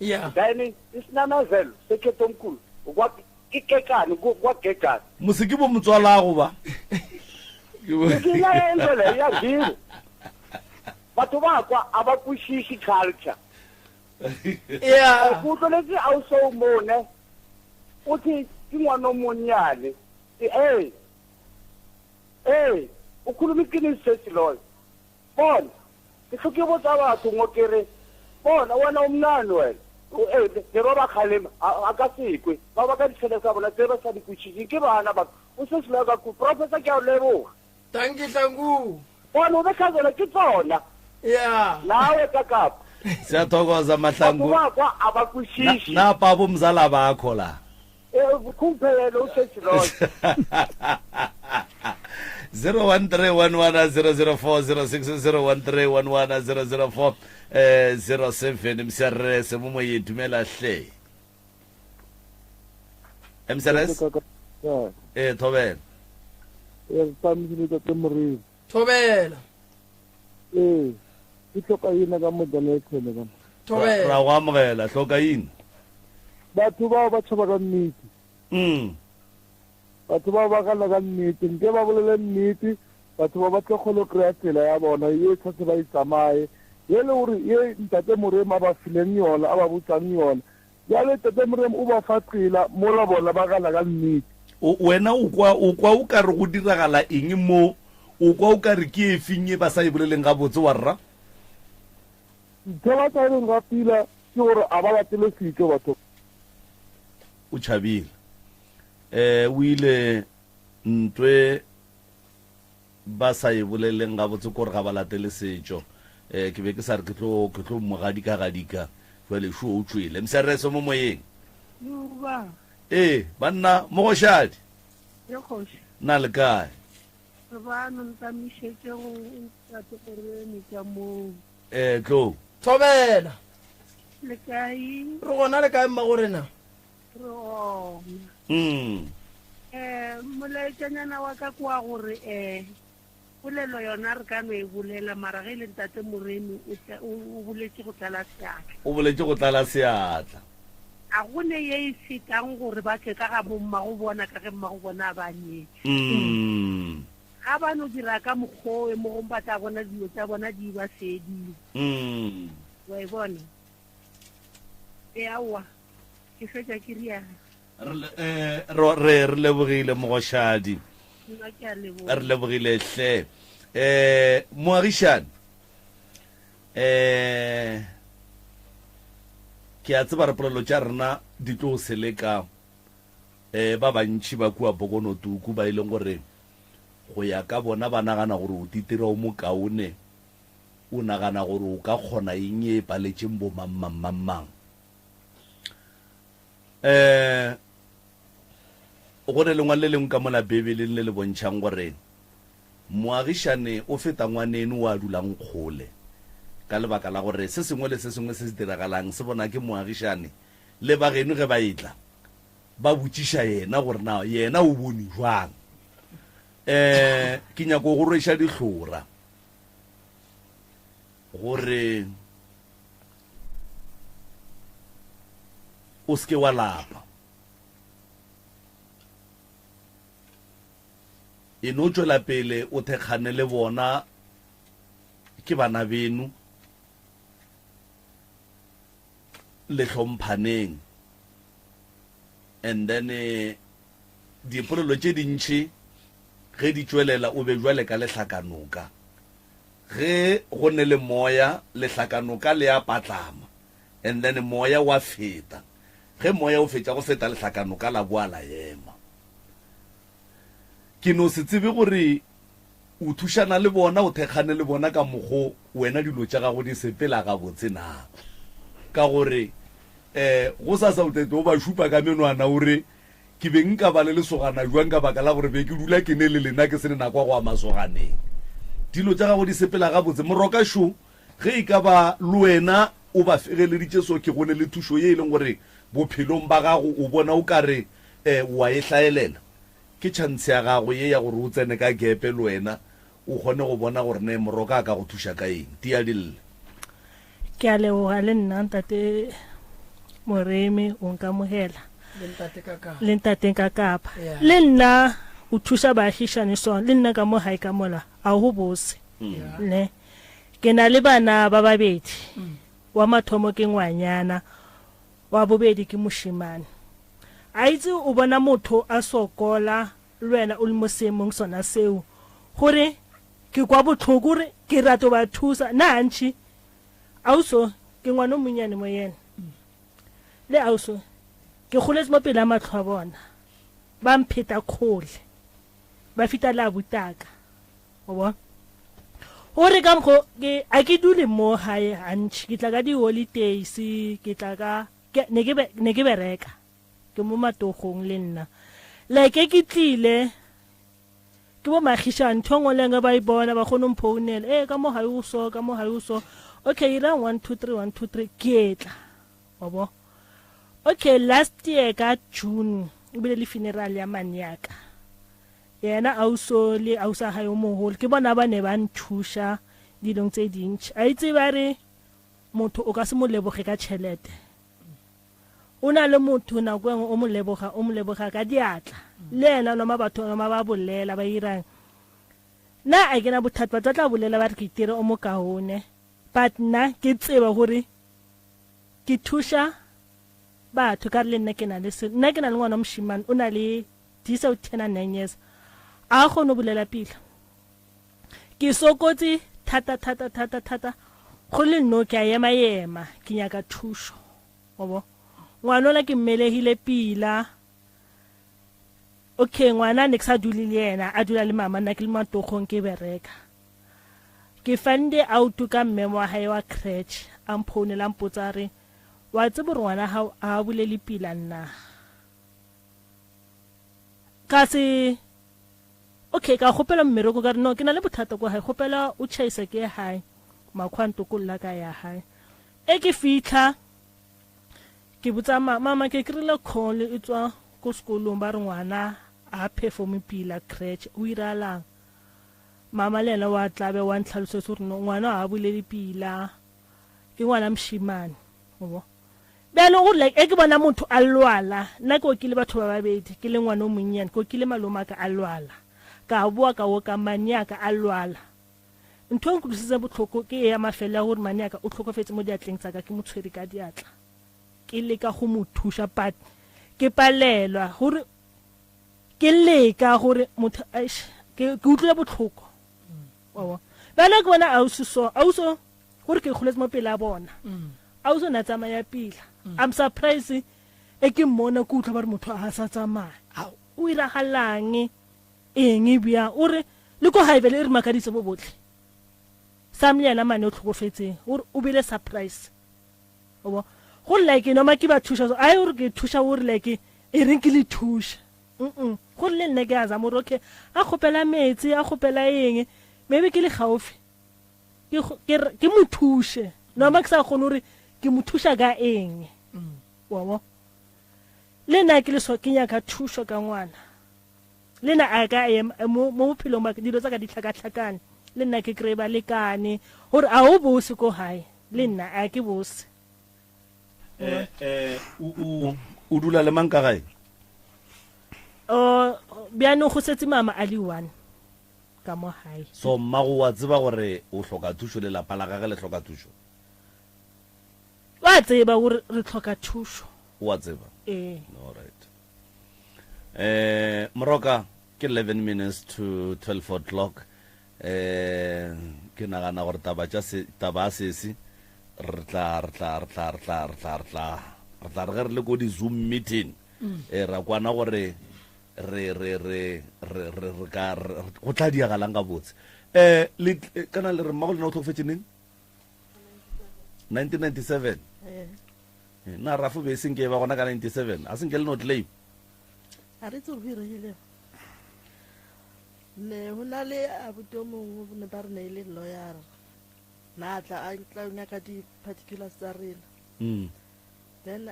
ya then isinanezelo sekhetho omkhulu ikekani kwagegani musikibo motswalago ba ikila endlela yadile batho bakwa abakwishishi culture ya kutloletse awusowumone uthi ingwana omonyane ukhuluma iqiniso sesiloyo bona ihluke botsa batho ngokere bona wena umnani wena lero ba khalema akasikwe ba ba ka ditshele sa bona tseba sa dikutshishi ke bana ba o se selo ka ku professor ke a leboga tanki hlangu bona o bekhazela ke tsona ya nawe kakapa siyathokoza mahlangu bakwa abakwishishi napa bomzala bakho la kumphelo usesiloyo 0131100406013110040 07 msrs mo yedumela hle msrs thobela thobela ke tloka yena ka modala e tshele ka thobela ra go amogela hloka yini batho bao ba tshaba ka nnete batho bao ba gala ka nnete nke ba bolele nnete batho ba batle kgolo kry-a tsela ya bona ye tshwantse ba itsamaye ye le gore ye ntate moremo a ba fileng yona a ba botsang yona jale ntate moremo o ba fa tsela mola bona ba gala ka nnete wena o kwa o ka re go diragala eng mo o kwa o ka re ke efeng e ba sa e boleleng ga botse wa rra ntho ba tsa eleng ga pila ke gore a ba latele setso batho o tšhabile o ile ntwe ba sa e boleleng ga botse kore ga ba latele setso ke be ke sa re ke tlo mogadika jale sho o tswile msereso mo moyeng banna mogoshadi na le kae tlo thobela le kae re gona le kae mmagorena molaetsanyana wa ka kwa gore polelo yona re ka no e bolela mara ge le ntate moremi o boletse go tlala seatla o boletse go tlala seatla a gone ye e fetang gore ba tle ka ga bomma go bona ka ge mma go bona a banyetse ga ba no dira ka mokgowe mo go ba tla bona dilo tsa bona di ba sedile wa e bona aowa ke fetsa ke riana re lebogile mogoshadi re lebogile hle moagišane ke a tseba re polelo tša rena di tlo seleka ba bantši ba kua bokonotuku ba e leng gore go ya ka bona ba nagana gore o titira o mokaone o nagana gore o ka kgona eng e paletšeng bo mammang go ne lengwa le lengwe ka mola bebeleng le le bontšhang gore moagišane o feta ngwaneno o a dulang kgole ka lebaka la gore se sengwe le se sengwe se se diragalang se bona ke moagišane le bageno ge ba etla ba botšiša yena gore na yena o bone jwang ke nyako go rweša dihlora gore o seke wa lapa e no tšwela pele o thekgane le bona ke bana beno le hlomphaneng and then dipolelo tše dintšhi ge di tšwelela o be jwale ka lehlakanoka ge go ne le moya lehlakanoka le a patlama and then moya wa feta ge moya o fetša go feta lehlakano ka la boa la ema ke no se tsebe gore o thušana le bona o thekgane le bona ka mokgo wena dilo tša gago di sepela ga botse na ka gore go sa utete o ba šupa ka menwana ore ke be nka ba le lesogana jwang ka baka la gore be ke dula ke ne le lena ke se ne nakwa go a masoganeng dilo tša gago di sepela ga botse Moroka Show ge e ka ba le wena o ba fegeleditše so ke gone le thušo ye e leng gore bophelong ba gago o bona o kare wa e hlaelela ke chance ya gago ye ya gore o tsene ka gepe le wena o kgone go bona gore ne Moroka ka go thuša ka eng tia dille ke a leboga le nna ntate Moremi o nkamogela le ntateng ka Kapa le nna o thuša baagišane so le nna ka mo hae ka mola a go bose ne ke na le bana ba babedi wa mathomo ke ngwanyana wa bobedi ke moshimane a itse o bona motho a sokola le wena o le mo seemong sona seo gore ke kwa botlhoko gore ke rato ba thusa nantšhi auso ke ngwana o monnyane mo yena le auso ke goletse mo pele a matlho a bona ba mpheta kgole ba fita la butaka o bona gore ka mgo a ke dule mo hae hantši ke tla ka di-holidays ke tla ka ne ke bereka ke mo matogong le nna like ke tlile ke bo maagišane ntho ngwe lenge ba e bona ba kgone mphounela ka mo hae o so ka mo hae o so okay ira 1 2 3 1 2 3 ke tla wa bo okay last year ka June o bile le funeral ya maniaka yena auso le ausa hae o moholo ke bona ba ne ba nthusha dilong tse dintši a itse ba re motho o ka se mo leboge ka tšhelete o na le motho nako engwe o mo leboga ka diatla le ena noma batho noma ba bolela ba irang na a kena bothata ba tla bolela ba re ke itire o mo kaone but nna ke tseba gore ke thusha batho ka le nna ke na le ngwana moshimane o na le 10 years a kgone bolela pila ke sokotse thata go le nno ke a ema ke nyaka thušo obo ngwana la ke mmelegile pila okay ngwana ne ke sa dule le yena a dula le mama nna ke le matogong ke bereka ke fande out ka mme wa hae wa crèche a mphounela mpotsa re wa tsebo re ngwana hao a bulele pila nna ka se okay ka gopela mmereko ka re no ke na le bothata kwa hae gopela o chaisa ke hae makhwanto kulla ka ya hae ke fitlha ke botsa mama ke krile call e tswa ko sekolong ba re ngwana a perform pila crèche o iralang mama le ena wa tlabe wa ntlhalosetsa gore ngwana a bulele pila ke ngwana moshimane o bjalo gore like ke bona motho a lwala nna ke okile batho ba babedi ke le ngwana o monnyane ke okile maloma ka a lwala ka boa ka o ka maniaka a lwala ntho e nkutlwisitse botlhoko ke ya mafelo ya gore maniaka o tlhokofetse mo diatleng tsa ka ke mo tshwere ka diatla ke leka go mo thusha but ke palelwa gore ke leka gore motho ke utlwile botlhoko wa bana ke bona auso gore ke kgoletse mo pele a bona auso na tsamaya pila I'm surprised ke mmona ke utlwa ba re motho a sa tsamaya o iragalang eng bia ore le ko hae bele re makaditse bo botle samlyana mane o tlhokofetseng ore o bile surprise o go like no ma ke ba thusha a ore ke thusha ore like e reng ke le thusha go le nne ke aza mo roke a khopela metsi a khopela eng maybe ke le gaufi ke mo thushe no ma ke sa gone ore ke mo thusha ka eng wa le nna ke le so ke nyaka thusho ka ngwana le nna a ka mo bophelong ba dilo tsa ka ditlhakatlhakane le nna ke kry ba lekane gore a o bose ko hae le nna a ke bose o dula le mang ka gae bjano go setse mama a le 1 ka mo hae so mmago wa tseba gore o hloka thusho le lapa la gage le hloka thusho wa tseba gore re hloka thusho wa tseba all right Moroka ke 11 minutes to 12 o'clock ke nagana gore taba sesi re tla re tla re ge re le ko di-zoom meeting ra kwana gore re ka go tla diagalang ka botse kana le re mmago lena o tlhokofetse neng 1997 na rafo be senke ba gona ka 97 a senke le no claim a re tse go hiregile ne ho na le abuti o mongwe ne ba re ne ile lawyer na tla a tla nyaka di particulars tsa rena then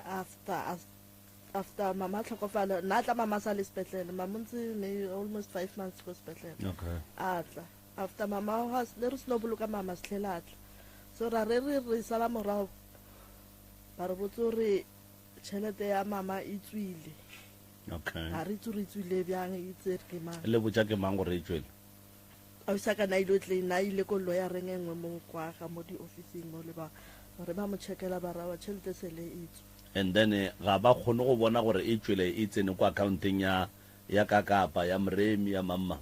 after mama tlhokofala na tla mama sa le sepetlele mamontsi ne almost 5 months go sepetlele atla after mama has le re sno boloka mama sehlelatla so ra re sala morago ba re botse re tšhelete ya mama e tswile a re tswile bjang e tsere ke mang le botsa ke mang gore e tswile a isa ka na ile tle na ile ko lawyer reng engwe mo kwa ga mo di officing mo le ba re ba mo checkela ba ra wa tšhelete se le itse and then ga ba kgone go bona gore e tswile e tsene kwa accounteng ya kakapa ya mremi ya mamma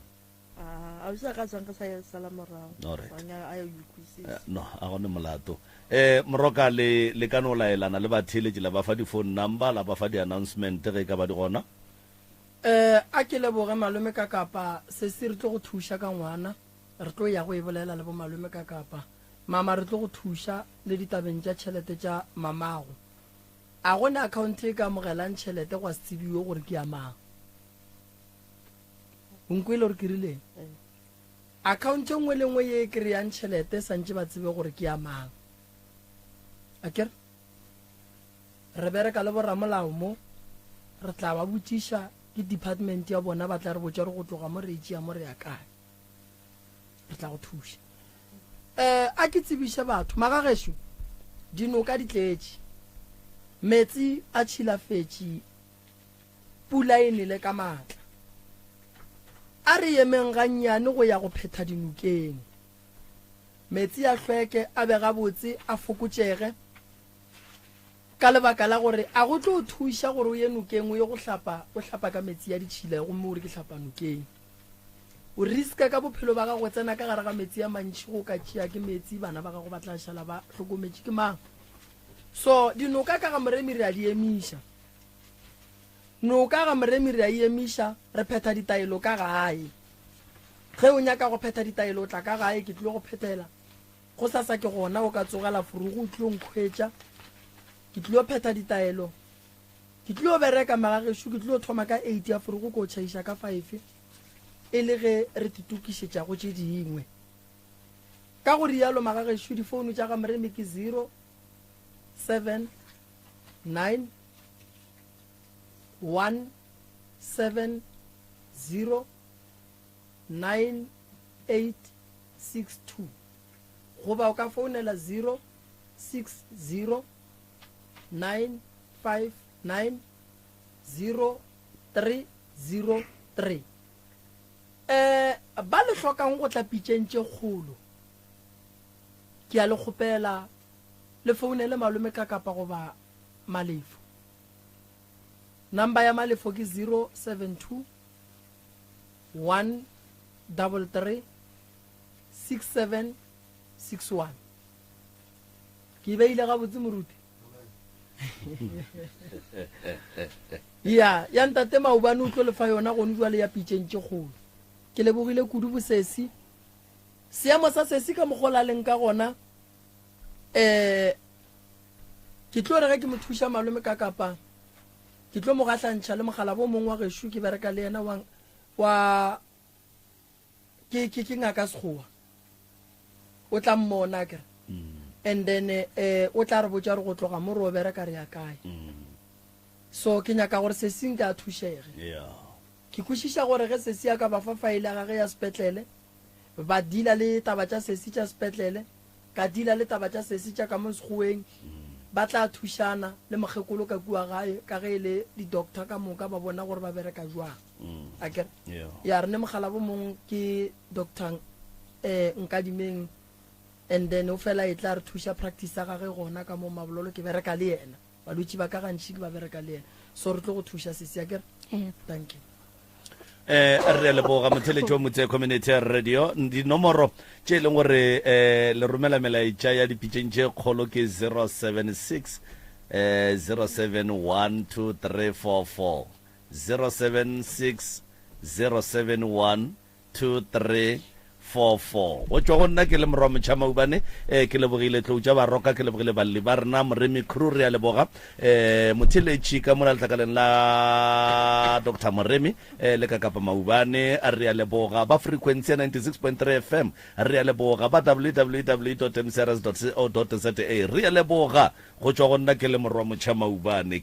a isa ka tsanga sa sala morago anya a yo ikwisisa no a gone molato moroka le kana o laelana le batheletši la ba fa di-phone number la ba fa di-announcement ge ka ba di gona a ke leboge malome ka kapa se se re tlo go thuša ka ngwana re tlo ya go e bolela le bo malome ka kapa mama re tlo go thuša le ditabeng tša tšhelete tša mamago a gone account e ka amogelang tšhelete go a setsibiwe gore ke ya mang onkwele gore ke rileng account nngwe le nngwe ye e kry-ang tšhelete santse ba tsebe gore ke ya mang akere re bereka le borramolao mo re tla ba botšiša ke department ya bona ba tla re botša re go tloga mo re itšea mo re ya kae re tla go thuša a ke tsebiše batho magagešo dinoka di tletše metsi a tšhilafetše pula e nele ka maatla a re emeng gannyane go ya go phetha dinokeng metsi a hlweke a be gabotse a fokotšege ka lebaka la gore a go tlo o thuša gore o ye nokeng o ye go hlapa ka metsi ya ditšhila gomme ore ke hlapa nokeng o riska ka bophelo ba gago tsena ka gare ga metsi ya mantšhi go ka tšea ke metsi bana ba gago ba tla šala ba hlokometše ke mang so dinoka ka ga moremi re a di emiša noka ga moremi re a emiša re phetha ditaelo ka gae ge o nyaka go phetha ditaelo o tla ka gae ke tlile go phethela go sasa ke gona o ka tsogela furugo o tlile nkgwetša ke tlile go phetha ditaelo ke tlile go bereka magagešo ke tlile go thoma ka 8 ya furugo ko o tšhaiša ka 5 e le ge re tutukišetša go tše dingwe ka go rialo magagešo difounu tša ga moremi ke 079-170-9862 goba o ka founela 060-959-0303 ba le hlokang go tla pitšentše kgolo ke a le kgopela le founele malome ka kapa goba malefo number ya malefo ke 072-133-6761 ke beile ga botse moruti ya ntate maobane o tlo lefa yona gone jwale ya pitšentše kgolo ke lebogile kudu bosesi seemo sa sesi ka mogola leng ka gona ke tlo re ge ke mo thuša malome ka kapa ke tlo mo gatlantšha le mogala bo mongwe wa gešo ke bereka le yena wa ke ngaka sekgowa o tla mmona kere and then o tla re botša re go tloga mo re o bereka re ya kae so ke nyaka gore sesing ka thušege ke kwešiša gore ge sesi ya ka ba fa faele ga ge ya sepetlele ba dila le taba tša sesi tša sepetlele ka dila le taba tša sesi tša ka mo sekgoweng ba tla thušana le mokgekolo ka kua gae ka ge le di-doctor ka moka ba bona gore ba bereka jwang akere ya re ne mogala bo mongwe ke doctor nkadimeng and then o fela e tla re thuša practice ga ge gona ka mo mabololo ke bereka le yena balwetši ba ka gantši ke ba bereka le yena so re tlo go thuša sesi akere thank you re leboga motheletši wa motse community radio dinomoro tše e leng gore le romela melaetša ya dipitšeng tše kgolo ke 076 0712344076 0760712344 go tswa go nna ke le morwa motšhama ubane ke lebogile tlou tša baroka ke lebogile balli ba rena moremi crew re a leboga motheletši ka mona letlakaleng la dr moremi le ka kapa maubane a re a leboga ba frequency ya 96.3 fm re a leboga ba www.mcrs.co.za re a leboga go tswa go nna ke le morwa motšhama ubane